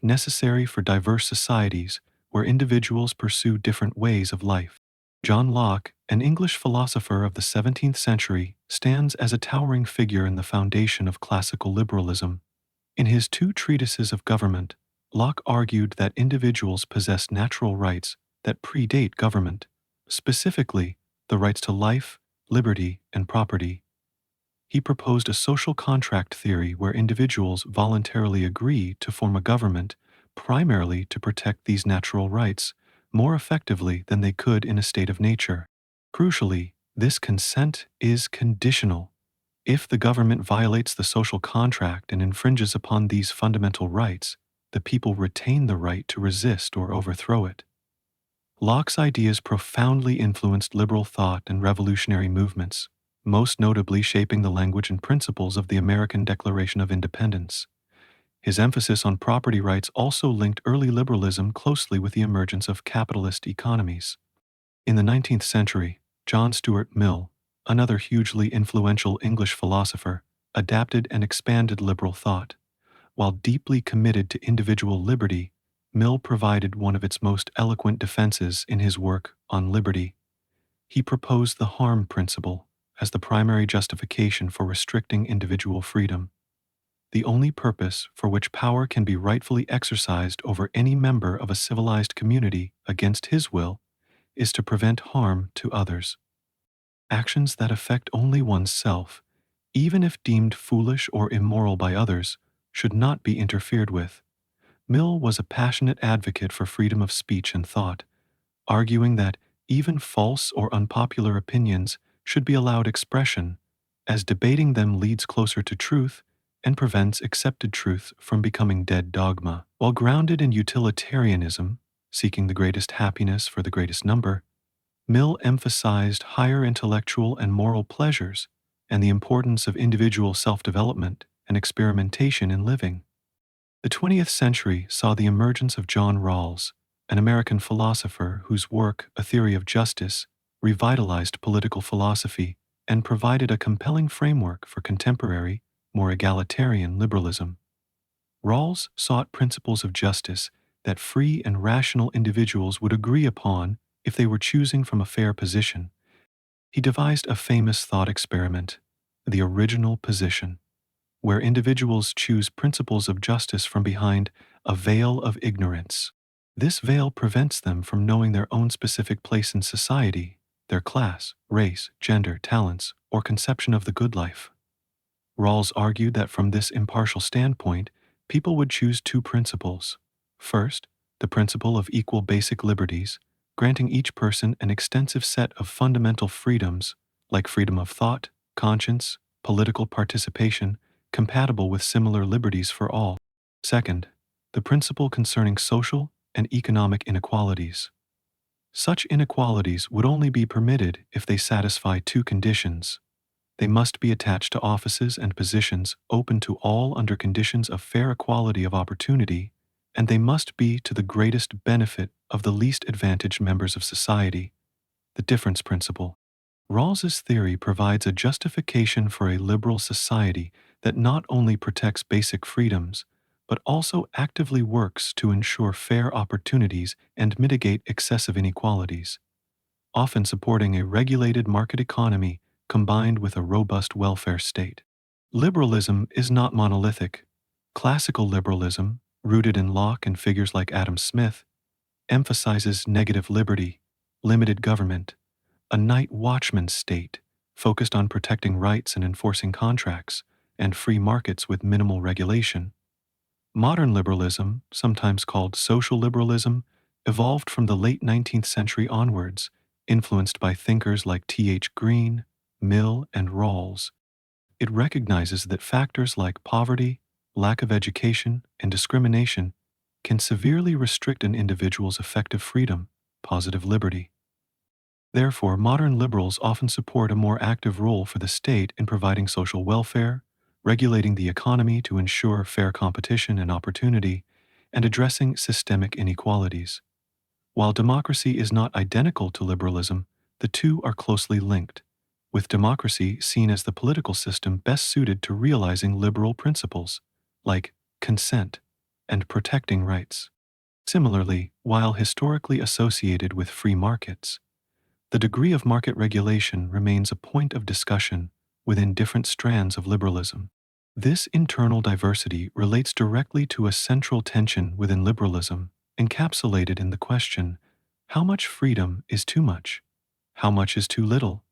necessary for diverse societies where individuals pursue different ways of life. John Locke, an English philosopher of the 17th century, stands as a towering figure in the foundation of classical liberalism. In his two treatises of government, Locke argued that individuals possess natural rights that predate government, specifically the rights to life, liberty, and property. He proposed a social contract theory where individuals voluntarily agree to form a government primarily to protect these natural rights more effectively than they could in a state of nature. Crucially, this consent is conditional. If the government violates the social contract and infringes upon these fundamental rights, the people retain the right to resist or overthrow it. Locke's ideas profoundly influenced liberal thought and revolutionary movements, most notably shaping the language and principles of the American Declaration of Independence. His emphasis on property rights also linked early liberalism closely with the emergence of capitalist economies. In the 19th century, John Stuart Mill, another hugely influential English philosopher, adapted and expanded liberal thought. While deeply committed to individual liberty, Mill provided one of its most eloquent defenses in his work on liberty. He proposed the harm principle as the primary justification for restricting individual freedom. The only purpose for which power can be rightfully exercised over any member of a civilized community against his will is to prevent harm to others. Actions that affect only oneself, even if deemed foolish or immoral by others, should not be interfered with. Mill was a passionate advocate for freedom of speech and thought, arguing that even false or unpopular opinions should be allowed expression, as debating them leads closer to truth and prevents accepted truth from becoming dead dogma. While grounded in utilitarianism, seeking the greatest happiness for the greatest number, Mill emphasized higher intellectual and moral pleasures and the importance of individual self-development and experimentation in living. The 20th century saw the emergence of John Rawls, an American philosopher whose work, A Theory of Justice, revitalized political philosophy and provided a compelling framework for contemporary, more egalitarian liberalism. Rawls sought principles of justice that free and rational individuals would agree upon if they were choosing from a fair position. He devised a famous thought experiment, the original position, where individuals choose principles of justice from behind a veil of ignorance. This veil prevents them from knowing their own specific place in society, their class, race, gender, talents, or conception of the good life. Rawls argued that from this impartial standpoint, people would choose two principles. First, the principle of equal basic liberties, granting each person an extensive set of fundamental freedoms, like freedom of thought, conscience, political participation, compatible with similar liberties for all. Second, the principle concerning social and economic inequalities. Such inequalities would only be permitted if they satisfy two conditions. They must be attached to offices and positions open to all under conditions of fair equality of opportunity, and they must be to the greatest benefit of the least advantaged members of society. The difference principle. Rawls's theory provides a justification for a liberal society that not only protects basic freedoms, but also actively works to ensure fair opportunities and mitigate excessive inequalities, often supporting a regulated market economy combined with a robust welfare state. Liberalism is not monolithic. Classical liberalism, rooted in Locke and figures like Adam Smith, emphasizes negative liberty, limited government, a night watchman state focused on protecting rights and enforcing contracts, and free markets with minimal regulation. Modern liberalism, sometimes called social liberalism, evolved from the late 19th century onwards, influenced by thinkers like T.H. Green, Mill, and Rawls. It recognizes that factors like poverty, lack of education, and discrimination can severely restrict an individual's effective freedom, positive liberty. Therefore, modern liberals often support a more active role for the state in providing social welfare, regulating the economy to ensure fair competition and opportunity, and addressing systemic inequalities. While democracy is not identical to liberalism, the two are closely linked, with democracy seen as the political system best suited to realizing liberal principles, like consent and protecting rights. Similarly, while historically associated with free markets, the degree of market regulation remains a point of discussion within different strands of liberalism. This internal diversity relates directly to a central tension within liberalism, encapsulated in the question, how much freedom is too much? How much is too little?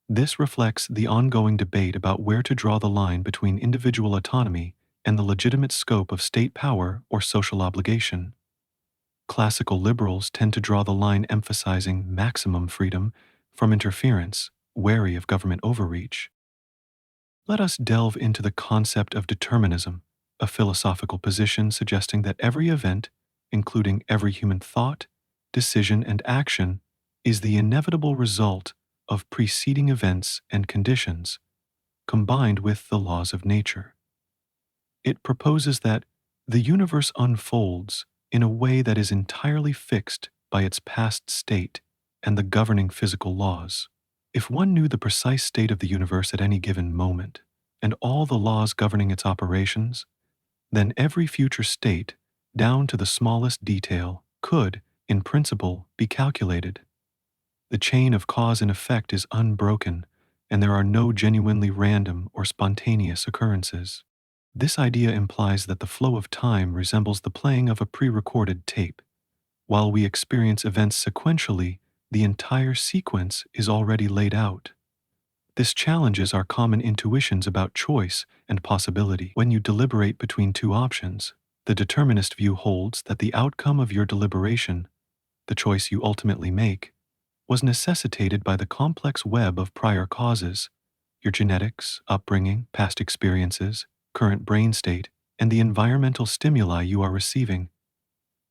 This reflects the ongoing debate about where to draw the line between individual autonomy and the legitimate scope of state power or social obligation. Classical liberals tend to draw the line emphasizing maximum freedom from interference, wary of government overreach. Let us delve into the concept of determinism, a philosophical position suggesting that every event, including every human thought, decision, and action, is the inevitable result of preceding events and conditions, combined with the laws of nature. It proposes that the universe unfolds in a way that is entirely fixed by its past state and the governing physical laws. If one knew the precise state of the universe at any given moment, and all the laws governing its operations, then every future state, down to the smallest detail, could, in principle, be calculated. The chain of cause and effect is unbroken, and there are no genuinely random or spontaneous occurrences. This idea implies that the flow of time resembles the playing of a pre-recorded tape. While we experience events sequentially, the entire sequence is already laid out. This challenges our common intuitions about choice and possibility. When you deliberate between two options, the determinist view holds that the outcome of your deliberation the choice you ultimately make, was necessitated by the complex web of prior causes, your genetics, upbringing, past experiences, current brain state, and the environmental stimuli you are receiving.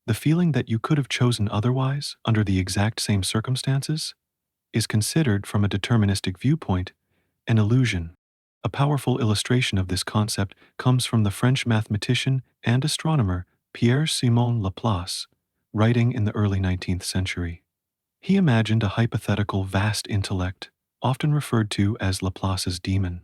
The feeling that you could have chosen otherwise under the exact same circumstances is considered from a deterministic viewpoint an illusion. A powerful illustration of this concept comes from the French mathematician and astronomer Pierre-Simon Laplace, writing in the early 19th century. He imagined a hypothetical vast intellect, often referred to as Laplace's demon.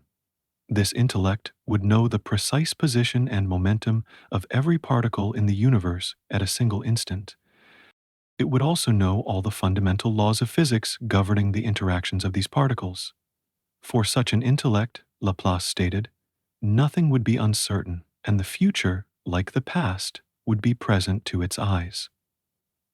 This intellect would know the precise position and momentum of every particle in the universe at a single instant. It would also know all the fundamental laws of physics governing the interactions of these particles. For such an intellect, Laplace stated, nothing would be uncertain, and the future, like the past, would be present to its eyes.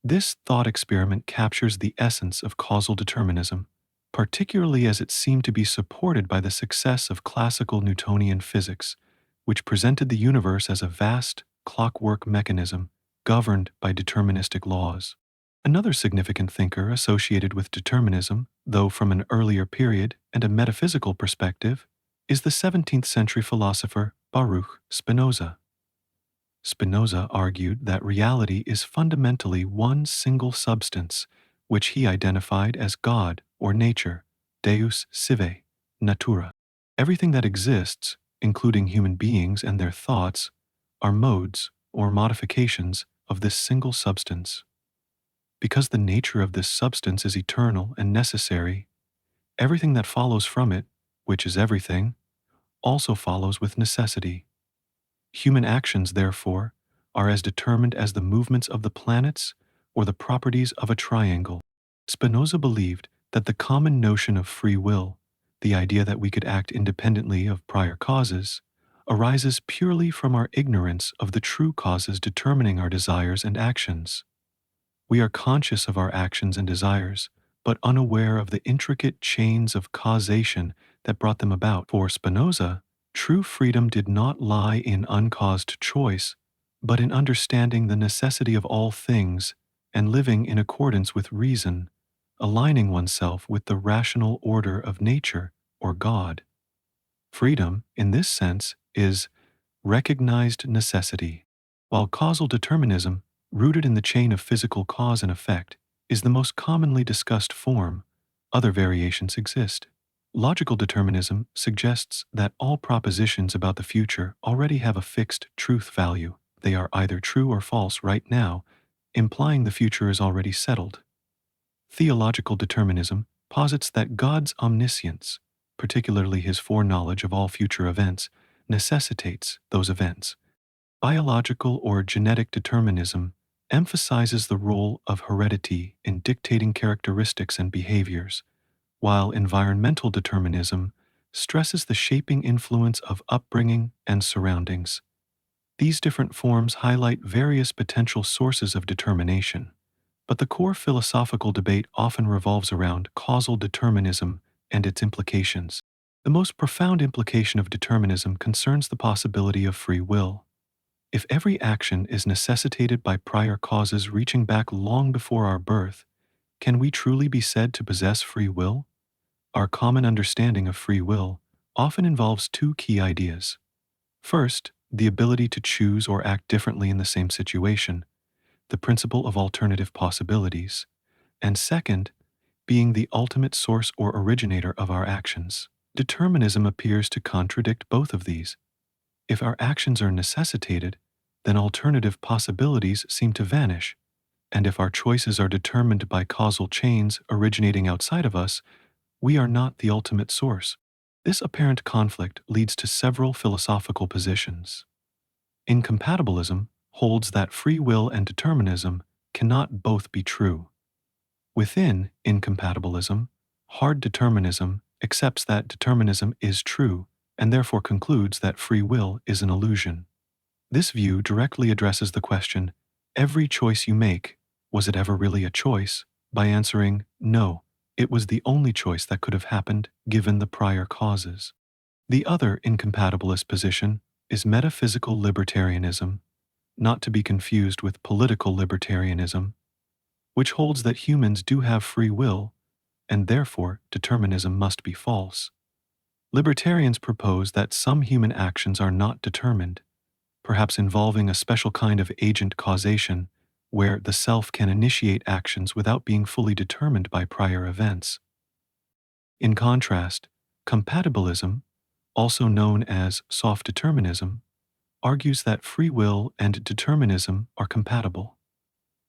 This thought experiment captures the essence of causal determinism, particularly as it seemed to be supported by the success of classical Newtonian physics, which presented the universe as a vast, clockwork mechanism governed by deterministic laws. Another significant thinker associated with determinism, though from an earlier period and a metaphysical perspective, is the 17th century philosopher Baruch Spinoza. Spinoza argued that reality is fundamentally one single substance, which he identified as God or nature, Deus sive, natura. Everything that exists, including human beings and their thoughts, are modes or modifications of this single substance. Because the nature of this substance is eternal and necessary, everything that follows from it, which is everything, also follows with necessity. Human actions, therefore, are as determined as the movements of the planets or the properties of a triangle. Spinoza believed that the common notion of free will, the idea that we could act independently of prior causes, arises purely from our ignorance of the true causes determining our desires and actions. We are conscious of our actions and desires, but unaware of the intricate chains of causation that brought them about. For Spinoza, true freedom did not lie in uncaused choice, but in understanding the necessity of all things and living in accordance with reason, aligning oneself with the rational order of nature or God. Freedom, in this sense, is recognized necessity, while causal determinism, rooted in the chain of physical cause and effect, is the most commonly discussed form. Other variations exist. Logical determinism suggests that all propositions about the future already have a fixed truth value. They are either true or false right now, implying the future is already settled. Theological determinism posits that God's omniscience, particularly his foreknowledge of all future events, necessitates those events. Biological or genetic determinism emphasizes the role of heredity in dictating characteristics and behaviors, while environmental determinism stresses the shaping influence of upbringing and surroundings. These different forms highlight various potential sources of determination, but the core philosophical debate often revolves around causal determinism and its implications. The most profound implication of determinism concerns the possibility of free will. If every action is necessitated by prior causes reaching back long before our birth, can we truly be said to possess free will? Our common understanding of free will often involves two key ideas. First, the ability to choose or act differently in the same situation, the principle of alternative possibilities, and second, being the ultimate source or originator of our actions. Determinism appears to contradict both of these. If our actions are necessitated, then alternative possibilities seem to vanish, and if our choices are determined by causal chains originating outside of us, we are not the ultimate source. This apparent conflict leads to several philosophical positions. Incompatibilism holds that free will and determinism cannot both be true. Within incompatibilism, hard determinism accepts that determinism is true and therefore concludes that free will is an illusion. This view directly addresses the question, every choice you make, was it ever really a choice? By answering, no, it was the only choice that could have happened given the prior causes. The other incompatibilist position is metaphysical libertarianism, not to be confused with political libertarianism. which holds that humans do have free will, and therefore determinism must be false. Libertarians propose that some human actions are not determined, perhaps involving a special kind of agent causation, where the self can initiate actions without being fully determined by prior events. In contrast, compatibilism, also known as soft determinism, argues that free will and determinism are compatible.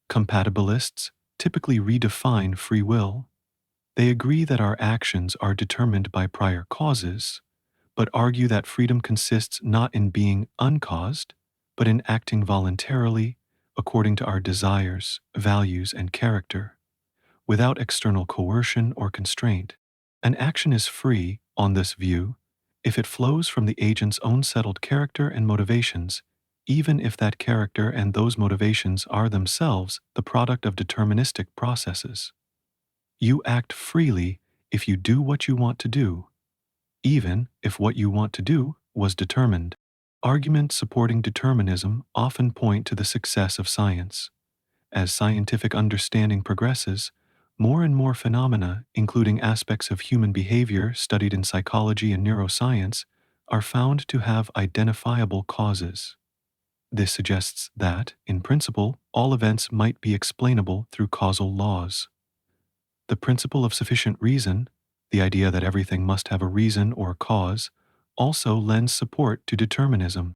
Compatibilists typically redefine free will. They agree that our actions are determined by prior causes, but argue that freedom consists not in being uncaused, but in acting voluntarily according to our desires, values, and character, without external coercion or constraint. An action is free, on this view, if it flows from the agent's own settled character and motivations, even if that character and those motivations are themselves the product of deterministic processes. You act freely if you do what you want to do, even if what you want to do was determined. Arguments supporting determinism often point to the success of science. As scientific understanding progresses, more and more phenomena, including aspects of human behavior studied in psychology and neuroscience, are found to have identifiable causes. This suggests that, in principle, all events might be explainable through causal laws. The principle of sufficient reason, the idea that everything must have a reason or cause, also lends support to determinism.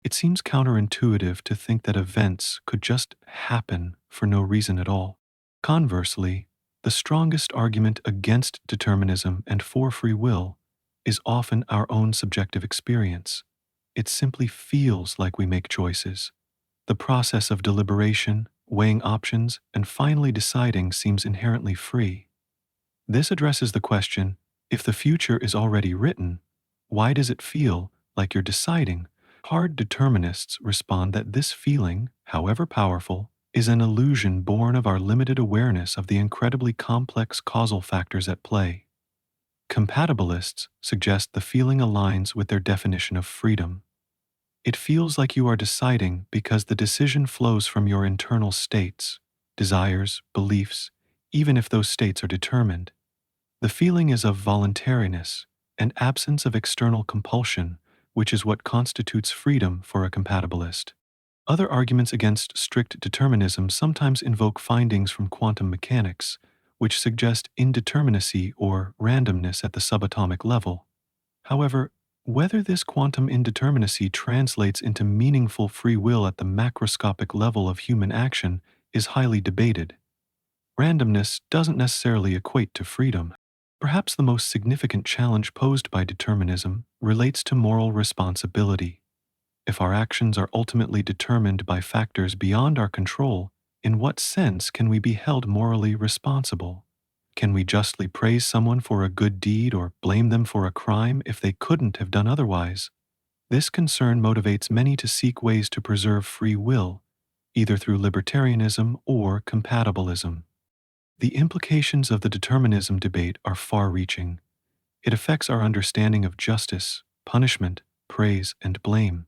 It seems counterintuitive to think that events could just happen for no reason at all. Conversely, the strongest argument against determinism and for free will is often our own subjective experience. It simply feels like we make choices. The process of deliberation, weighing options, and finally deciding seems inherently free. This addresses the question, if the future is already written, why does it feel like you're deciding? Hard determinists respond that this feeling, however powerful, is an illusion born of our limited awareness of the incredibly complex causal factors at play. Compatibilists suggest the feeling aligns with their definition of freedom. It feels like you are deciding because the decision flows from your internal states, desires, beliefs, even if those states are determined. The feeling is of voluntariness and absence of external compulsion, which is what constitutes freedom for a compatibilist. Other arguments against strict determinism sometimes invoke findings from quantum mechanics, which suggest indeterminacy or randomness at the subatomic level. However, whether this quantum indeterminacy translates into meaningful free will at the macroscopic level of human action is highly debated. Randomness doesn't necessarily equate to freedom. Perhaps the most significant challenge posed by determinism relates to moral responsibility. If our actions are ultimately determined by factors beyond our control, in what sense can we be held morally responsible? Can we justly praise someone for a good deed or blame them for a crime if they couldn't have done otherwise? This concern motivates many to seek ways to preserve free will, either through libertarianism or compatibilism. The implications of the determinism debate are far-reaching. It affects our understanding of justice, punishment, praise, and blame.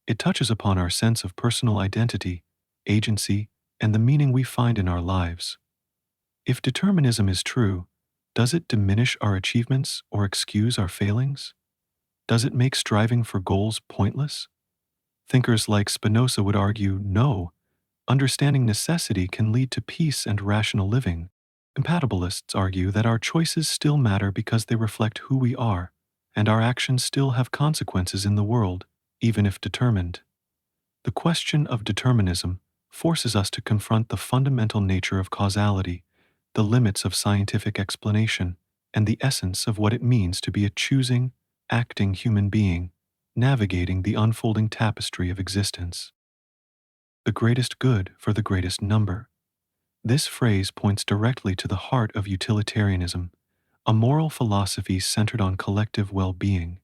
It touches upon our sense of personal identity, agency, and the meaning we find in our lives. If determinism is true, does it diminish our achievements or excuse our failings? Does it make striving for goals pointless? Thinkers like Spinoza would argue, no, understanding necessity can lead to peace and rational living. Compatibilists argue that our choices still matter because they reflect who we are, and our actions still have consequences in the world, even if determined. The question of determinism forces us to confront the fundamental nature of causality, the limits of scientific explanation, and the essence of what it means to be a choosing, acting human being, navigating the unfolding tapestry of existence. The greatest good for the greatest number. This phrase points directly to the heart of utilitarianism, a moral philosophy centered on collective well-being.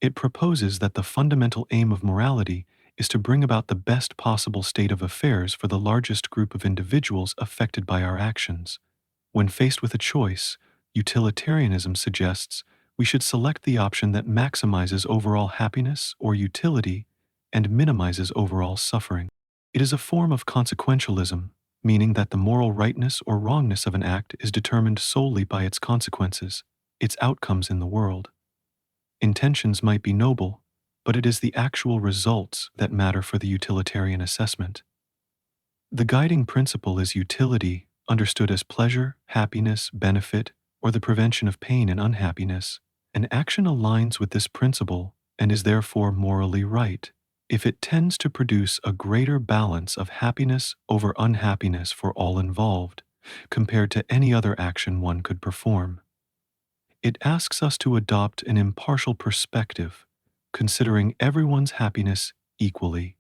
It proposes that the fundamental aim of morality is to bring about the best possible state of affairs for the largest group of individuals affected by our actions. When faced with a choice, utilitarianism suggests we should select the option that maximizes overall happiness or utility and minimizes overall suffering. It is a form of consequentialism, meaning that the moral rightness or wrongness of an act is determined solely by its consequences, its outcomes in the world. Intentions might be noble, but it is the actual results that matter for the utilitarian assessment. The guiding principle is utility, understood as pleasure, happiness, benefit, or the prevention of pain and unhappiness. An action aligns with this principle and is therefore morally right if it tends to produce a greater balance of happiness over unhappiness for all involved, compared to any other action one could perform. It asks us to adopt an impartial perspective, considering everyone's happiness equally.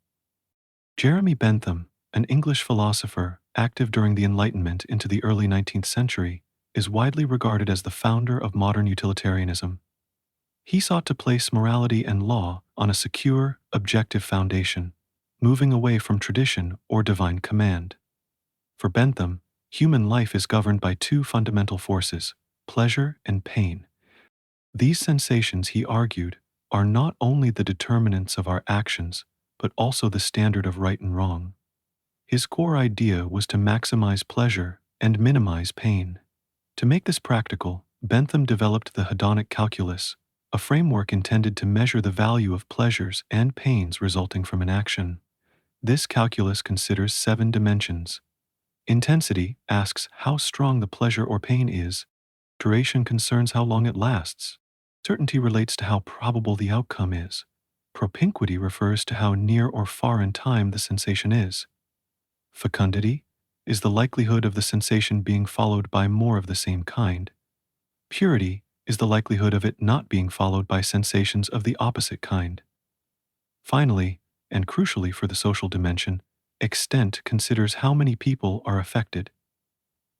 Jeremy Bentham, an English philosopher active during the Enlightenment into the early 19th century, is widely regarded as the founder of modern utilitarianism. He sought to place morality and law on a secure, objective foundation, moving away from tradition or divine command. For Bentham, human life is governed by two fundamental forces, pleasure and pain. These sensations, he argued, are not only the determinants of our actions, but also the standard of right and wrong. His core idea was to maximize pleasure and minimize pain. To make this practical, Bentham developed the hedonic calculus, a framework intended to measure the value of pleasures and pains resulting from an action. This calculus considers 7 dimensions. Intensity asks how strong the pleasure or pain is. Duration concerns how long it lasts. Certainty relates to how probable the outcome is. Propinquity refers to how near or far in time the sensation is. Fecundity is the likelihood of the sensation being followed by more of the same kind. Purity is the likelihood of it not being followed by sensations of the opposite kind. Finally, and crucially for the social dimension, extent considers how many people are affected.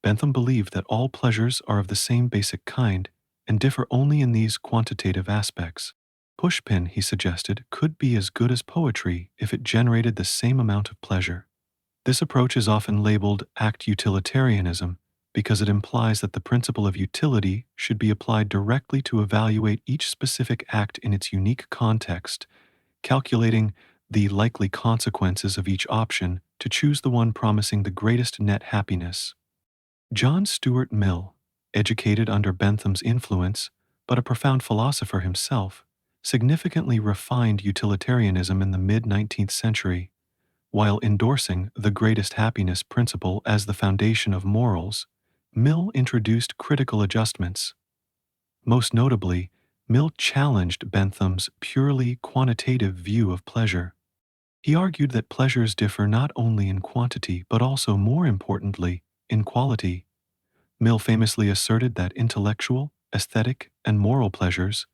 Bentham believed that all pleasures are of the same basic kind and differ only in these quantitative aspects. Pushpin, he suggested, could be as good as poetry if it generated the same amount of pleasure. This approach is often labeled act utilitarianism because it implies that the principle of utility should be applied directly to evaluate each specific act in its unique context, calculating the likely consequences of each option to choose the one promising the greatest net happiness. John Stuart Mill, educated under Bentham's influence, but a profound philosopher himself, significantly refined utilitarianism in the mid-19th century. While endorsing the greatest happiness principle as the foundation of morals, Mill introduced critical adjustments. Most notably, Mill challenged Bentham's purely quantitative view of pleasure. He argued that pleasures differ not only in quantity but also, more importantly, in quality. Mill famously asserted that intellectual, aesthetic, and moral pleasures,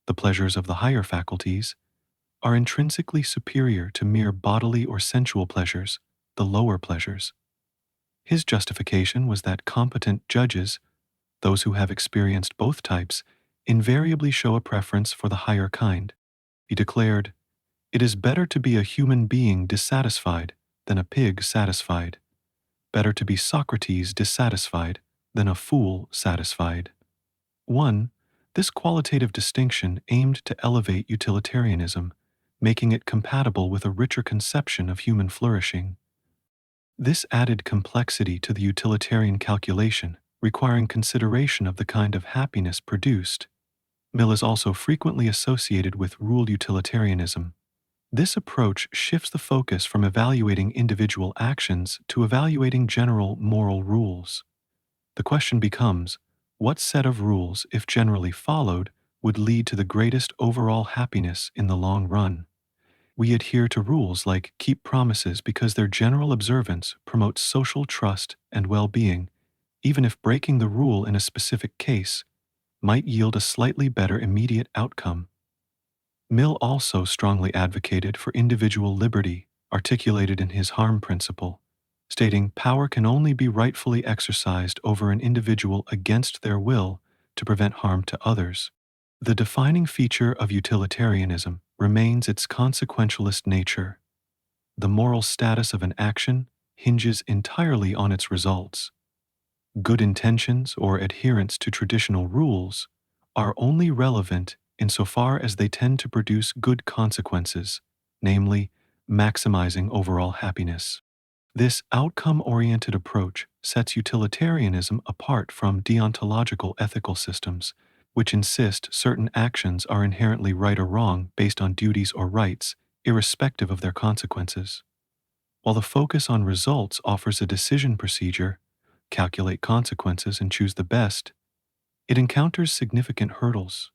the pleasures of the higher faculties, are intrinsically superior to mere bodily or sensual pleasures, the lower pleasures. His justification was that competent judges, those who have experienced both types, invariably show a preference for the higher kind. He declared, "It is better to be a human being dissatisfied than a pig satisfied. Better to be Socrates dissatisfied than a fool satisfied." 1. This qualitative distinction aimed to elevate utilitarianism, making it compatible with a richer conception of human flourishing. This added complexity to the utilitarian calculation, requiring consideration of the kind of happiness produced. Mill is also frequently associated with rule utilitarianism. This approach shifts the focus from evaluating individual actions to evaluating general moral rules. The question becomes, what set of rules, if generally followed, would lead to the greatest overall happiness in the long run? We adhere to rules like keep promises because their general observance promotes social trust and well-being, even if breaking the rule in a specific case might yield a slightly better immediate outcome. Mill also strongly advocated for individual liberty, articulated in his harm principle, stating power can only be rightfully exercised over an individual against their will to prevent harm to others. The defining feature of utilitarianism remains its consequentialist nature. The moral status of an action hinges entirely on its results. Good intentions or adherence to traditional rules are only relevant insofar as they tend to produce good consequences, namely, maximizing overall happiness. This outcome-oriented approach sets utilitarianism apart from deontological ethical systems, which insist certain actions are inherently right or wrong based on duties or rights, irrespective of their consequences. While the focus on results offers a decision procedure, calculate consequences and choose the best, it encounters significant hurdles.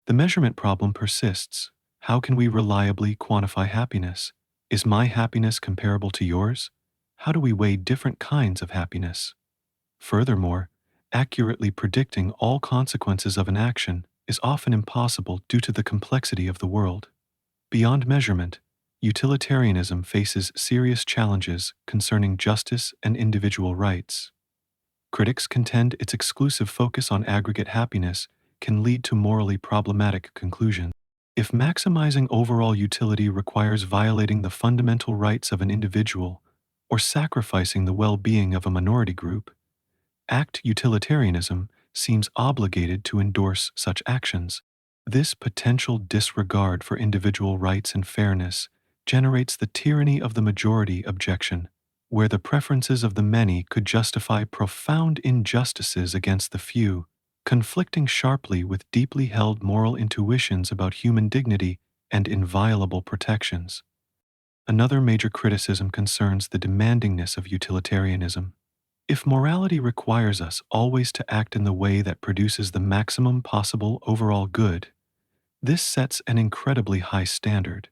The measurement problem persists. How can we reliably quantify happiness? Is my happiness comparable to yours? How do we weigh different kinds of happiness? Furthermore, accurately predicting all consequences of an action is often impossible due to the complexity of the world. Beyond measurement, utilitarianism faces serious challenges concerning justice and individual rights. Critics contend its exclusive focus on aggregate happiness can lead to morally problematic conclusions. If maximizing overall utility requires violating the fundamental rights of an individual or sacrificing the well-being of a minority group, act utilitarianism seems obligated to endorse such actions. This potential disregard for individual rights and fairness generates the tyranny of the majority objection, where the preferences of the many could justify profound injustices against the few, conflicting sharply with deeply held moral intuitions about human dignity and inviolable protections. Another major criticism concerns the demandingness of utilitarianism. If morality requires us always to act in the way that produces the maximum possible overall good, this sets an incredibly high standard.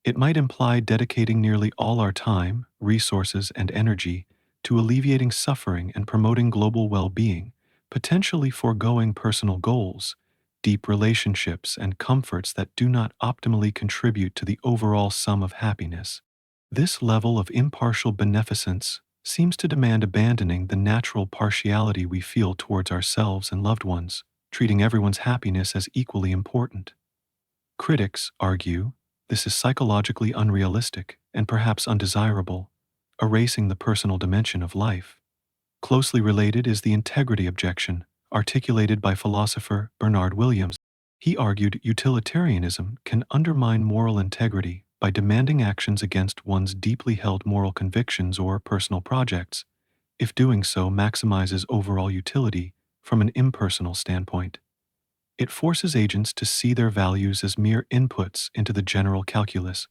It might imply dedicating nearly all our time, resources, and energy to alleviating suffering and promoting global well-being, potentially foregoing personal goals, deep relationships, and comforts that do not optimally contribute to the overall sum of happiness. This level of impartial beneficence seems to demand abandoning the natural partiality we feel towards ourselves and loved ones, treating everyone's happiness as equally important. Critics argue this is psychologically unrealistic and perhaps undesirable, erasing the personal dimension of life. Closely related is the integrity objection, articulated by philosopher Bernard Williams. He argued utilitarianism can undermine moral integrity by demanding actions against one's deeply held moral convictions or personal projects, if doing so maximizes overall utility from an impersonal standpoint. It forces agents to see their values as mere inputs into the general calculus,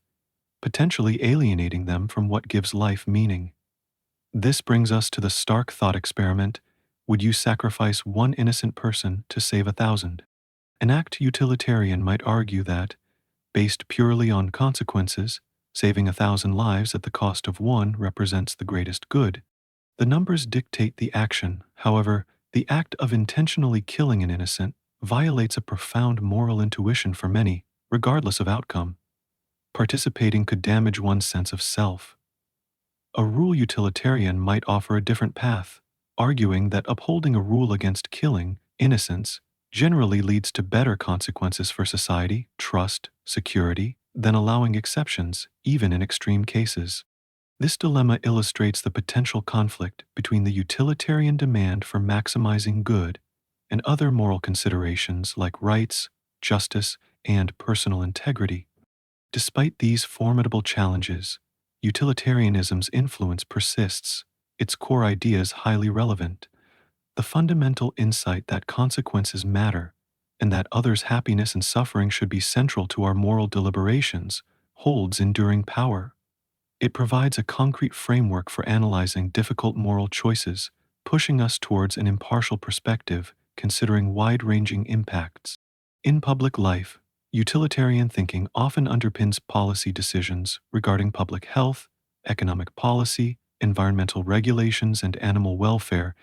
potentially alienating them from what gives life meaning. This brings us to the stark thought experiment: would you sacrifice one innocent person to save 1,000? An act utilitarian might argue that, based purely on consequences, saving 1,000 lives at the cost of one represents the greatest good. The numbers dictate the action. However, the act of intentionally killing an innocent violates a profound moral intuition for many, regardless of outcome. Participating could damage one's sense of self. A rule utilitarian might offer a different path, arguing that upholding a rule against killing innocents generally leads to better consequences for society, trust, security, than allowing exceptions, even in extreme cases. This dilemma illustrates the potential conflict between the utilitarian demand for maximizing good and other moral considerations like rights, justice, and personal integrity. Despite these formidable challenges, utilitarianism's influence persists, its core ideas highly relevant. The fundamental insight that consequences matter and that others' happiness and suffering should be central to our moral deliberations holds enduring power. It provides a concrete framework for analyzing difficult moral choices, pushing us towards an impartial perspective, considering wide-ranging impacts. In public life, utilitarian thinking often underpins policy decisions regarding public health, economic policy, environmental regulations, and animal welfare.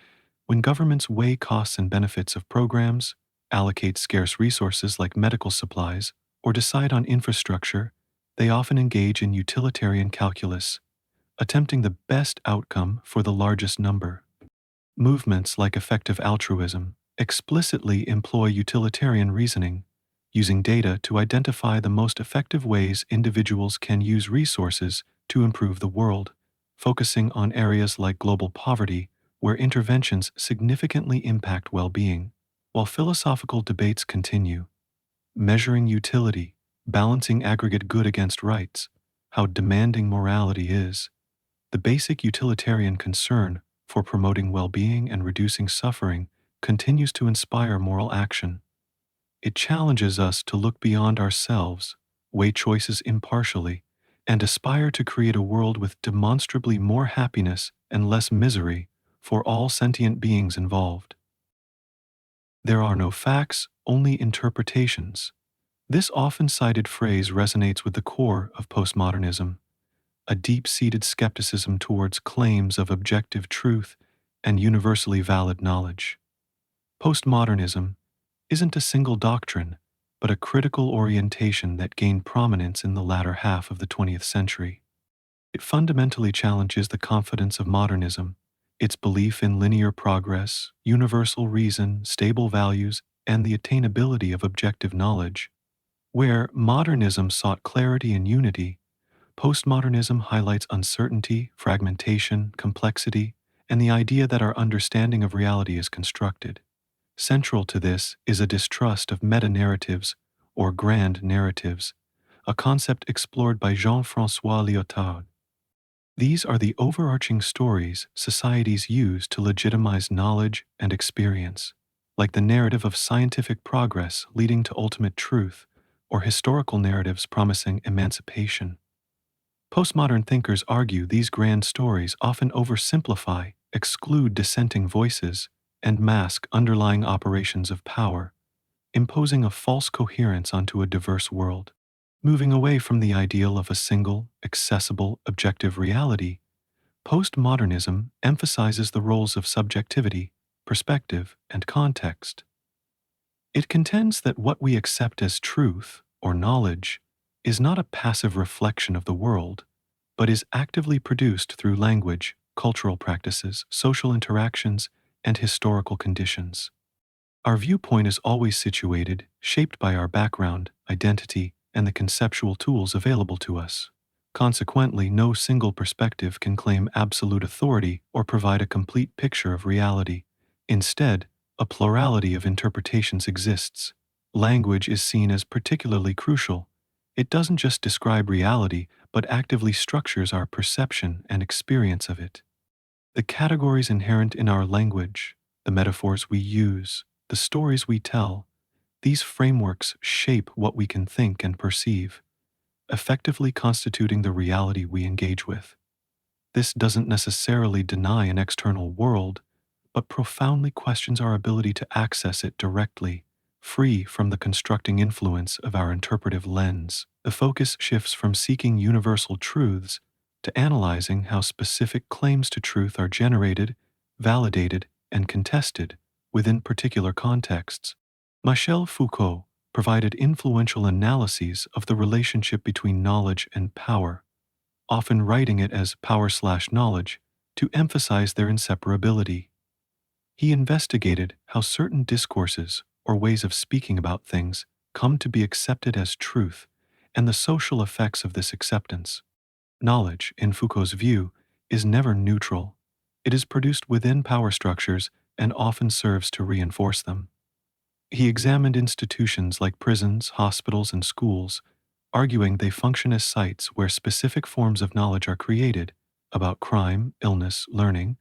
When governments weigh costs and benefits of programs, allocate scarce resources like medical supplies, or decide on infrastructure, they often engage in utilitarian calculus, attempting the best outcome for the largest number. Movements like effective altruism explicitly employ utilitarian reasoning, using data to identify the most effective ways individuals can use resources to improve the world, focusing on areas like global poverty, where interventions significantly impact well-being. While philosophical debates continue, measuring utility, balancing aggregate good against rights, how demanding morality is, The basic utilitarian concern for promoting well-being and reducing suffering continues to inspire moral action. It challenges us to look beyond ourselves, weigh choices impartially, and aspire to create a world with demonstrably more happiness and less misery for all sentient beings involved. There are no facts, only interpretations. This often cited phrase resonates with the core of postmodernism, a deep-seated skepticism towards claims of objective truth and universally valid knowledge. Postmodernism isn't a single doctrine, but a critical orientation that gained prominence in the latter half of the 20th century. It fundamentally challenges the confidence of modernism, its belief in linear progress, universal reason, stable values, and the attainability of objective knowledge. Where modernism sought clarity and unity, postmodernism highlights uncertainty, fragmentation, complexity, and the idea that our understanding of reality is constructed. Central to this is a distrust of meta-narratives or grand narratives, a concept explored by Jean-François Lyotard. These are the overarching stories societies use to legitimize knowledge and experience, like the narrative of scientific progress leading to ultimate truth, or historical narratives promising emancipation. Postmodern thinkers argue these grand stories often oversimplify, exclude dissenting voices, and mask underlying operations of power, imposing a false coherence onto a diverse world. Moving away from the ideal of a single, accessible, objective reality, postmodernism emphasizes the roles of subjectivity, perspective, and context. It contends that what we accept as truth, or knowledge, is not a passive reflection of the world, but is actively produced through language, cultural practices, social interactions, and historical conditions. Our viewpoint is always situated, shaped by our background, identity, and the conceptual tools available to us. Consequently, no single perspective can claim absolute authority or provide a complete picture of reality. Instead, a plurality of interpretations exists. Language is seen as particularly crucial. It doesn't just describe reality, but actively structures our perception and experience of it. The categories inherent in our language, the metaphors we use, the stories we tell, these frameworks shape what we can think and perceive, effectively constituting the reality we engage with. This doesn't necessarily deny an external world, but profoundly questions our ability to access it directly, free from the constructing influence of our interpretive lens. The focus shifts from seeking universal truths to analyzing how specific claims to truth are generated, validated, and contested within particular contexts. Michel Foucault provided influential analyses of the relationship between knowledge and power, often writing it as power/knowledge to emphasize their inseparability. He investigated how certain discourses or ways of speaking about things come to be accepted as truth and the social effects of this acceptance. Knowledge, in Foucault's view, is never neutral. It is produced within power structures and often serves to reinforce them. He examined institutions like prisons, hospitals, and schools, arguing they function as sites where specific forms of knowledge are created about crime, illness, learning,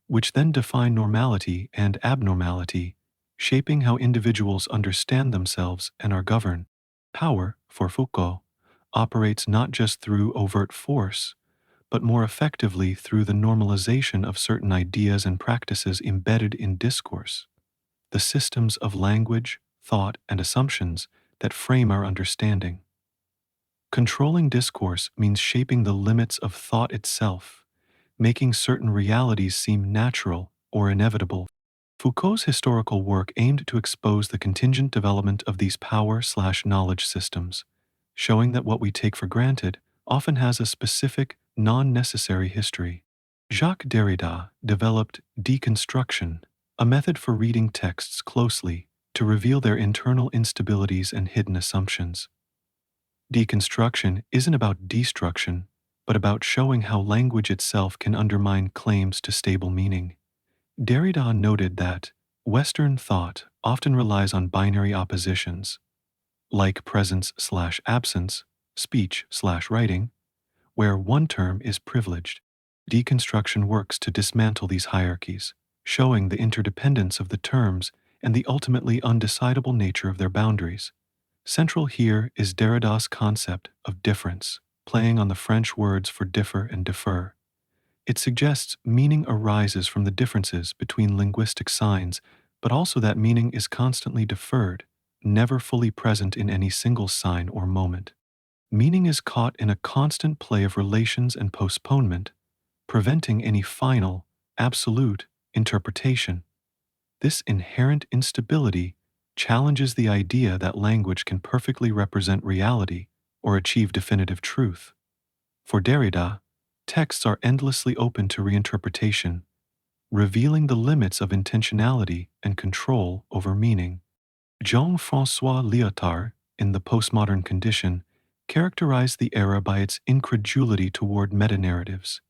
which then define normality and abnormality, shaping how individuals understand themselves and are governed. Power, for Foucault, operates not just through overt force, but more effectively through the normalization of certain ideas and practices embedded in discourse, the systems of language, thought, and assumptions that frame our understanding. Controlling discourse means shaping the limits of thought itself, making certain realities seem natural or inevitable. Foucault's historical work aimed to expose the contingent development of these power/knowledge systems, showing that what we take for granted often has a specific, non-necessary history. Jacques Derrida developed deconstruction, a method for reading texts closely to reveal their internal instabilities and hidden assumptions. Deconstruction isn't about destruction, but about showing how language itself can undermine claims to stable meaning. Derrida noted that Western thought often relies on binary oppositions, like presence/absence, speech/writing, where one term is privileged. Deconstruction works to dismantle these hierarchies, showing the interdependence of the terms and the ultimately undecidable nature of their boundaries. Central here is Derrida's concept of difference, playing on the French words for differ and defer. It suggests meaning arises from the differences between linguistic signs, but also that meaning is constantly deferred, never fully present in any single sign or moment. Meaning is caught in a constant play of relations and postponement, preventing any final, absolute interpretation. This inherent instability challenges the idea that language can perfectly represent reality or achieve definitive truth. For Derrida, texts are endlessly open to reinterpretation, revealing the limits of intentionality and control over meaning. Jean-François Lyotard, in The Postmodern Condition, characterized the era by its incredulity toward meta-narratives.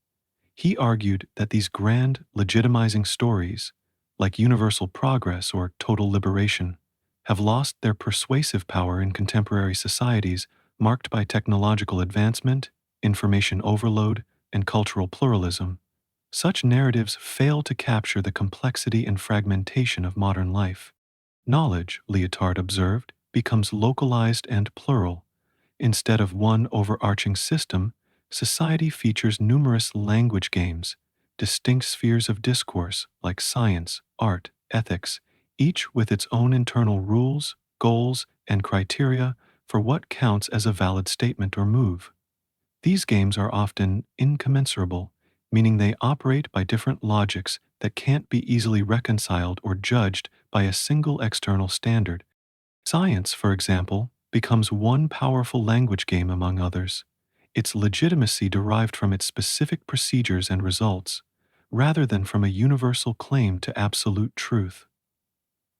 He argued that these grand, legitimizing stories, like universal progress or total liberation, have lost their persuasive power in contemporary societies marked by technological advancement, information overload, and cultural pluralism. Such narratives fail to capture the complexity and fragmentation of modern life. Knowledge, Lyotard observed, becomes localized and plural. Instead of one overarching system, society features numerous language games, distinct spheres of discourse like science, art, ethics, each with its own internal rules, goals, and criteria for what counts as a valid statement or move. These games are often incommensurable, meaning they operate by different logics that can't be easily reconciled or judged by a single external standard. Science, for example, becomes one powerful language game among others, its legitimacy derived from its specific procedures and results, rather than from a universal claim to absolute truth.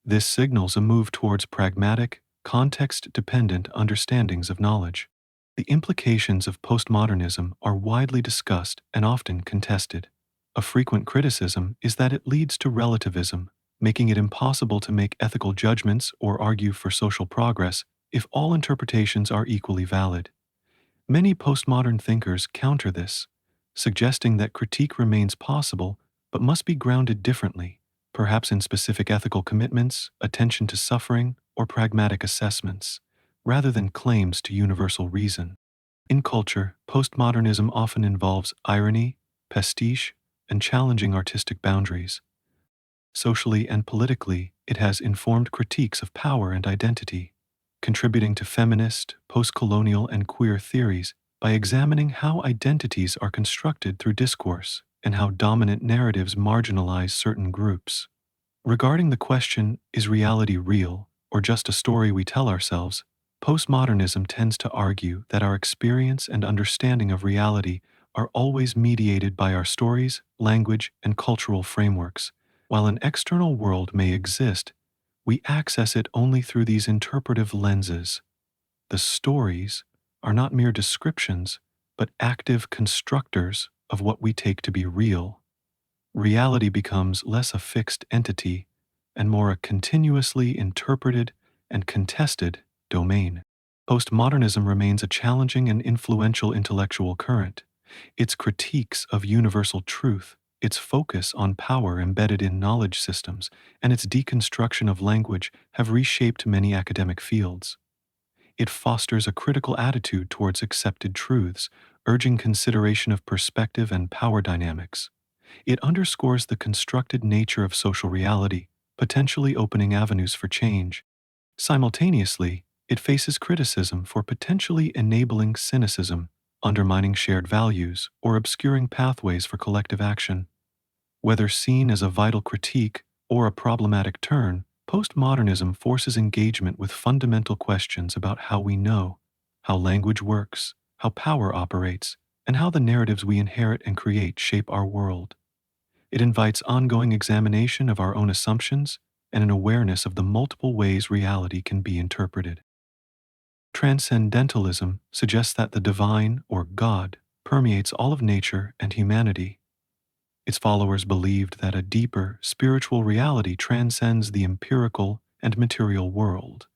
This signals a move towards pragmatic, context-dependent understandings of knowledge. The implications of postmodernism are widely discussed and often contested. A frequent criticism is that it leads to relativism, making it impossible to make ethical judgments or argue for social progress if all interpretations are equally valid. Many postmodern thinkers counter this, suggesting that critique remains possible but must be grounded differently, perhaps in specific ethical commitments, attention to suffering, or pragmatic assessments, rather than claims to universal reason. In culture, postmodernism often involves irony, pastiche, and challenging artistic boundaries. Socially and politically, it has informed critiques of power and identity, contributing to feminist, post-colonial, and queer theories by examining how identities are constructed through discourse and how dominant narratives marginalize certain groups. Regarding the question, is reality real or just a story we tell ourselves, postmodernism tends to argue that our experience and understanding of reality are always mediated by our stories, language, and cultural frameworks. While an external world may exist, we access it only through these interpretive lenses. The stories are not mere descriptions, but active constructors of what we take to be real. Reality becomes less a fixed entity and more a continuously interpreted and contested domain. Postmodernism remains a challenging and influential intellectual current. Its critiques of universal truth, its focus on power embedded in knowledge systems, and its deconstruction of language have reshaped many academic fields. It fosters a critical attitude towards accepted truths, urging consideration of perspective and power dynamics. It underscores the constructed nature of social reality, potentially opening avenues for change. Simultaneously, it faces criticism for potentially enabling cynicism, undermining shared values, or obscuring pathways for collective action. Whether seen as a vital critique or a problematic turn, postmodernism forces engagement with fundamental questions about how we know, how language works, how power operates, and how the narratives we inherit and create shape our world. It invites ongoing examination of our own assumptions and an awareness of the multiple ways reality can be interpreted. Transcendentalism suggests that the divine, or God, permeates all of nature and humanity. Its followers believed that a deeper, spiritual reality transcends the empirical and material world,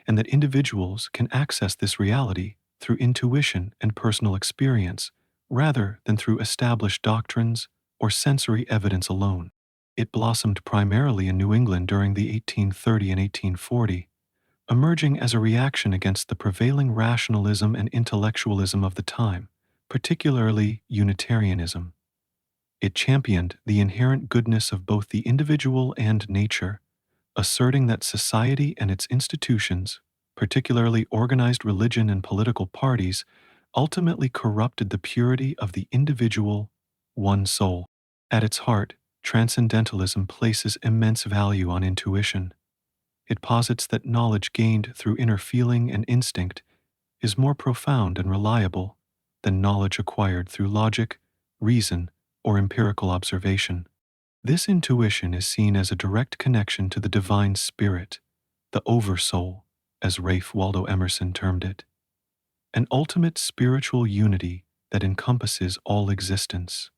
and that individuals can access this reality through intuition and personal experience rather than through established doctrines or sensory evidence alone. It blossomed primarily in New England during the 1830 and 1840, emerging as a reaction against the prevailing rationalism and intellectualism of the time, particularly Unitarianism. It championed the inherent goodness of both the individual and nature, asserting that society and its institutions, particularly organized religion and political parties, ultimately corrupted the purity of the individual, one soul. At its heart, Transcendentalism places immense value on intuition. It posits that knowledge gained through inner feeling and instinct is more profound and reliable than knowledge acquired through logic, reason, or empirical observation. This intuition is seen as a direct connection to the divine spirit, the oversoul, as Ralph Waldo Emerson termed it, an ultimate spiritual unity that encompasses all existence.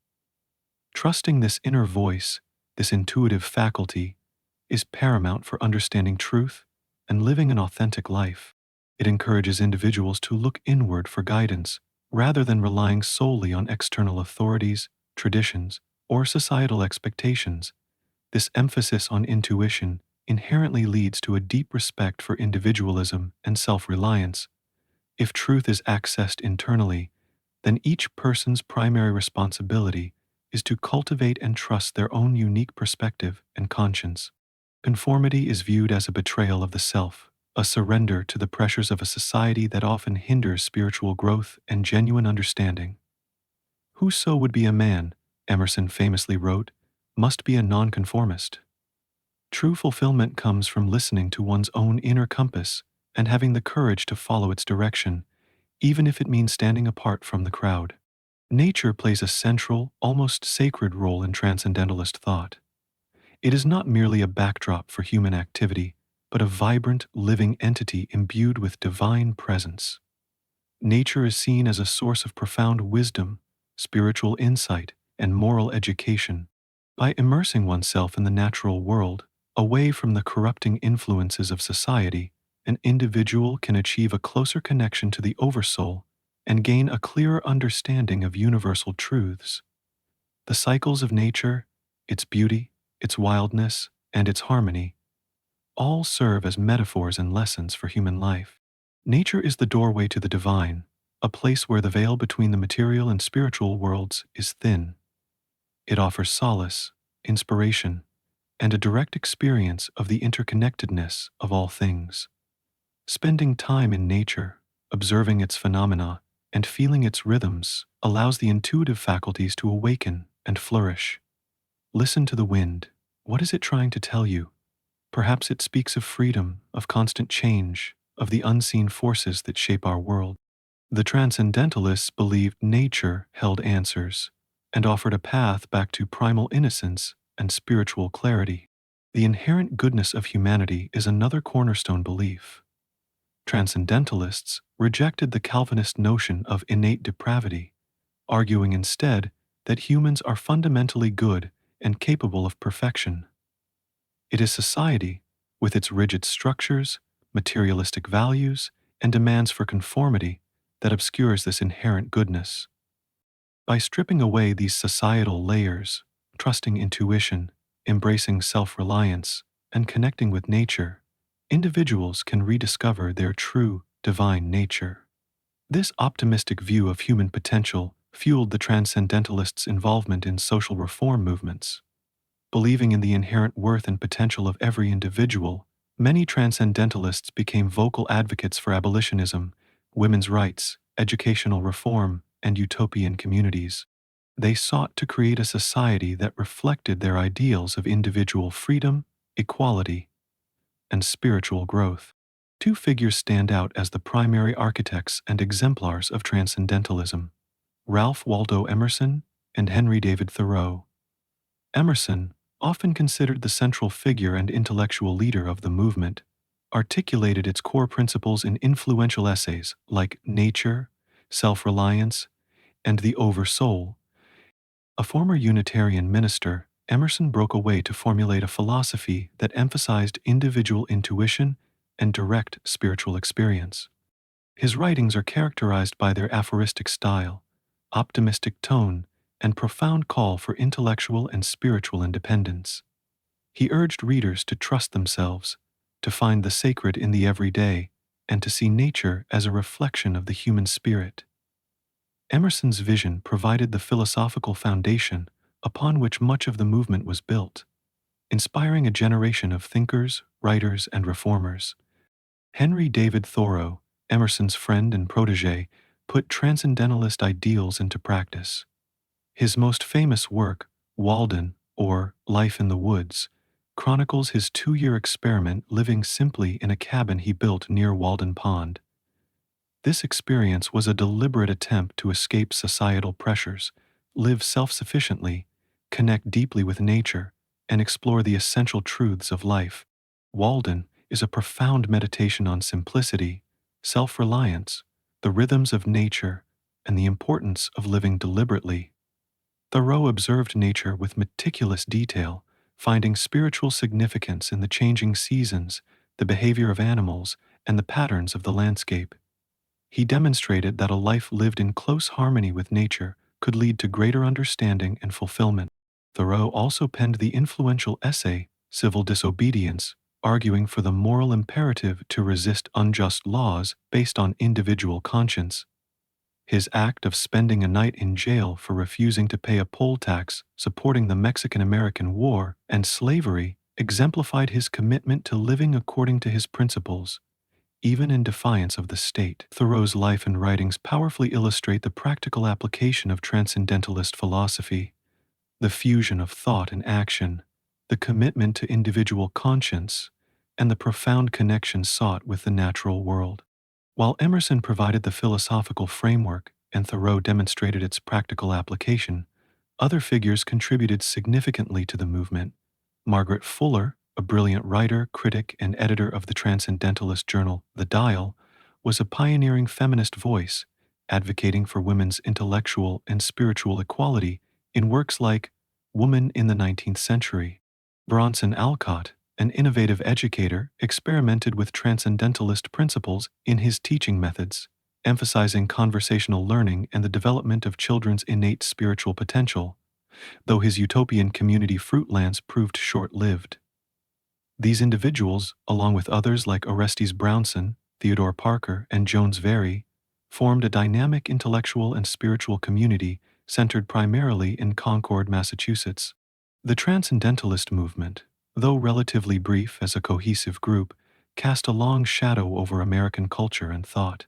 Trusting this inner voice, this intuitive faculty, is paramount for understanding truth and living an authentic life. It encourages individuals to look inward for guidance rather than relying solely on external authorities, traditions, or societal expectations. This emphasis on intuition inherently leads to a deep respect for individualism and self-reliance. If truth is accessed internally, then each person's primary responsibility is to cultivate and trust their own unique perspective and conscience. Conformity is viewed as a betrayal of the self, a surrender to the pressures of a society that often hinders spiritual growth and genuine understanding. Whoso would be a man, Emerson famously wrote, must be a nonconformist. True fulfillment comes from listening to one's own inner compass and having the courage to follow its direction, even if it means standing apart from the crowd. Nature plays a central, almost sacred role in transcendentalist thought. It is not merely a backdrop for human activity, but a vibrant, living entity imbued with divine presence. Nature is seen as a source of profound wisdom, spiritual insight, and moral education. By immersing oneself in the natural world, away from the corrupting influences of society, an individual can achieve a closer connection to the oversoul and gain a clearer understanding of universal truths. The cycles of nature, its beauty, its wildness, and its harmony, all serve as metaphors and lessons for human life. Nature is the doorway to the divine, a place where the veil between the material and spiritual worlds is thin. It offers solace, inspiration, and a direct experience of the interconnectedness of all things. Spending time in nature, observing its phenomena, and feeling its rhythms allows the intuitive faculties to awaken and flourish. Listen to the wind. What is it trying to tell you? Perhaps it speaks of freedom, of constant change, of the unseen forces that shape our world. The Transcendentalists believed nature held answers and offered a path back to primal innocence and spiritual clarity. The inherent goodness of humanity is another cornerstone belief. Transcendentalists rejected the Calvinist notion of innate depravity, arguing instead that humans are fundamentally good and capable of perfection. It is society, with its rigid structures, materialistic values, and demands for conformity, that obscures this inherent goodness. By stripping away these societal layers, trusting intuition, embracing self-reliance, and connecting with nature, individuals can rediscover their true, divine nature. This optimistic view of human potential fueled the Transcendentalists' involvement in social reform movements. Believing in the inherent worth and potential of every individual, many Transcendentalists became vocal advocates for abolitionism, women's rights, educational reform, and utopian communities. They sought to create a society that reflected their ideals of individual freedom, equality, and spiritual growth. Two figures stand out as the primary architects and exemplars of Transcendentalism: Ralph Waldo Emerson and Henry David Thoreau. Emerson, often considered the central figure and intellectual leader of the movement, articulated its core principles in influential essays like Nature, Self-Reliance, and The Oversoul. A former Unitarian minister, Emerson broke away to formulate a philosophy that emphasized individual intuition and direct spiritual experience. His writings are characterized by their aphoristic style, optimistic tone, and profound call for intellectual and spiritual independence. He urged readers to trust themselves, to find the sacred in the everyday, and to see nature as a reflection of the human spirit. Emerson's vision provided the philosophical foundation upon which much of the movement was built, inspiring a generation of thinkers, writers, and reformers. Henry David Thoreau, Emerson's friend and protege, put transcendentalist ideals into practice. His most famous work, Walden, or Life in the Woods, chronicles his 2-year experiment living simply in a cabin he built near Walden Pond. This experience was a deliberate attempt to escape societal pressures, live self-sufficiently, connect deeply with nature, and explore the essential truths of life. Walden is a profound meditation on simplicity, self-reliance, the rhythms of nature, and the importance of living deliberately. Thoreau observed nature with meticulous detail, finding spiritual significance in the changing seasons, the behavior of animals, and the patterns of the landscape. He demonstrated that a life lived in close harmony with nature could lead to greater understanding and fulfillment. Thoreau also penned the influential essay, Civil Disobedience, arguing for the moral imperative to resist unjust laws based on individual conscience. His act of spending a night in jail for refusing to pay a poll tax, supporting the Mexican-American War, and slavery exemplified his commitment to living according to his principles, even in defiance of the state. Thoreau's life and writings powerfully illustrate the practical application of transcendentalist philosophy, the fusion of thought and action, the commitment to individual conscience, and the profound connection sought with the natural world. While Emerson provided the philosophical framework and Thoreau demonstrated its practical application, other figures contributed significantly to the movement. Margaret Fuller, a brilliant writer, critic, and editor of the transcendentalist journal The Dial, was a pioneering feminist voice, advocating for women's intellectual and spiritual equality in works like Woman in the 19th Century. Bronson Alcott, an innovative educator, experimented with transcendentalist principles in his teaching methods, emphasizing conversational learning and the development of children's innate spiritual potential, though his utopian community Fruitlands proved short-lived. These individuals, along with others like Orestes Brownson, Theodore Parker, and Jones Very, formed a dynamic intellectual and spiritual community centered primarily in Concord, Massachusetts. The Transcendentalist movement, though relatively brief as a cohesive group, cast a long shadow over American culture and thought.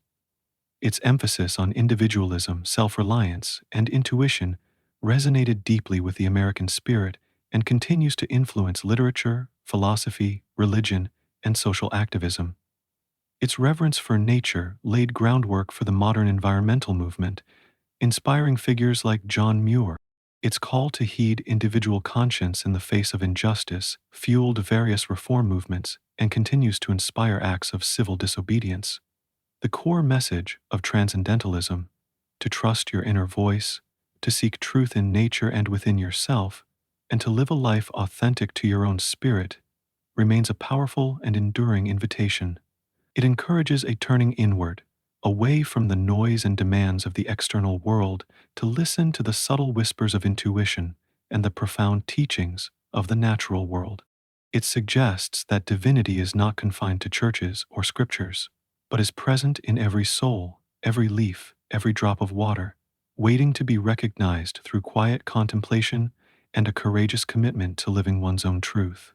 Its emphasis on individualism, self-reliance, and intuition resonated deeply with the American spirit and continues to influence literature, philosophy, religion, and social activism. Its reverence for nature laid groundwork for the modern environmental movement, inspiring figures like John Muir. Its call to heed individual conscience in the face of injustice fueled various reform movements and continues to inspire acts of civil disobedience. The core message of Transcendentalism, to trust your inner voice, to seek truth in nature and within yourself, and to live a life authentic to your own spirit, remains a powerful and enduring invitation. It encourages a turning inward, away from the noise and demands of the external world, to listen to the subtle whispers of intuition and the profound teachings of the natural world. It suggests that divinity is not confined to churches or scriptures, but is present in every soul, every leaf, every drop of water, waiting to be recognized through quiet contemplation and a courageous commitment to living one's own truth.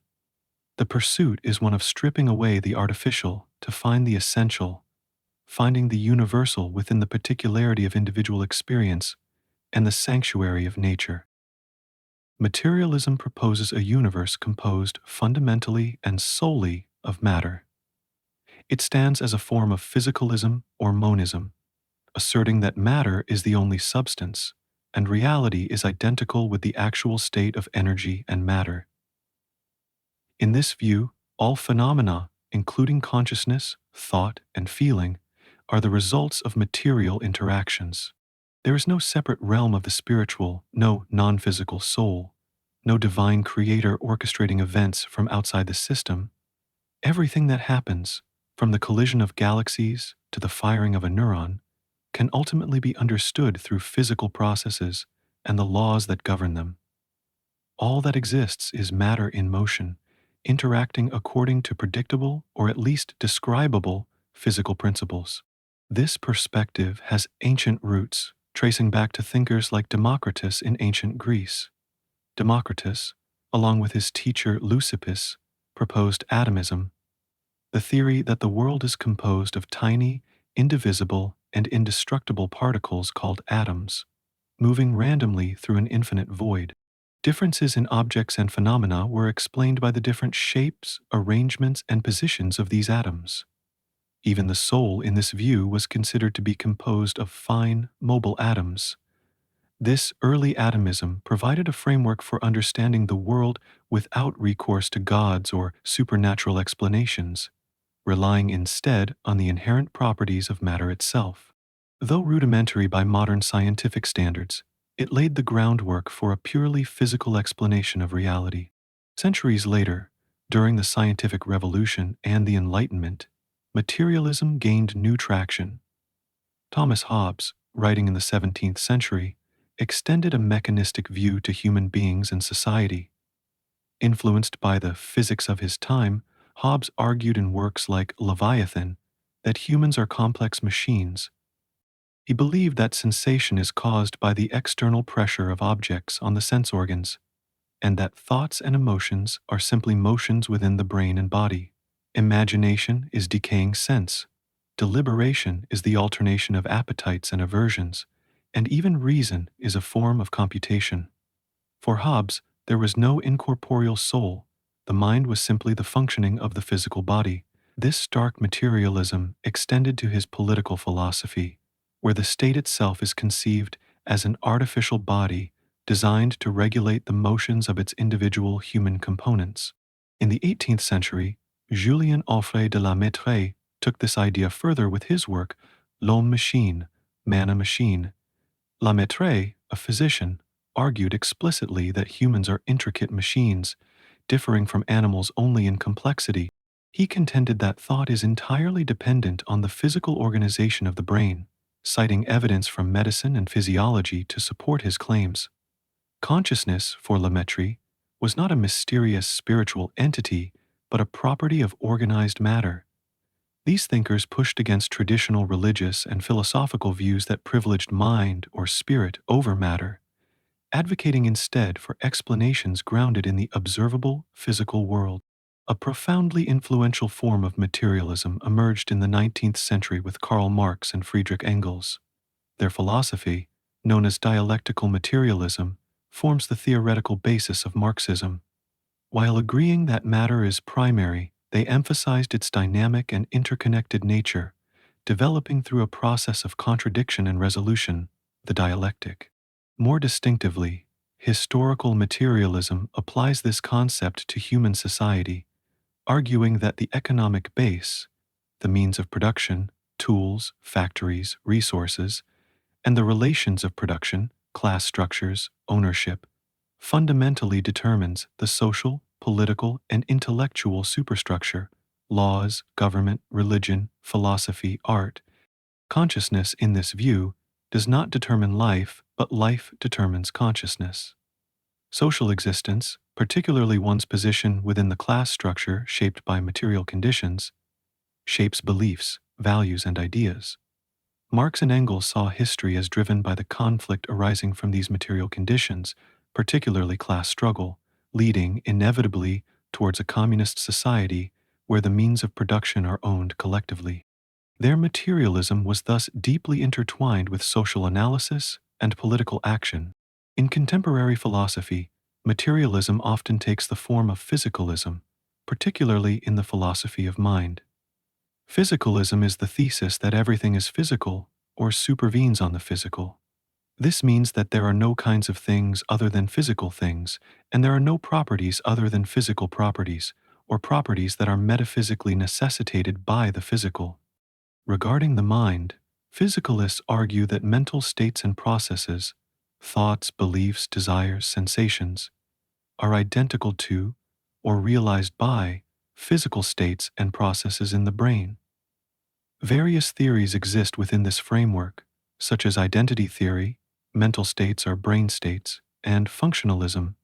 The pursuit is one of stripping away the artificial to find the essential, finding the universal within the particularity of individual experience and the sanctuary of nature. Materialism proposes a universe composed fundamentally and solely of matter. It stands as a form of physicalism or monism, asserting that matter is the only substance, and reality is identical with the actual state of energy and matter. In this view, all phenomena, including consciousness, thought, and feeling, are the results of material interactions. There is no separate realm of the spiritual, no non-physical soul, no divine creator orchestrating events from outside the system. Everything that happens, from the collision of galaxies to the firing of a neuron, can ultimately be understood through physical processes and the laws that govern them. All that exists is matter in motion, interacting according to predictable or at least describable physical principles. This perspective has ancient roots, tracing back to thinkers like Democritus in ancient Greece. Democritus, along with his teacher Leucippus, proposed atomism, the theory that the world is composed of tiny, indivisible, and indestructible particles called atoms, moving randomly through an infinite void. Differences in objects and phenomena were explained by the different shapes, arrangements, and positions of these atoms. Even the soul in this view was considered to be composed of fine, mobile atoms. This early atomism provided a framework for understanding the world without recourse to gods or supernatural explanations, relying instead on the inherent properties of matter itself. Though rudimentary by modern scientific standards, it laid the groundwork for a purely physical explanation of reality. Centuries later, during the scientific revolution and the Enlightenment, materialism gained new traction. Thomas Hobbes, writing in the 17th century, extended a mechanistic view to human beings and society. Influenced by the physics of his time, Hobbes argued in works like Leviathan that humans are complex machines. He believed that sensation is caused by the external pressure of objects on the sense organs, and that thoughts and emotions are simply motions within the brain and body. Imagination is decaying sense. Deliberation is the alternation of appetites and aversions, and even reason is a form of computation. For Hobbes, there was no incorporeal soul. The mind was simply the functioning of the physical body. This stark materialism extended to his political philosophy, where the state itself is conceived as an artificial body designed to regulate the motions of its individual human components. In the 18th century, Julien Alfred de la Mettrie took this idea further with his work, L'Homme-Machine, Man-a-Machine. La Mettrie, a physician, argued explicitly that humans are intricate machines, differing from animals only in complexity. He contended that thought is entirely dependent on the physical organization of the brain, citing evidence from medicine and physiology to support his claims. Consciousness, for La Mettrie, was not a mysterious spiritual entity, but a property of organized matter. These thinkers pushed against traditional religious and philosophical views that privileged mind or spirit over matter, advocating instead for explanations grounded in the observable physical world. A profoundly influential form of materialism emerged in the 19th century with Karl Marx and Friedrich Engels. Their philosophy, known as dialectical materialism, forms the theoretical basis of Marxism. While agreeing that matter is primary, they emphasized its dynamic and interconnected nature, developing through a process of contradiction and resolution, the dialectic. More distinctively, historical materialism applies this concept to human society, arguing that the economic base, the means of production, tools, factories, resources, and the relations of production, class structures, ownership, fundamentally determines the social, political, and intellectual superstructure, laws, government, religion, philosophy, art. Consciousness, in this view, does not determine life, but life determines consciousness. Social existence, particularly one's position within the class structure shaped by material conditions, shapes beliefs, values, and ideas. Marx and Engels saw history as driven by the conflict arising from these material conditions, particularly class struggle, leading, inevitably, towards a communist society where the means of production are owned collectively. Their materialism was thus deeply intertwined with social analysis and political action. In contemporary philosophy, materialism often takes the form of physicalism, particularly in the philosophy of mind. Physicalism is the thesis that everything is physical or supervenes on the physical. This means that there are no kinds of things other than physical things, and there are no properties other than physical properties, or properties that are metaphysically necessitated by the physical. Regarding the mind, physicalists argue that mental states and processes, thoughts, beliefs, desires, sensations, are identical to, or realized by, physical states and processes in the brain. Various theories exist within this framework, such as identity theory, mental states are brain states, and functionalism.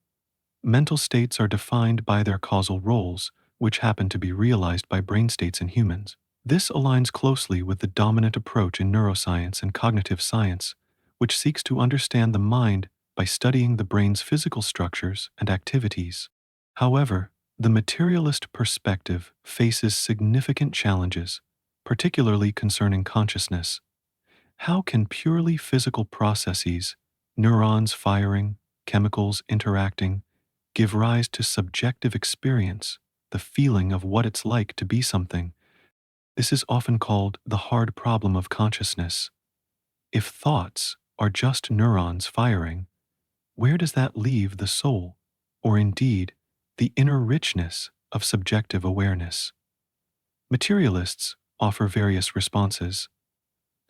Mental states are defined by their causal roles, which happen to be realized by brain states in humans. This aligns closely with the dominant approach in neuroscience and cognitive science, which seeks to understand the mind by studying the brain's physical structures and activities. However, the materialist perspective faces significant challenges, particularly concerning consciousness. How can purely physical processes, neurons firing, chemicals interacting, give rise to subjective experience, the feeling of what it's like to be something? This is often called the hard problem of consciousness. If thoughts are just neurons firing, where does that leave the soul, or indeed, the inner richness of subjective awareness? Materialists offer various responses.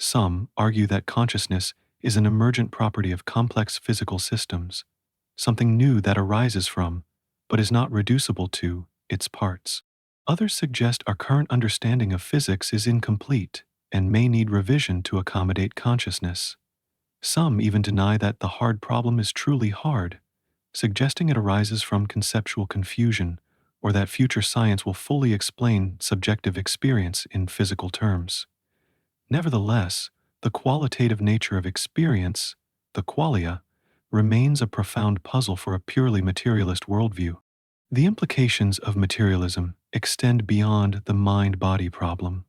Some argue that consciousness is an emergent property of complex physical systems, something new that arises from, but is not reducible to, its parts. Others suggest our current understanding of physics is incomplete and may need revision to accommodate consciousness. Some even deny that the hard problem is truly hard, suggesting it arises from conceptual confusion or that future science will fully explain subjective experience in physical terms. Nevertheless, the qualitative nature of experience, the qualia, remains a profound puzzle for a purely materialist worldview. The implications of materialism extend beyond the mind-body problem.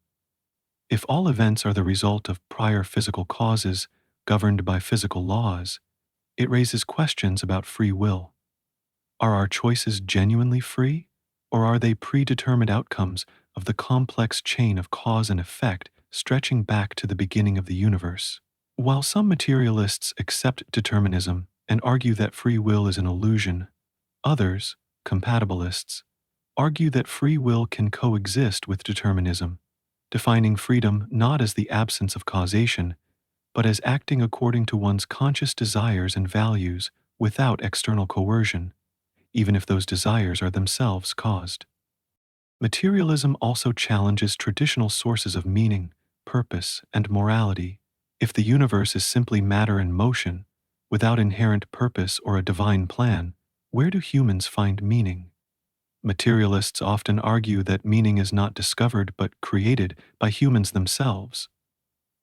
If all events are the result of prior physical causes governed by physical laws, it raises questions about free will. Are our choices genuinely free, or are they predetermined outcomes of the complex chain of cause and effect stretching back to the beginning of the universe? While some materialists accept determinism and argue that free will is an illusion, others, compatibilists, argue that free will can coexist with determinism, defining freedom not as the absence of causation, but as acting according to one's conscious desires and values without external coercion, even if those desires are themselves caused. Materialism also challenges traditional sources of meaning, purpose, and morality. If the universe is simply matter in motion, without inherent purpose or a divine plan, where do humans find meaning? Materialists often argue that meaning is not discovered but created by humans themselves.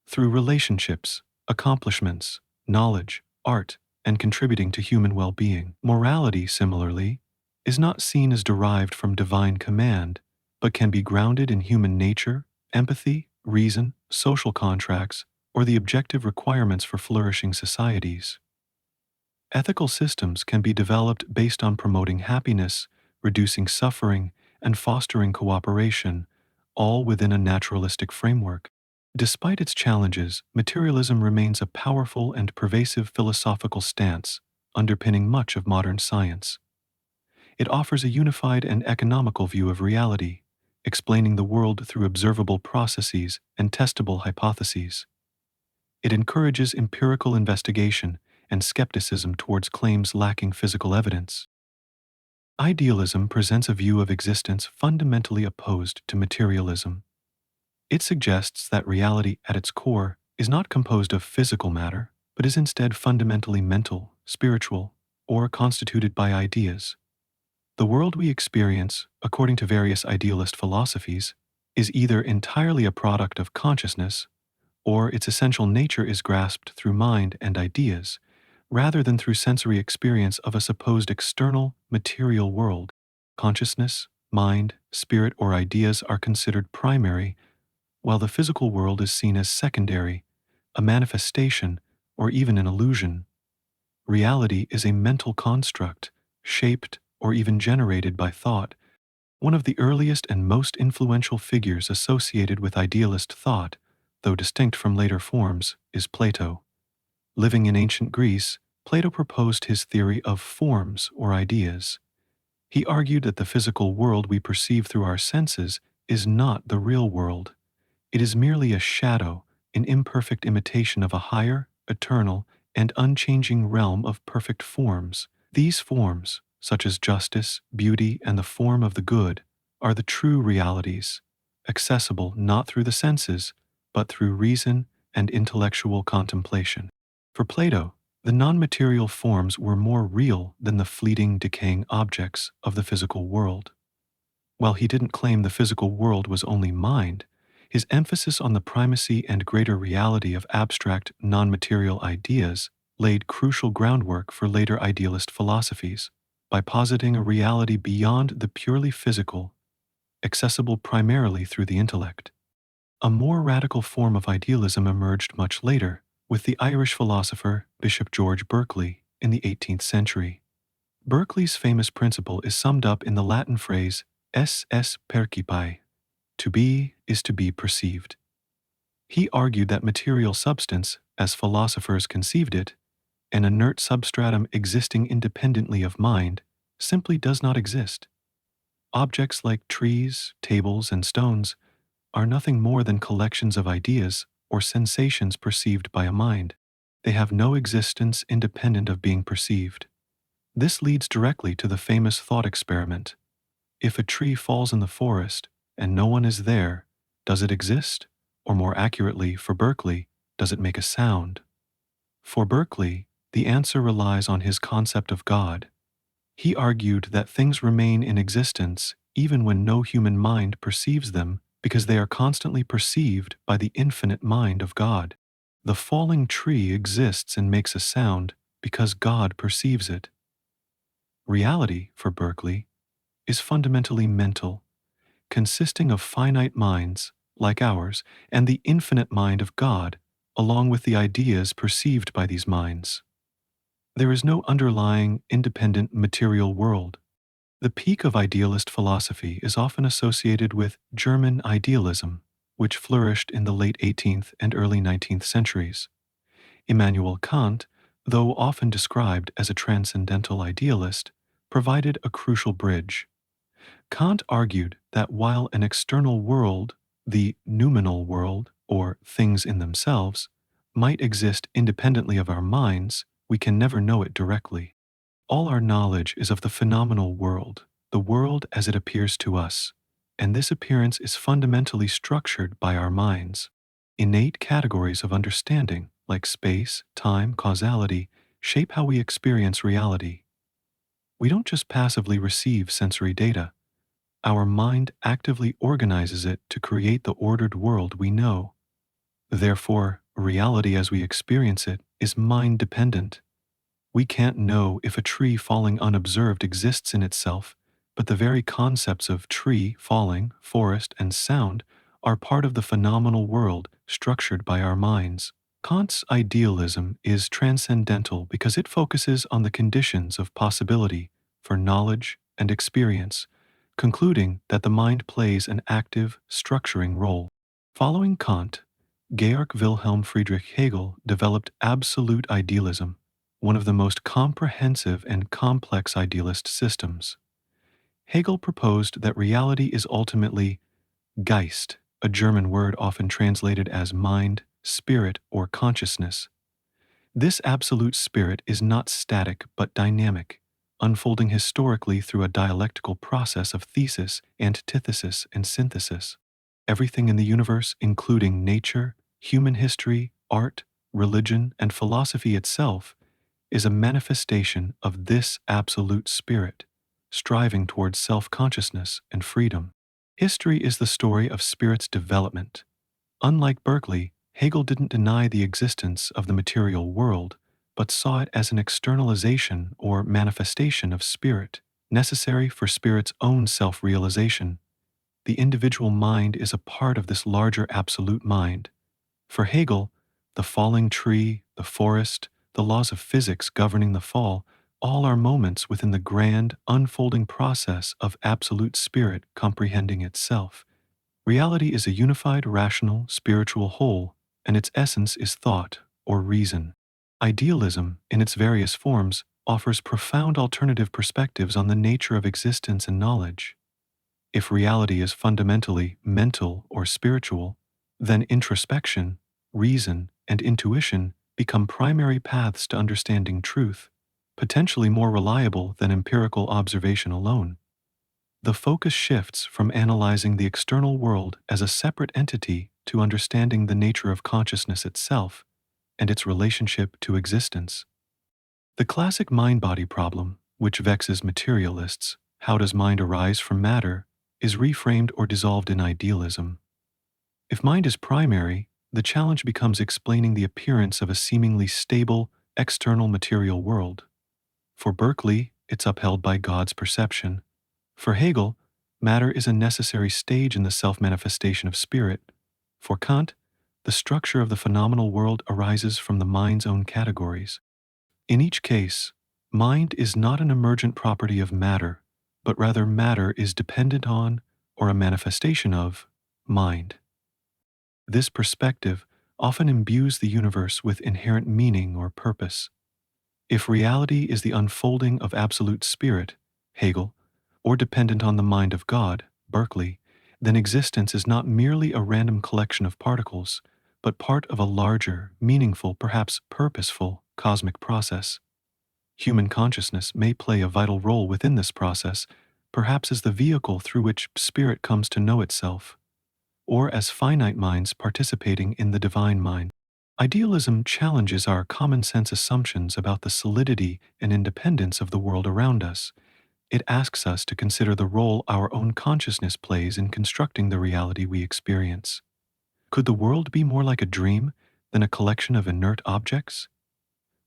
Through relationships, accomplishments, knowledge, art, and contributing to human well-being. Morality, similarly, is not seen as derived from divine command, but can be grounded in human nature, empathy, reason, social contracts, or the objective requirements for flourishing societies. Ethical systems can be developed based on promoting happiness, reducing suffering, and fostering cooperation, all within a naturalistic framework. Despite its challenges, materialism remains a powerful and pervasive philosophical stance, underpinning much of modern science. It offers a unified and economical view of reality, explaining the world through observable processes and testable hypotheses. It encourages empirical investigation and skepticism towards claims lacking physical evidence. Idealism presents a view of existence fundamentally opposed to materialism. It suggests that reality at its core is not composed of physical matter, but is instead fundamentally mental, spiritual, or constituted by ideas. The world we experience, according to various idealist philosophies, is either entirely a product of consciousness, or its essential nature is grasped through mind and ideas, rather than through sensory experience of a supposed external, material world. Consciousness, mind, spirit, or ideas are considered primary, while the physical world is seen as secondary, a manifestation, or even an illusion. Reality is a mental construct, shaped or even generated by thought. One of the earliest and most influential figures associated with idealist thought, though distinct from later forms, is Plato. Living in ancient Greece, Plato proposed his theory of forms or ideas. He argued that the physical world we perceive through our senses is not the real world. It is merely a shadow, an imperfect imitation of a higher, eternal, and unchanging realm of perfect forms. These forms, such as justice, beauty, and the form of the good, are the true realities, accessible not through the senses, but through reason and intellectual contemplation. For Plato, the non-material forms were more real than the fleeting, decaying objects of the physical world. While he didn't claim the physical world was only mind, his emphasis on the primacy and greater reality of abstract, non-material ideas laid crucial groundwork for later idealist philosophies by positing a reality beyond the purely physical, accessible primarily through the intellect. A more radical form of idealism emerged much later, with the Irish philosopher Bishop George Berkeley in the 18th century. Berkeley's famous principle is summed up in the Latin phrase esse percipi, to be is to be perceived. He argued that material substance, as philosophers conceived it, an inert substratum existing independently of mind, simply does not exist. Objects like trees, tables, and stones are nothing more than collections of ideas or sensations perceived by a mind. They have no existence independent of being perceived. This leads directly to the famous thought experiment. If a tree falls in the forest and no one is there, does it exist? Or more accurately, for Berkeley, does it make a sound? For Berkeley, the answer relies on his concept of God. He argued that things remain in existence even when no human mind perceives them because they are constantly perceived by the infinite mind of God. The falling tree exists and makes a sound because God perceives it. Reality, for Berkeley, is fundamentally mental, consisting of finite minds, like ours, and the infinite mind of God, along with the ideas perceived by these minds. There is no underlying, independent material world. The peak of idealist philosophy is often associated with German idealism, which flourished in the late 18th and early 19th centuries. Immanuel Kant, though often described as a transcendental idealist, provided a crucial bridge. Kant argued that while an external world, the noumenal world, or things in themselves, might exist independently of our minds, we can never know it directly. All our knowledge is of the phenomenal world, the world as it appears to us, and this appearance is fundamentally structured by our minds. Innate categories of understanding, like space, time, causality, shape how we experience reality. We don't just passively receive sensory data. Our mind actively organizes it to create the ordered world we know. Therefore, reality as we experience it is mind-dependent. We can't know if a tree falling unobserved exists in itself, but the very concepts of tree, falling, forest, and sound are part of the phenomenal world structured by our minds. Kant's idealism is transcendental because it focuses on the conditions of possibility for knowledge and experience, concluding that the mind plays an active, structuring role. Following Kant, Georg Wilhelm Friedrich Hegel developed absolute idealism, one of the most comprehensive and complex idealist systems. Hegel proposed that reality is ultimately Geist, a German word often translated as mind, spirit, or consciousness. This absolute spirit is not static but dynamic, unfolding historically through a dialectical process of thesis, antithesis, and synthesis. Everything in the universe, including nature, human history, art, religion, and philosophy itself, is a manifestation of this absolute spirit, striving towards self-consciousness and freedom. History is the story of spirit's development. Unlike Berkeley, Hegel didn't deny the existence of the material world, but saw it as an externalization or manifestation of spirit, necessary for spirit's own self-realization. The individual mind is a part of this larger absolute mind. For Hegel, the falling tree, the forest, the laws of physics governing the fall, all are moments within the grand, unfolding process of absolute spirit comprehending itself. Reality is a unified, rational, spiritual whole, and its essence is thought, or reason. Idealism, in its various forms, offers profound alternative perspectives on the nature of existence and knowledge. If reality is fundamentally mental or spiritual, then introspection, reason, and intuition become primary paths to understanding truth, potentially more reliable than empirical observation alone. The focus shifts from analyzing the external world as a separate entity to understanding the nature of consciousness itself and its relationship to existence. The classic mind-body problem, which vexes materialists, how does mind arise from matter, is reframed or dissolved in idealism. If mind is primary, the challenge becomes explaining the appearance of a seemingly stable, external material world. For Berkeley, it's upheld by God's perception. For Hegel, matter is a necessary stage in the self-manifestation of spirit. For Kant, the structure of the phenomenal world arises from the mind's own categories. In each case, mind is not an emergent property of matter, but rather matter is dependent on, or a manifestation of, mind. This perspective often imbues the universe with inherent meaning or purpose. If reality is the unfolding of absolute spirit, Hegel, or dependent on the mind of God, Berkeley, then existence is not merely a random collection of particles, but part of a larger, meaningful, perhaps purposeful, cosmic process. Human consciousness may play a vital role within this process, perhaps as the vehicle through which spirit comes to know itself, or as finite minds participating in the divine mind. Idealism challenges our common sense assumptions about the solidity and independence of the world around us. It asks us to consider the role our own consciousness plays in constructing the reality we experience. Could the world be more like a dream than a collection of inert objects?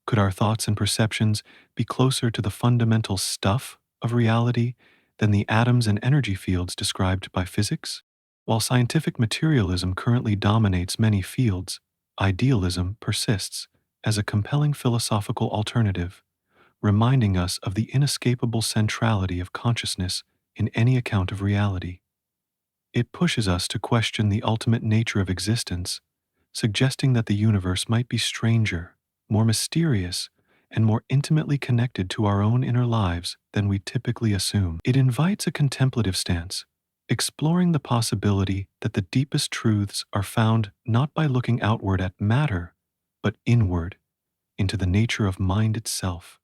Could our thoughts and perceptions be closer to the fundamental stuff of reality than the atoms and energy fields described by physics? While scientific materialism currently dominates many fields, idealism persists as a compelling philosophical alternative, reminding us of the inescapable centrality of consciousness in any account of reality. It pushes us to question the ultimate nature of existence, suggesting that the universe might be stranger, more mysterious, and more intimately connected to our own inner lives than we typically assume. It invites a contemplative stance, exploring the possibility that the deepest truths are found not by looking outward at matter, but inward, into the nature of mind itself.